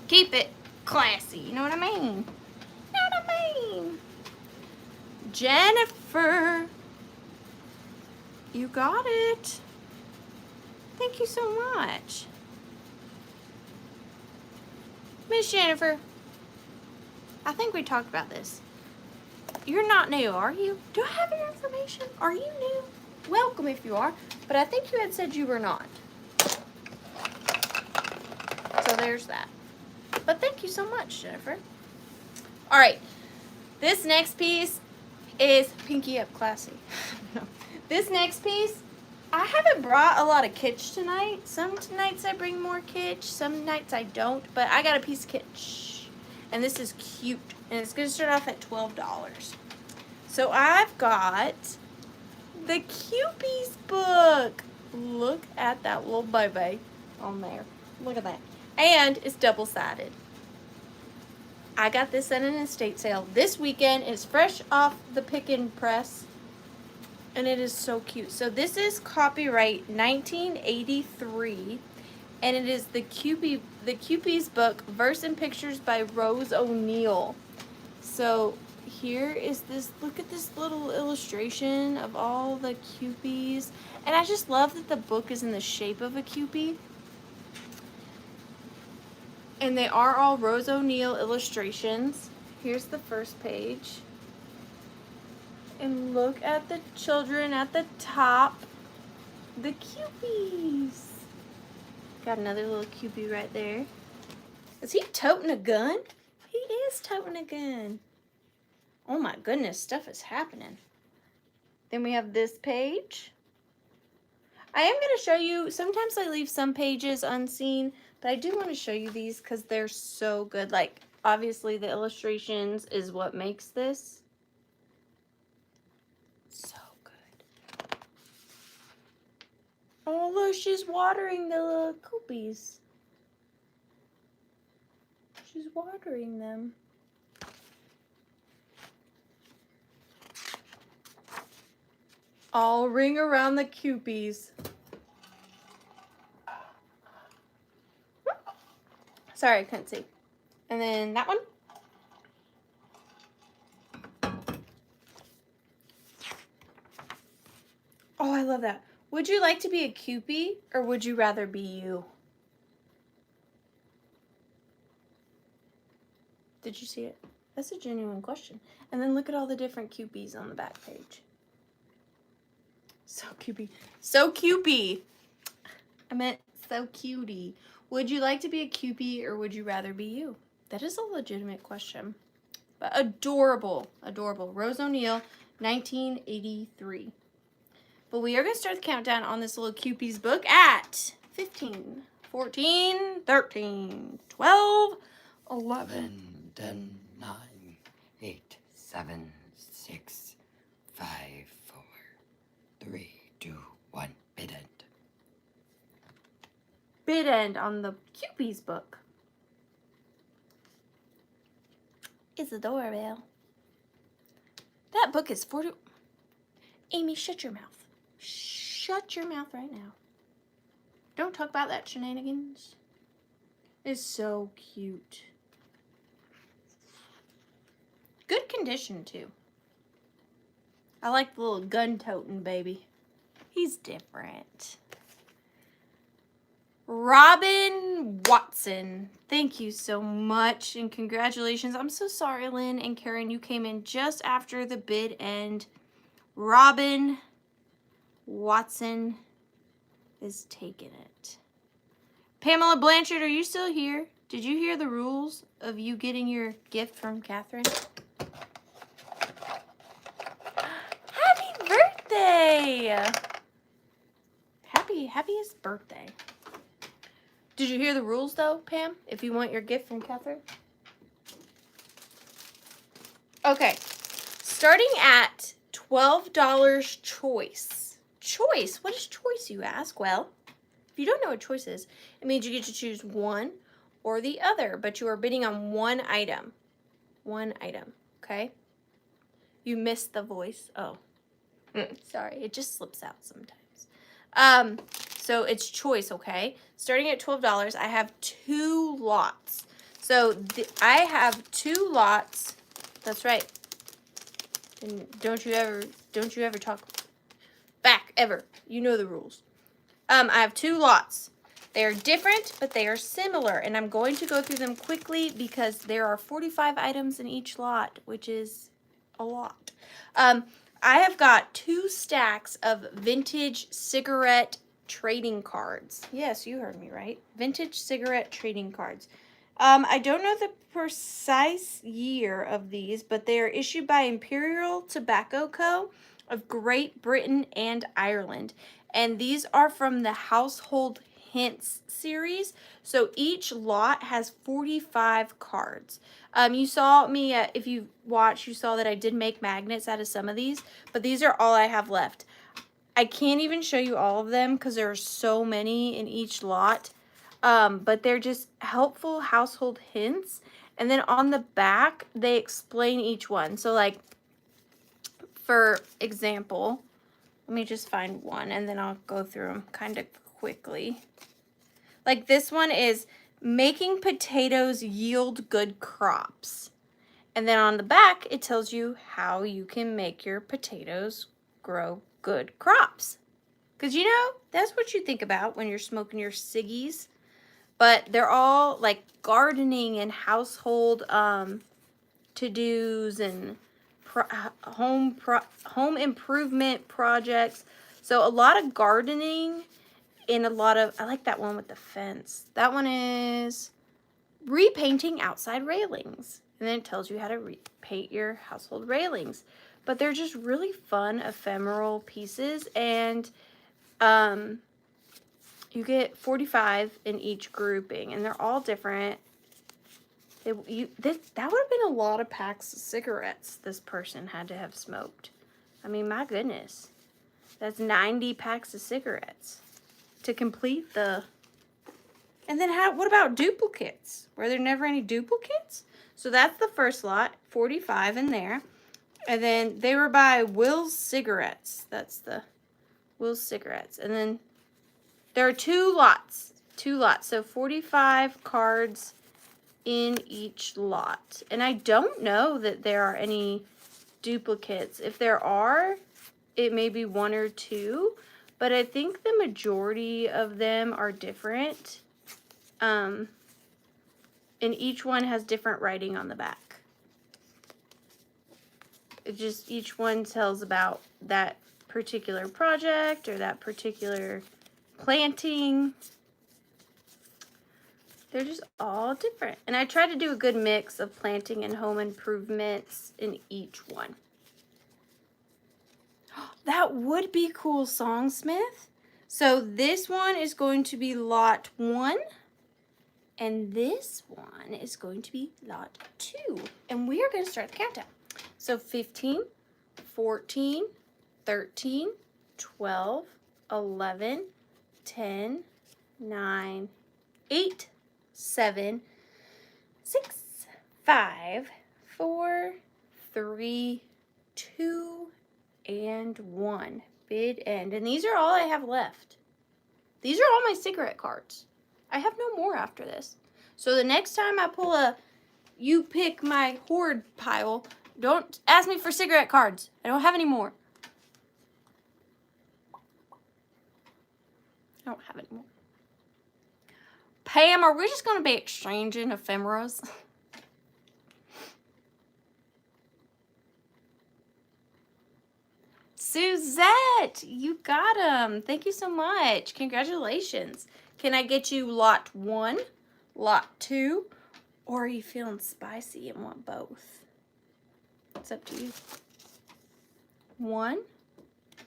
Keep it classy, you know what I mean? You know what I mean? Jennifer, you got it. Thank you so much. Miss Jennifer, I think we talked about this. You're not new, are you? Do I have your information? Are you new? Welcome if you are, but I think you had said you were not. So there's that. But thank you so much, Jennifer. All right, this next piece is Pinky Up Classy. This next piece, I haven't brought a lot of kitsch tonight. Some nights I bring more kitsch, some nights I don't, but I got a piece of kitsch. And this is cute, and it's gonna start off at $12. So I've got the Cupies book. Look at that little baby on there. Look at that. And it's double-sided. I got this at an estate sale this weekend. It's fresh off the pick-and press. And it is so cute. So this is copyright 1983. And it is the Cupies book, Verse and Pictures by Rose O'Neill. So here is this, look at this little illustration of all the Cupies. And I just love that the book is in the shape of a Cupie. And they are all Rose O'Neill illustrations. Here's the first page. And look at the children at the top. The Cupies. Got another little Cupie right there. Is he toting a gun? He is toting a gun. Oh my goodness, stuff is happening. Then we have this page. I am going to show you, sometimes I leave some pages unseen, but I do want to show you these because they're so good. Like, obviously the illustrations is what makes this. So good. Oh, look, she's watering the little Cupies. She's watering them. All ring around the Cupies. Sorry, I couldn't see. And then that one. Oh, I love that. Would you like to be a Cupie or would you rather be you? Did you see it? That's a genuine question. And then look at all the different Cupies on the back page. So Cupie. So Cupie. I meant so cutie. Would you like to be a Cupie or would you rather be you? That is a legitimate question. But adorable. Adorable. Rose O'Neill, 1983. But we are going to start the countdown on this little Cupies book at 15, 14, 13, 12, 11. 10, 9, 8, 7, 6, 5, 4, 3, 2, 1, bid end. Bid end on the Cupies book. It's a doorbell. That book is 40. Amy, shut your mouth. Shut your mouth right now. Don't talk about that shenanigans. It's so cute. Good condition, too. I like the little gun-toting baby. He's different. Robin Watson. Thank you so much, and congratulations. I'm so sorry, Lynn and Karen. You came in just after the bid end. Robin Watson is taking it. Pamela Blanchard, are you still here? Did you hear the rules of you getting your gift from Catherine? Happy birthday! Happiest birthday. Did you hear the rules though, Pam? If you want your gift from Catherine? Okay. Starting at $12 choice. Choice? What is choice, you ask? Well, if you don't know what choice is, it means you get to choose one or the other, but you are bidding on one item. One item, okay? You missed the voice. Oh, sorry. It just slips out sometimes. So it's choice, okay? Starting at $12, I have 2 lots. So I have 2 lots. That's right. And don't you ever talk back ever. You know the rules. I have 2 lots. They are different, but they are similar, and I'm going to go through them quickly because there are 45 items in each lot, which is a lot. I have got 2 stacks of vintage cigarette trading cards. Yes, you heard me right. Vintage cigarette trading cards. I don't know the precise year of these, but they are issued by Imperial Tobacco Co. of Great Britain and Ireland. And these are from the Household Hints series. So each lot has 45 cards. You saw me, if you watched, you saw that I did make magnets out of some of these, but these are all I have left. I can't even show you all of them because there are so many in each lot. But they're just helpful household hints. And then on the back, they explain each one. So like, for example, let me just find one and then I'll go through them kind of quickly. Like this one is making potatoes yield good crops. And then on the back, it tells you how you can make your potatoes grow good crops. Because you know, that's what you think about when you're smoking your ciggies. But they're all like gardening and household to-dos and home improvement projects. So a lot of gardening and a lot of, I like that one with the fence. That one is repainting outside railings. And then it tells you how to repaint your household railings. But they're just really fun, ephemeral pieces. And you get 45 in each grouping. And they're all different. That would have been a lot of packs of cigarettes this person had to have smoked. I mean, my goodness. That's 90 packs of cigarettes to complete the... And then what about duplicates? Were there never any duplicates? So that's the first lot, 45 in there. And then they were by Will's Cigarettes. That's the Will's Cigarettes. And then there are 2 lots. 2 lots. So 45 cards in each lot. And I don't know that there are any duplicates. If there are, it may be 1 or 2. But I think the majority of them are different. And each one has different writing on the back. It just, each one tells about that particular project or that particular planting. They're just all different. And I try to do a good mix of planting and home improvements in each one. That would be cool, Songsmith. So this one is going to be lot 1. And this one is going to be lot 2. And we are going to start the countdown. So 15, 14, 13, 12, 11, 10, 9, 8, 7, 6, 5, 4, 3, 2, and 1. Bid end. And these are all I have left. These are all my cigarette cards. I have no more after this. So the next time I pull a you pick my hoard pile, don't ask me for cigarette cards. I don't have any more. I don't have any more. Pam, are we just going to be exchanging ephemeras? Suzette, you got them. Thank you so much. Congratulations. Can I get you lot 1, lot 2, or are you feeling spicy and want both? It's up to you. 1,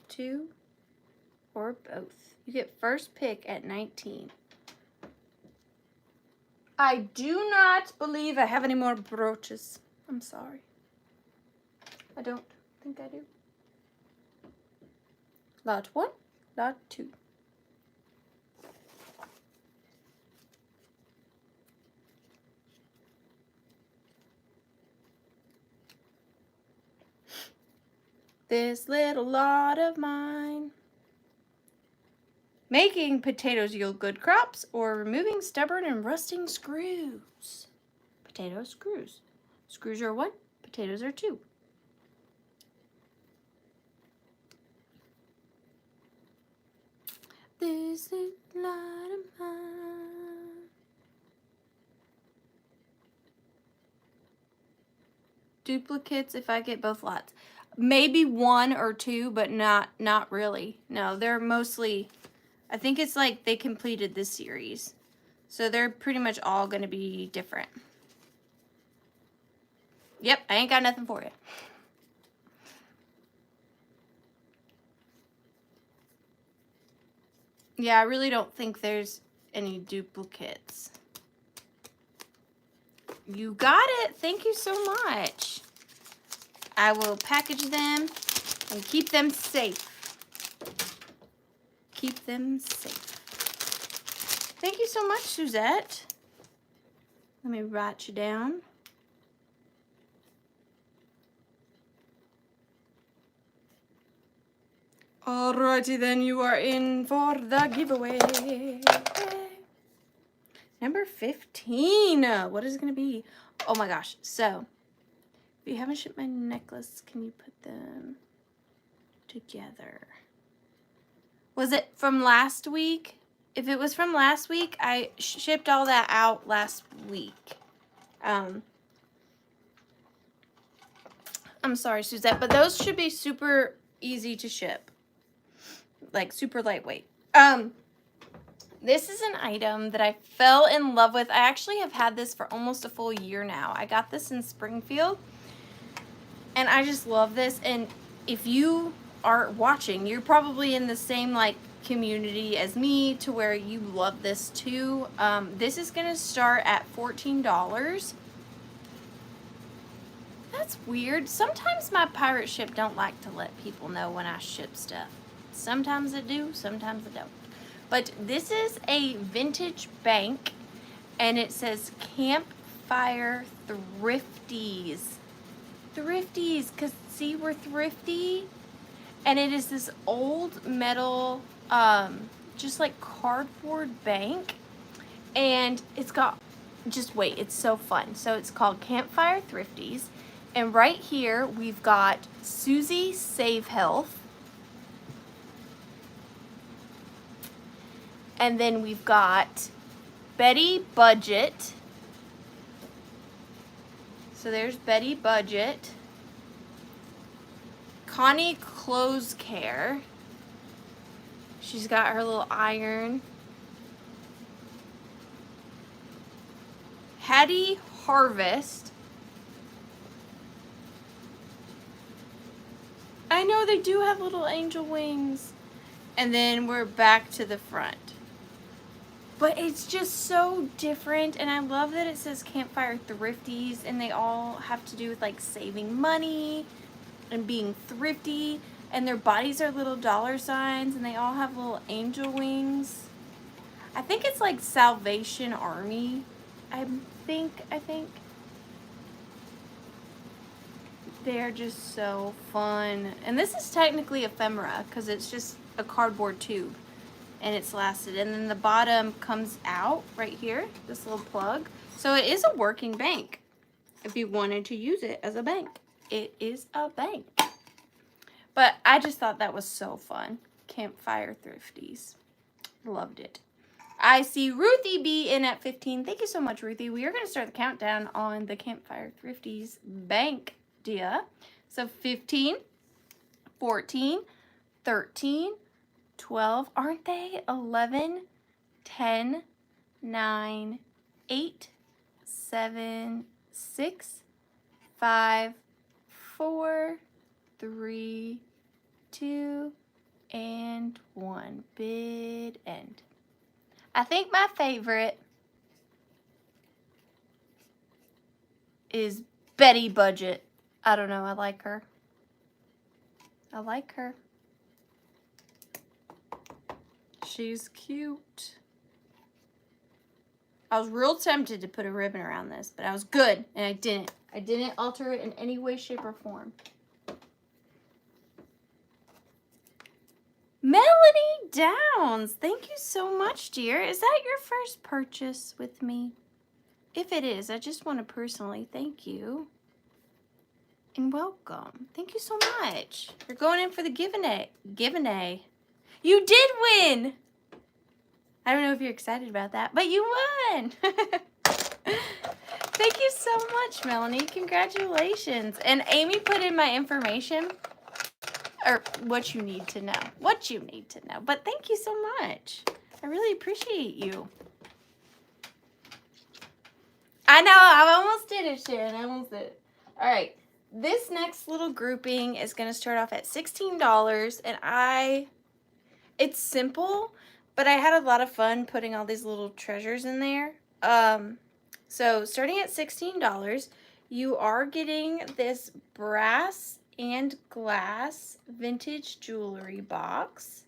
2, or both. You get first pick at 19. I do not believe I have any more brooches. I'm sorry. I don't think I do. Lot 1, lot 2. This little lot of mine. Making potatoes yield good crops, or removing stubborn and rusting screws. Potatoes, screws. Screws are 1, potatoes are 2. This little lot of mine. Duplicates if I get both lots. Maybe 1 or 2, but not really. No, they're mostly, I think it's like they completed this series. So they're pretty much all going to be different. Yep, I ain't got nothing for you. Yeah, I really don't think there's any duplicates. You got it. Thank you so much. I will package them and keep them safe. Keep them safe. Thank you so much, Suzette. Let me write you down. Alrighty then, you are in for the giveaway. Number 15. What is it going to be? Oh my gosh. So, if you haven't shipped my necklace, can you put them together? Was it from last week? If it was from last week, I shipped all that out last week. I'm sorry, Suzette, but those should be super easy to ship. Like, super lightweight. This is an item that I fell in love with. I actually have had this for almost a full year now. I got this in Springfield, and I just love this. And if you are watching, you're probably in the same, like, community as me to where you love this too. This is going to start at $14. That's weird. Sometimes my pirate ship don't like to let people know when I ship stuff. Sometimes it do, sometimes it don't. But this is a vintage bank, and it says Campfire Thrifties. Thrifties, because see, we're thrifty. And it is this old metal, just like cardboard bank. And it's got, just wait, it's so fun. So it's called Campfire Thrifties. And right here, we've got Susie Save Health. And then we've got Betty Budget. So there's Betty Budget. Connie Clothes Care. She's got her little iron. Hattie Harvest. I know they do have little angel wings. And then we're back to the front. But it's just so different, and I love that it says Campfire Thrifties, and they all have to do with like saving money and being thrifty, and their bodies are little dollar signs, and they all have little angel wings. I think it's like Salvation Army. I think. They're just so fun. And this is technically ephemera because it's just a cardboard tube. And it's lasted. And then the bottom comes out right here, this little plug. So it is a working bank. If you wanted to use it as a bank, it is a bank. But I just thought that was so fun. Campfire Thrifties. Loved it. I see Ruthie B in at 15. Thank you so much, Ruthie. We are going to start the countdown on the Campfire Thrifties bank dia. So 15, 14, 13, 12, aren't they? 11, 10, 9, 8, 7, 6, 5, 4, 3, 2, and 1. Bid end. I think my favorite is Betty Budget. I don't know, I like her. I like her. She's cute. I was real tempted to put a ribbon around this, but I was good, and I didn't. I didn't alter it in any way, shape, or form. Melanie Downs, thank you so much, dear. Is that your first purchase with me? If it is, I just want to personally thank you and welcome. Thank you so much. You're going in for the giveaway. You did win! I don't know if you're excited about that, but you won! Thank you so much, Melanie. Congratulations. And Amy put in my information, or what you need to know. What you need to know. But thank you so much. I really appreciate you. I know, I almost did it, Sharon. I almost did it. All right. This next little grouping is going to start off at $16, and it's simple, but I had a lot of fun putting all these little treasures in there. So starting at $16, you are getting this brass and glass vintage jewelry box,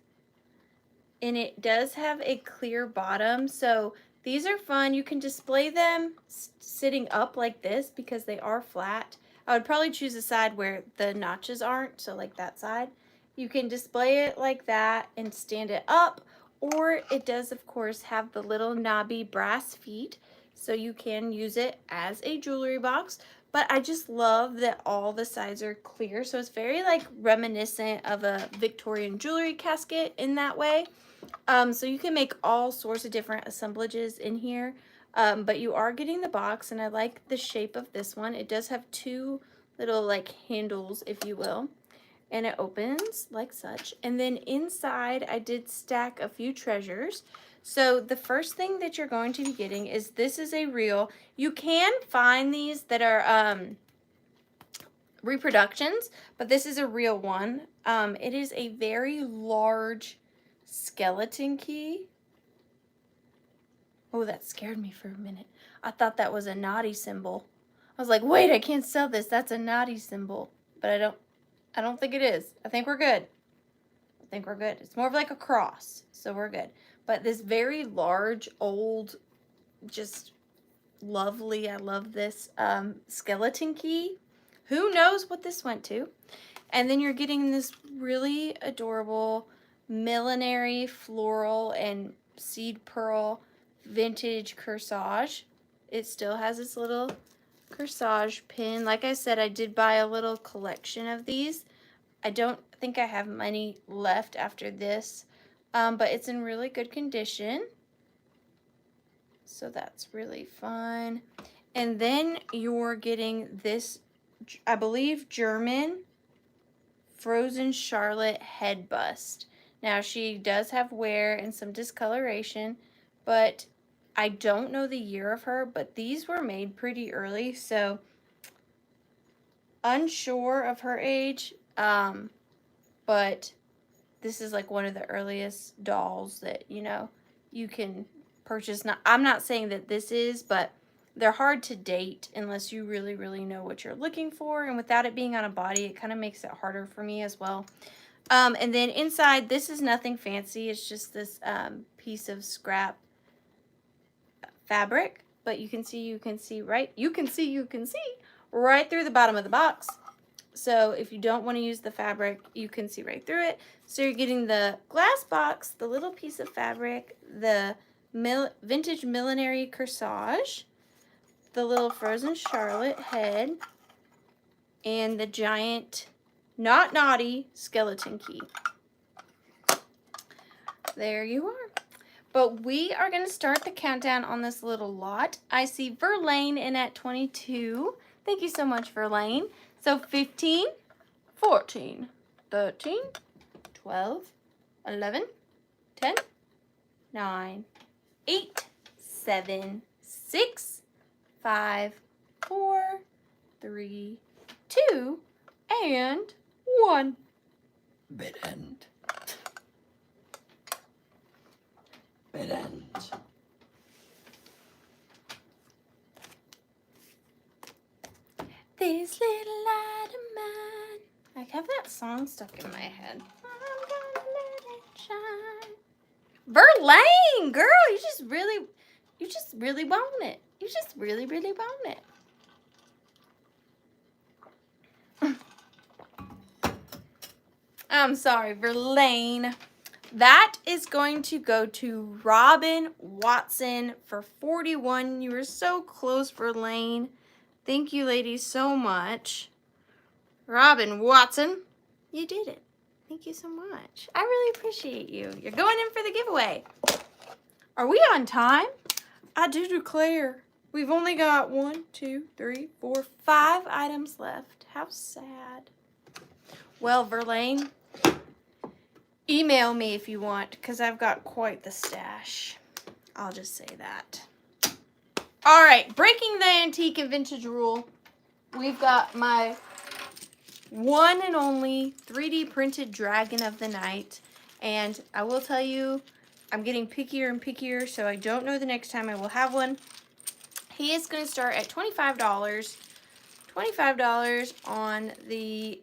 and it does have a clear bottom, so these are fun. You can display them sitting up like this because they are flat. I would probably choose a side where the notches aren't, so like that side. You can display it like that and stand it up, or it does, of course, have the little knobby brass feet, so you can use it as a jewelry box. But I just love that all the sides are clear, so it's very like reminiscent of a Victorian jewelry casket in that way. So you can make all sorts of different assemblages in here, but you are getting the box, and I like the shape of this one. It does have two little like handles, if you will, and it opens like such. And then inside I did stack a few treasures. So the first thing that you're going to be getting is, this is a reel. You can find these that are reproductions, but this is a real one. It is a very large skeleton key. Oh, that scared me for a minute. I thought that was a naughty symbol. I was like, wait, I can't sell this. That's a naughty symbol. But I don't think it is. I think we're good. I think we're good. It's more of like a cross, so we're good. But this very large, old, just lovely, I love this skeleton key. Who knows what this went to? And then you're getting this really adorable millinery floral and seed pearl vintage corsage. It still has this little corsage pin. Like I said, I did buy a little collection of these. I don't think I have money left after this, but it's in really good condition. So that's really fun. And then you're getting this, I believe, German Frozen Charlotte head bust. Now, she does have wear and some discoloration, but I don't know the year of her, but these were made pretty early, so unsure of her age, but this is like one of the earliest dolls that, you know, you can purchase. Now, I'm not saying that this is, but they're hard to date unless you really, really know what you're looking for. And without it being on a body, it kind of makes it harder for me as well. And then inside, this is nothing fancy. It's just this piece of scrap fabric. But you can see right through the bottom of the box. So if you don't want to use the fabric, you can see right through it. So you're getting the glass box, the little piece of fabric, the vintage millinery corsage, the little Frozen Charlotte head, and the giant, not naughty, skeleton key. There you are. But we are going to start the countdown on this little lot. I see Verlaine in at 22. Thank you so much, Verlaine. So 15, 14, 13, 12, 11, 10, 9, 8, 7, 6, 5, 4, 3, 2, and 1. Bid end. bit end. This little light of mine. I have that song stuck in my head. I'm gonna let it shine. Verlaine, girl, you just really want it. You just really want it. I'm sorry, Verlaine. That is going to go to Robin Watson for 41. You were so close, Verlaine. Thank you, ladies, so much. Robin Watson, you did it. Thank you so much. I really appreciate you. You're going in for the giveaway. Are we on time? I do declare. We've only got 1, 2, 3, 4, 5 items left. How sad. Well, Verlaine, email me if you want, because I've got quite the stash. I'll just say that. All right, breaking the antique and vintage rule. We've got my one and only 3D printed Dragon of the Night. And I will tell you, I'm getting pickier and pickier, so I don't know the next time I will have one. He is going to start at $25. $25 on the,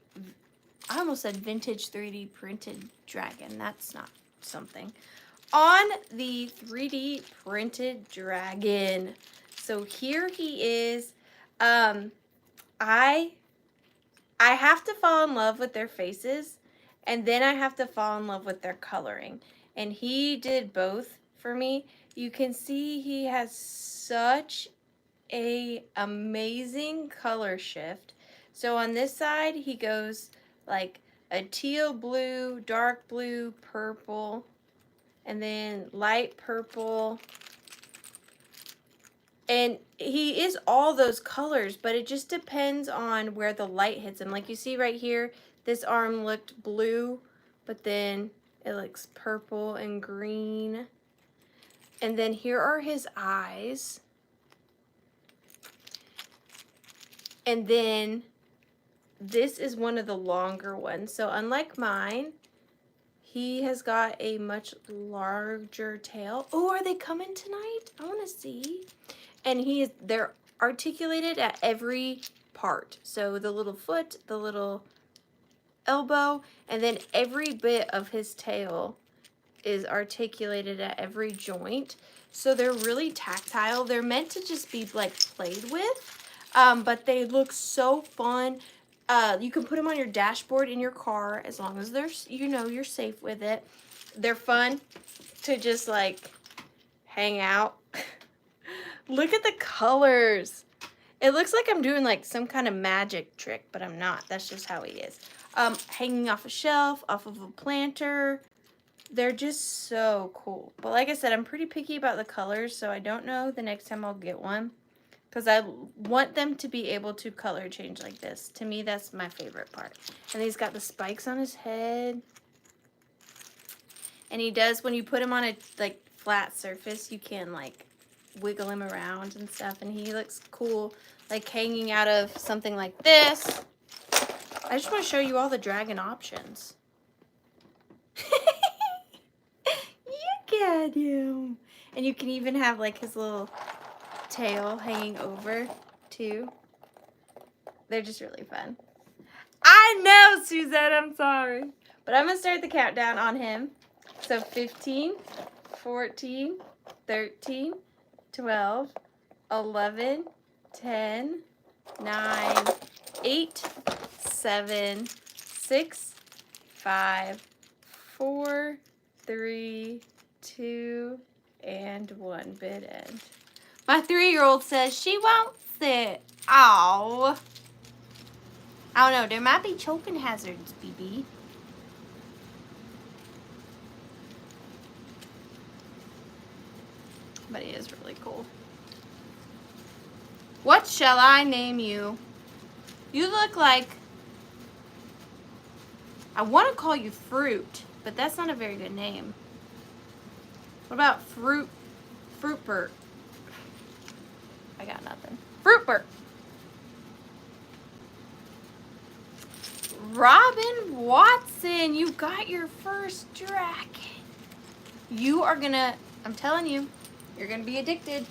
I almost said vintage 3D printed dragon. That's not something. On the 3D printed dragon. So here he is. I have to fall in love with their faces, and then I have to fall in love with their coloring. And he did both for me. You can see he has such a amazing color shift. So on this side, he goes like a teal blue, dark blue, purple, and then light purple. And he is all those colors, but it just depends on where the light hits him. Like you see right here, this arm looked blue, but then it looks purple and green. And then here are his eyes. And then this is one of the longer ones. So unlike mine, he has got a much larger tail. Oh, are they coming tonight? I want to see. And they're articulated at every part. So the little foot, the little elbow, and then every bit of his tail is articulated at every joint. So they're really tactile. They're meant to just be like played with. But they look so fun. You can put them on your dashboard in your car as long as you're safe with it. They're fun to just like hang out. Look at the colors. It looks like I'm doing like some kind of magic trick, but I'm not. That's just how he is. Hanging off a shelf, off of a planter. They're just so cool. But like I said, I'm pretty picky about the colors, so I don't know the next time I'll get one. Because I want them to be able to color change like this. To me, that's my favorite part. And he's got the spikes on his head. And he does, when you put him on a like flat surface, you can like wiggle him around and stuff. And he looks cool, like hanging out of something like this. I just want to show you all the dragon options. Look at him. And you can even have like his little tail hanging over too. They're just really fun. I know, Suzette, I'm sorry. But I'm gonna start the countdown on him. So 15, 14, 13, 12, 11, 10, 9, 8, 7, 6, 5, 4, 3, 2, and 1 bid end. My 3-year-old says she wants it. Ow. I don't know. There might be choking hazards, BB. But he is really cool. What shall I name you? You look like... I want to call you Fruit, but that's not a very good name. What about Fruitbert? I got nothing. Fruitbert. Robin Watson, you got your first dragon. You are gonna I'm telling you, you're gonna be addicted.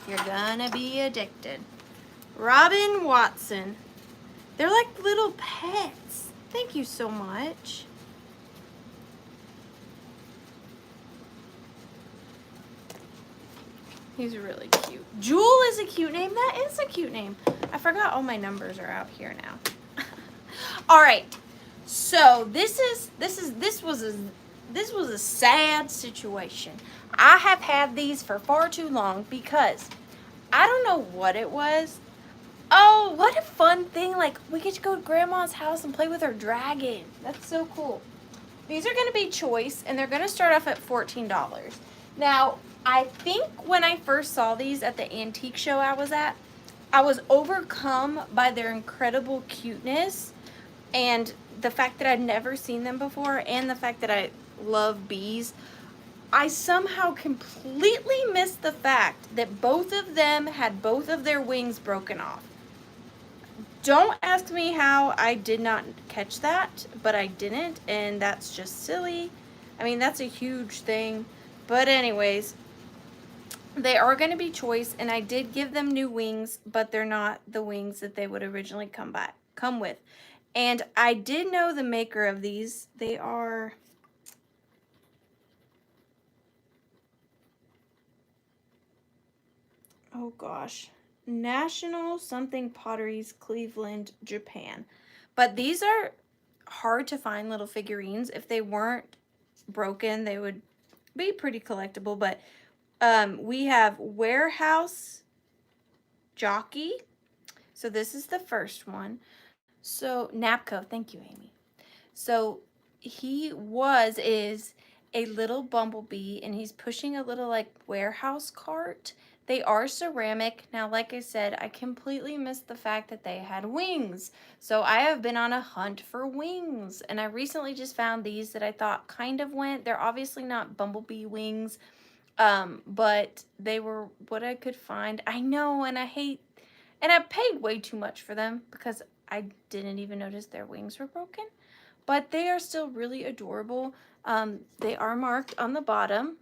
You're gonna be addicted. Robin Watson. They're like little pets. Thank you so much. He's really cute. Jewel is a cute name. That is a cute name. I forgot all my numbers are out here now. All right. So this was a sad situation. I have had these for far too long because I don't know what it was. Oh, what a fun thing. Like, we get to go to Grandma's house and play with her dragon. That's so cool. These are going to be choice, and they're going to start off at $14. Now, I think when I first saw these at the antique show I was at, I was overcome by their incredible cuteness and the fact that I'd never seen them before and the fact that I love bees. I somehow completely missed the fact that both of them had both of their wings broken off. Don't ask me how I did not catch that, but I didn't, and that's just silly. I mean, that's a huge thing. But anyways, they are going to be choice, and I did give them new wings, but they're not the wings that they would originally come with. And I did know the maker of these. They are... oh gosh. National something Potteries, Cleveland, Japan. But these are hard to find little figurines. If they weren't broken, they would be pretty collectible. But we have Warehouse Jockey. So this is the first one. So Napco, thank you, Amy. So he is a little bumblebee, and he's pushing a little like warehouse cart. They are ceramic. Now, like I said, I completely missed the fact that they had wings. So I have been on a hunt for wings, and I recently just found these that I thought kind of went. They're obviously not bumblebee wings, but they were what I could find. I know, and I paid way too much for them because I didn't even notice their wings were broken. But they are still really adorable. They are marked on the bottom.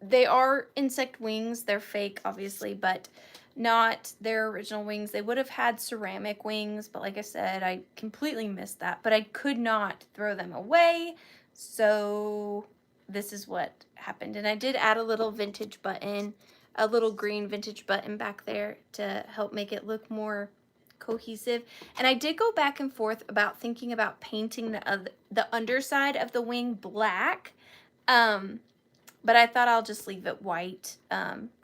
They are insect wings. They're fake, obviously, but not their original wings. They would have had ceramic wings, but like I said, I completely missed that. But I could not throw them away, so this is what happened. And I did add a little vintage button, a little green vintage button back there to help make it look more cohesive. And I did go back and forth about thinking about painting the underside of the wing black, but I thought I'll just leave it white,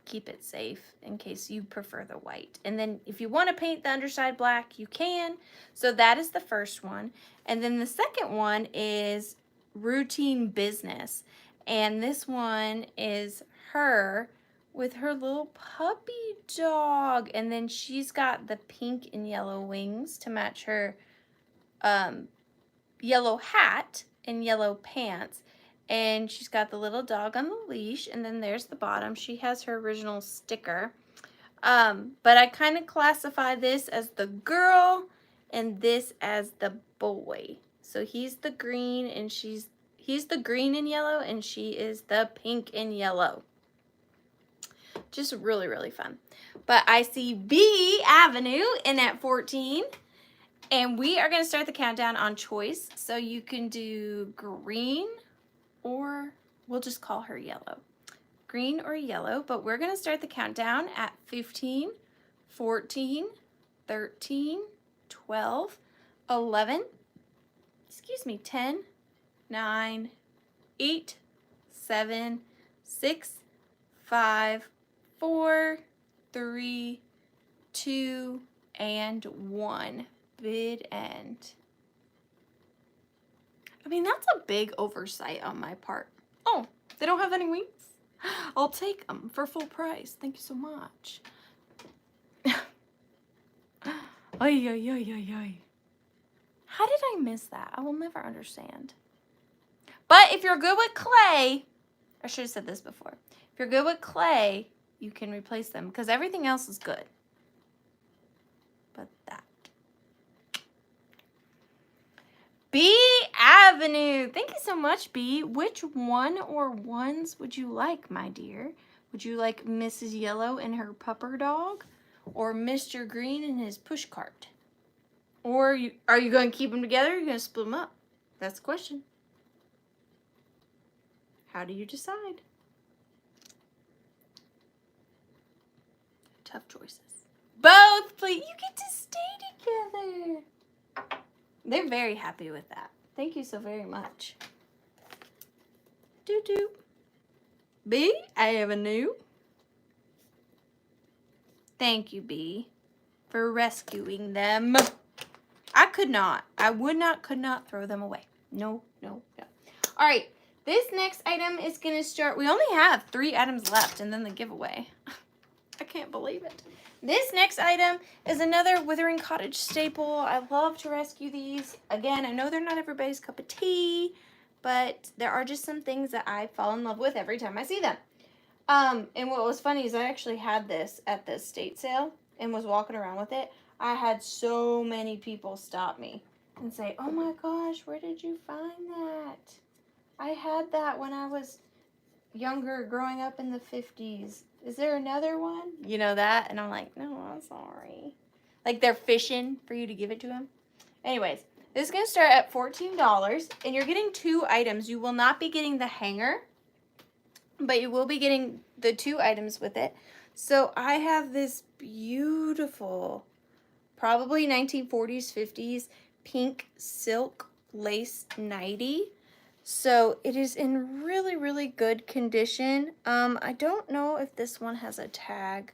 keep it safe in case you prefer the white. And then if you want to paint the underside black, you can. So that is the first one. And then the second one is Routine Business. And this one is her with her little puppy dog. And then she's got the pink and yellow wings to match her yellow hat and yellow pants. And she's got the little dog on the leash, and then there's the bottom. She has her original sticker. But I kind of classify this as the girl and this as the boy. So he's the green and he's the green and yellow, and she is the pink and yellow. Just really, really fun. But I see B Avenue in at 14. And we are going to start the countdown on choice. So you can do green, or we'll just call her yellow. Green or yellow, but we're going to start the countdown at 15, 14, 13, 12, 11, 10, 9, 8, 7, 6, 5, 4, 3, 2, and 1. Bid end. I mean, that's a big oversight on my part. Oh, they don't have any wings? I'll take them for full price. Thank you so much. Ay, ay, ay, ay, ay. How did I miss that? I will never understand. But if you're good with clay, I should have said this before. If you're good with clay, you can replace them because everything else is good. But that. B Avenue. Thank you so much, B. Which one or ones would you like, my dear? Would you like Mrs. Yellow and her pupper dog? Or Mr. Green and his push cart? Or are you going to keep them together or are you going to split them up? That's the question. How do you decide? Tough choices. Both, please. You get to stay together. They're very happy with that. Thank you so very much. Doo-doo. B Avenue. Thank you, B, for rescuing them. I could not. I could not throw them away. No, no, no. All right. This next item is going to start. We only have 3 items left and then the giveaway. I can't believe it. This next item is another Withering.Cottage staple. I love to rescue these. Again, I know they're not everybody's cup of tea, but there are just some things that I fall in love with every time I see them. And what was funny is I actually had this at the estate sale and was walking around with it. I had so many people stop me and say, oh my gosh, where did you find that? I had that when I was younger, growing up in the 50s. Is there another one? You know that? And I'm like, no, I'm sorry. Like they're fishing for you to give it to them. Anyways, this is going to start at $14 and you're getting 2 items. You will not be getting the hanger, but you will be getting the 2 items with it. So I have this beautiful, probably 1940s, 50s, pink silk lace nightie. So it is in really, really good condition. I don't know if this one has a tag.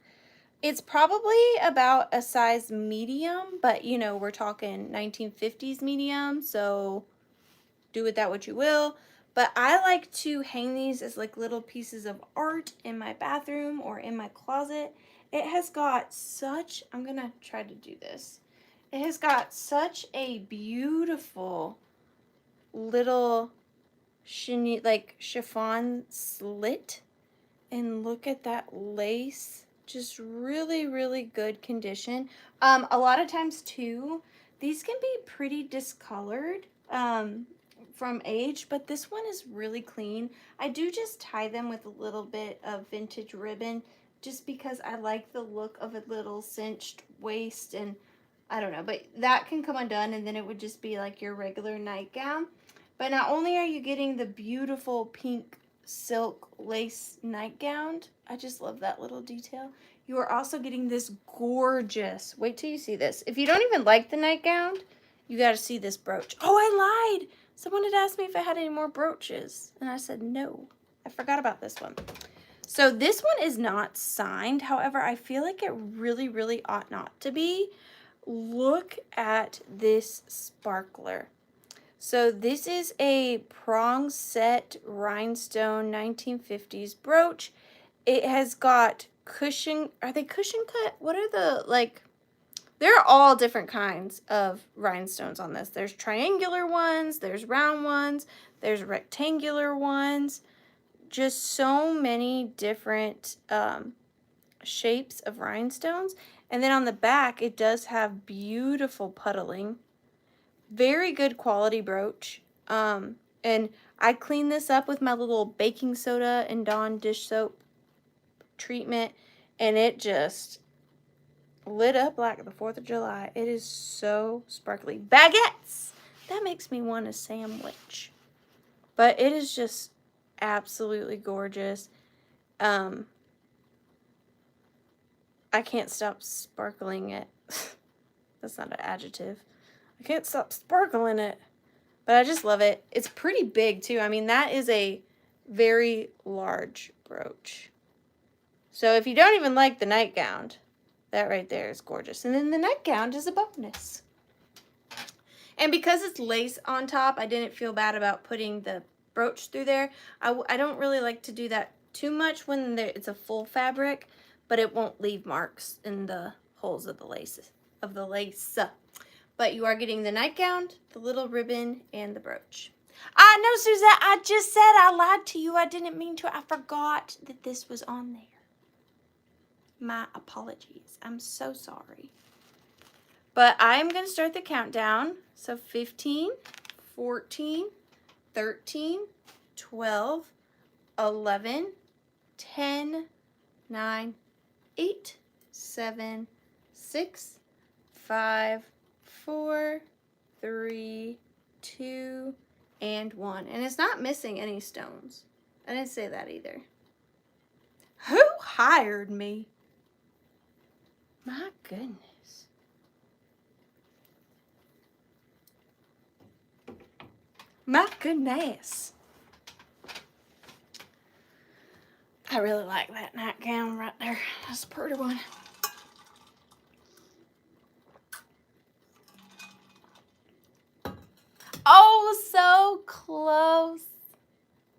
It's probably about a size medium, but you know, we're talking 1950s medium, so do with that what you will. But I like to hang these as like little pieces of art in my bathroom or in my closet. It has got such, I'm gonna try to do this. It has got such a beautiful little like chiffon slit, and look at that lace, just really, really good condition. A lot of times too, these can be pretty discolored from age, but this one is really clean. I do just tie them with a little bit of vintage ribbon just because I like the look of a little cinched waist, and I don't know, but that can come undone and then it would just be like your regular nightgown. But not only are you getting the beautiful pink silk lace nightgown, I just love that little detail, you are also getting this gorgeous, wait till you see this. If you don't even like the nightgown, you got to see this brooch. Oh, I lied. Someone had asked me if I had any more brooches, and I said no. I forgot about this one. So this one is not signed. However, I feel like it really, really ought not to be. Look at this sparkler. So this is a prong set rhinestone 1950s brooch. It has got cushion, are they cushion cut? What are the, like, there are all different kinds of rhinestones on this. There's triangular ones, there's round ones, there's rectangular ones. Just so many different shapes of rhinestones. And then on the back, it does have beautiful puddling. Very good quality brooch. And I cleaned this up with my little baking soda and Dawn dish soap treatment, and it just lit up like the 4th of July. It is so sparkly. Baguettes! That makes me want a sandwich. But it is just absolutely gorgeous. I can't stop sparkling it. That's not an adjective. I can't stop sparkling it. But I just love it. It's pretty big too. I mean, that is a very large brooch. So if you don't even like the nightgown, that right there is gorgeous. And then the nightgown is a bonus. And because it's lace on top, I didn't feel bad about putting the brooch through there. I don't really like to do that too much when it's a full fabric, but it won't leave marks in the holes of the lace. But you are getting the nightgown, the little ribbon, and the brooch. I know, Suzette, I just said I lied to you. I didn't mean to. I forgot that this was on there. My apologies. I'm so sorry. But I'm going to start the countdown. So 15, 14, 13, 12, 11, 10, 9, 8, 7, 6, 5, 4, 3, 2, and 1. And it's not missing any stones. I didn't say that either. Who hired me? My goodness. My goodness. I really like that nightgown right there. That's a pretty one. Oh, so close.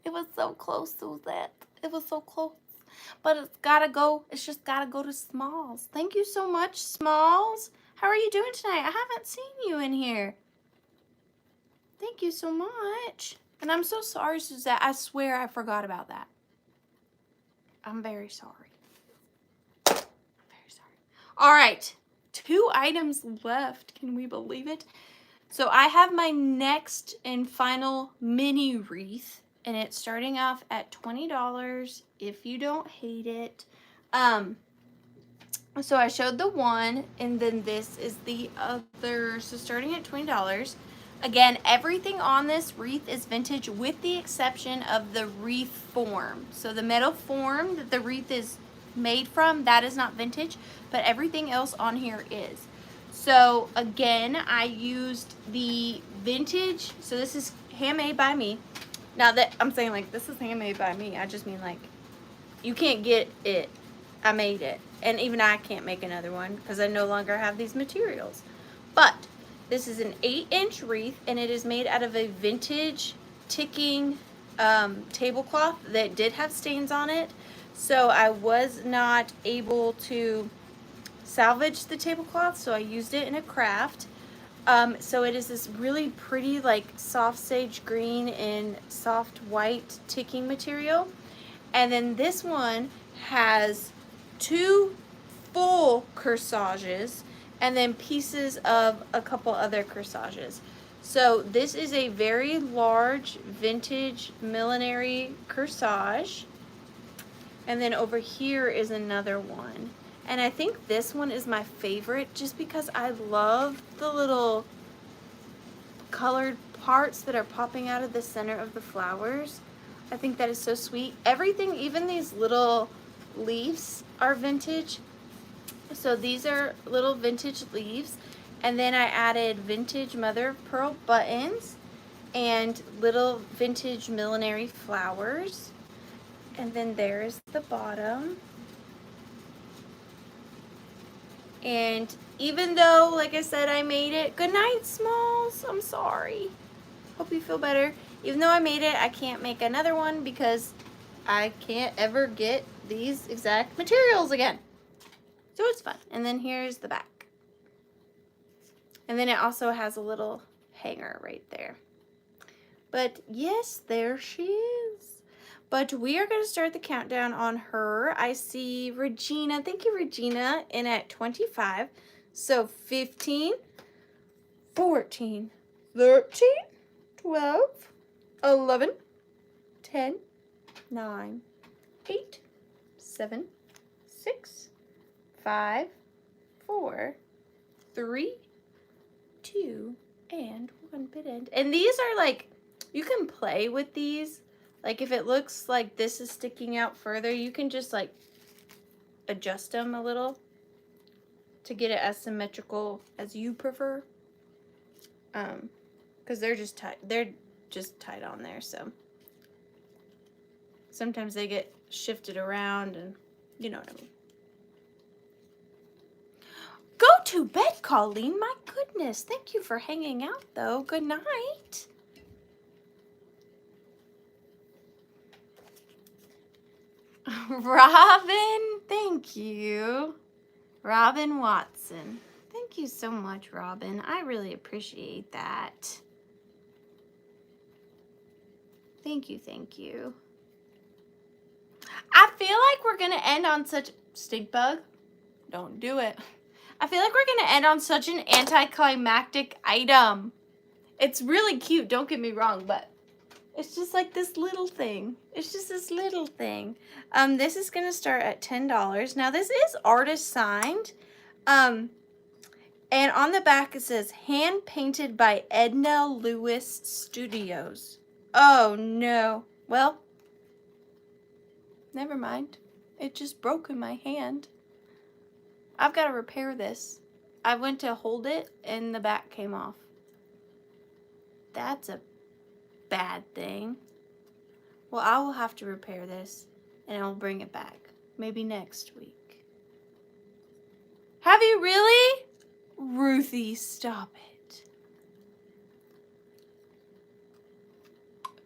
It was so close to that. It was so close. But it's gotta go. It's just gotta go to Smalls. Thank you so much, Smalls. How are you doing tonight? I haven't seen you in here. Thank you so much. And I'm so sorry, Suzette. I swear I forgot about that. I'm very sorry. I'm very sorry. All right. 2 items left. Can we believe it? So I have my next and final mini wreath, and it's starting off at $20 if you don't hate it. So I showed the one, and then this is the other. So starting at $20. Again, everything on this wreath is vintage with the exception of the wreath form. So the metal form that the wreath is made from, that is not vintage, but everything else on here is. So again, I used the vintage, so this is handmade by me. Now that I'm saying like this is handmade by me, I just mean like you can't get it. I made it. And even I can't make another one because I no longer have these materials. But this is an 8-inch wreath, and it is made out of a vintage ticking tablecloth that did have stains on it. So I was not able to salvage the tablecloth, so I used it in a craft. So it is this really pretty like soft sage green and soft white ticking material. And then this one has 2 full corsages and then pieces of a couple other corsages. So this is a very large vintage millinery corsage. And then over here is another one. And I think this one is my favorite just because I love the little colored parts that are popping out of the center of the flowers. I think that is so sweet. Everything, even these little leaves are vintage. So these are little vintage leaves. And then I added vintage mother of pearl buttons and little vintage millinery flowers. And then there's the bottom. And even though, like I said, I made it, good night, Smalls, I'm sorry. Hope you feel better. Even though I made it, I can't make another one because I can't ever get these exact materials again. So it's fun. And then here's the back. And then it also has a little hanger right there. But yes, there she is. But we are going to start the countdown on her. I see Regina. Thank you, Regina, in at 25. So 15, 14, 13, 12, 11, 10, 9, 8, 7, 6, 5, 4, 3, 2, and 1 bit end. And these are like, you can play with these. Like if it looks like this is sticking out further, you can just like adjust them a little to get it as symmetrical as you prefer. Because they're just tight. They're just tight on there, so sometimes they get shifted around, and you know what I mean. Go to bed, Colleen. My goodness. Thank you for hanging out, though. Good night. Robin, thank you. Robin Watson. Thank you so much, Robin. I really appreciate that. Thank you, thank you. I feel like we're going to end on such... Stink bug? Don't do it. I feel like we're going to end on such an anticlimactic item. It's really cute, don't get me wrong, but it's just like this little thing. It's just this little thing. This is gonna start at $10. Now this is artist signed. And on the back it says hand painted by Edna Lewis Studios. Oh no. Well, never mind. It just broke in my hand. I've got to repair this. I went to hold it and the back came off. That's a bad thing. Well, I will have to repair this and I'll bring it back. Maybe next week. Have you really? Ruthie, stop it.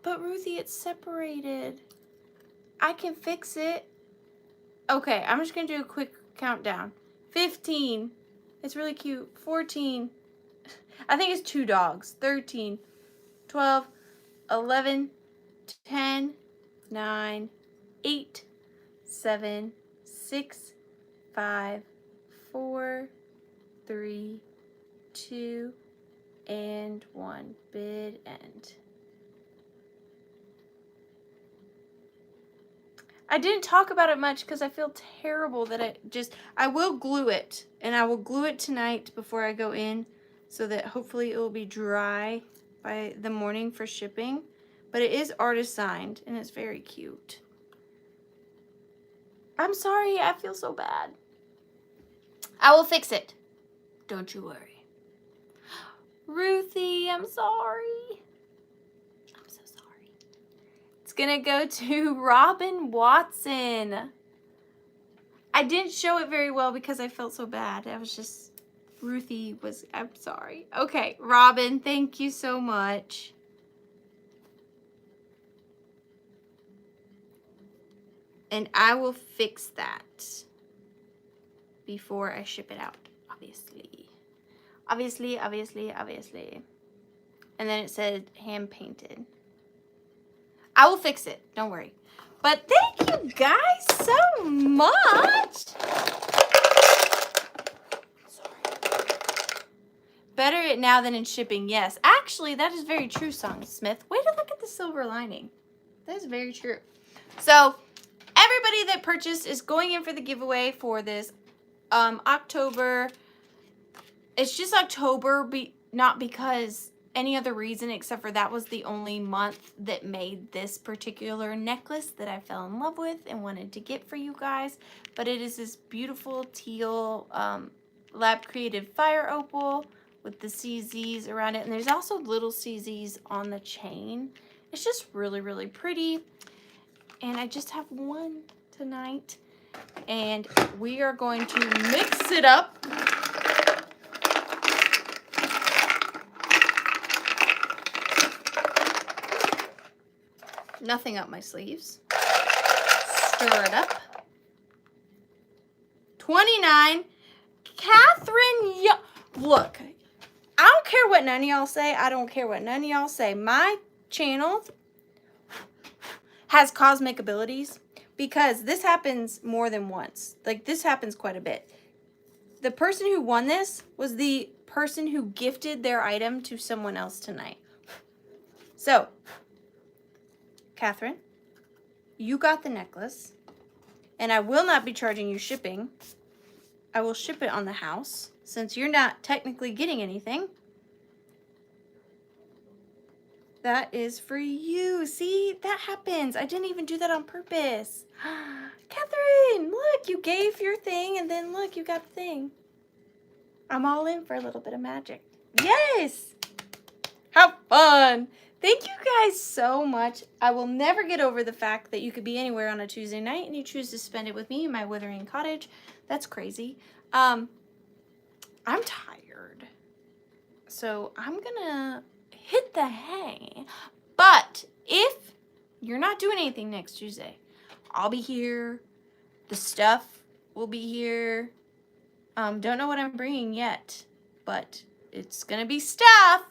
But Ruthie, it's separated. I can fix it. Okay, I'm just going to do a quick countdown. 15. It's really cute. 14. I think it's 2 dogs. 13. 12. 11. 10. 9. 8. 7. 6. 5. 4. 3. 2. And 1. Bid end. I didn't talk about it much because I feel terrible that I will glue it, and I will glue it tonight before I go in so that hopefully it will be dry by the morning for shipping. But it is artist signed and it's very cute. I'm sorry, I feel so bad. I will fix it. Don't you worry. Ruthie, I'm sorry. I'm so sorry. It's gonna go to Robin Watson. I didn't show it very well because I felt so bad. I was just, Ruthie was, I'm sorry. Okay, Robin, thank you so much. And I will fix that before I ship it out, obviously. Obviously. And then it said hand painted. I will fix it, don't worry. But thank you guys so much. Sorry. Better it now than in shipping, yes. Actually, that is very true, Songsmith. Way to look at the silver lining. That is very true. So, everybody that purchased is going in for the giveaway for this October. It's just October, not because any other reason except for that was the only month that made this particular necklace that I fell in love with and wanted to get for you guys. But it is this beautiful teal lab created fire opal with the CZs around it. And there's also little CZs on the chain. It's just really, really pretty. And I just have one tonight. And we are going to mix it up. Nothing up my sleeves. Stir it up. 29. Catherine, look, I don't care what none of y'all say. I don't care what none of y'all say. My channel has cosmic abilities because this happens more than once. Like, this happens quite a bit. The person who won this was the person who gifted their item to someone else tonight. So, Catherine, you got the necklace, and I will not be charging you shipping. I will ship it on the house, since you're not technically getting anything. That is for you. See, that happens. I didn't even do that on purpose. Catherine, look, you gave your thing, and then look, you got the thing. I'm all in for a little bit of magic. Yes! Have fun! Thank you guys so much. I will never get over the fact that you could be anywhere on a Tuesday night and you choose to spend it with me in my Withering Cottage. That's crazy. I'm tired. So I'm gonna hit the hay. But if you're not doing anything next Tuesday, I'll be here. The stuff will be here. Don't know what I'm bringing yet, but it's gonna be stuff.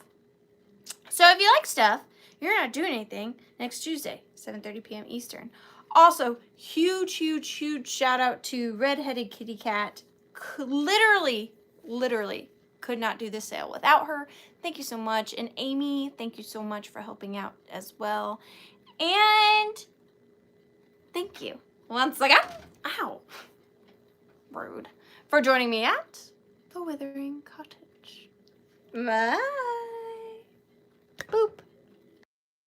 So if you like stuff, you're not doing anything next Tuesday, 7:30 p.m. Eastern. Also, huge shout out to Redheaded Kitty Cat. Literally could not do this sale without her. Thank you so much. And Amy, thank you so much for helping out as well. And thank you once again, ow, rude, for joining me at The Withering Cottage. Bye. Boop.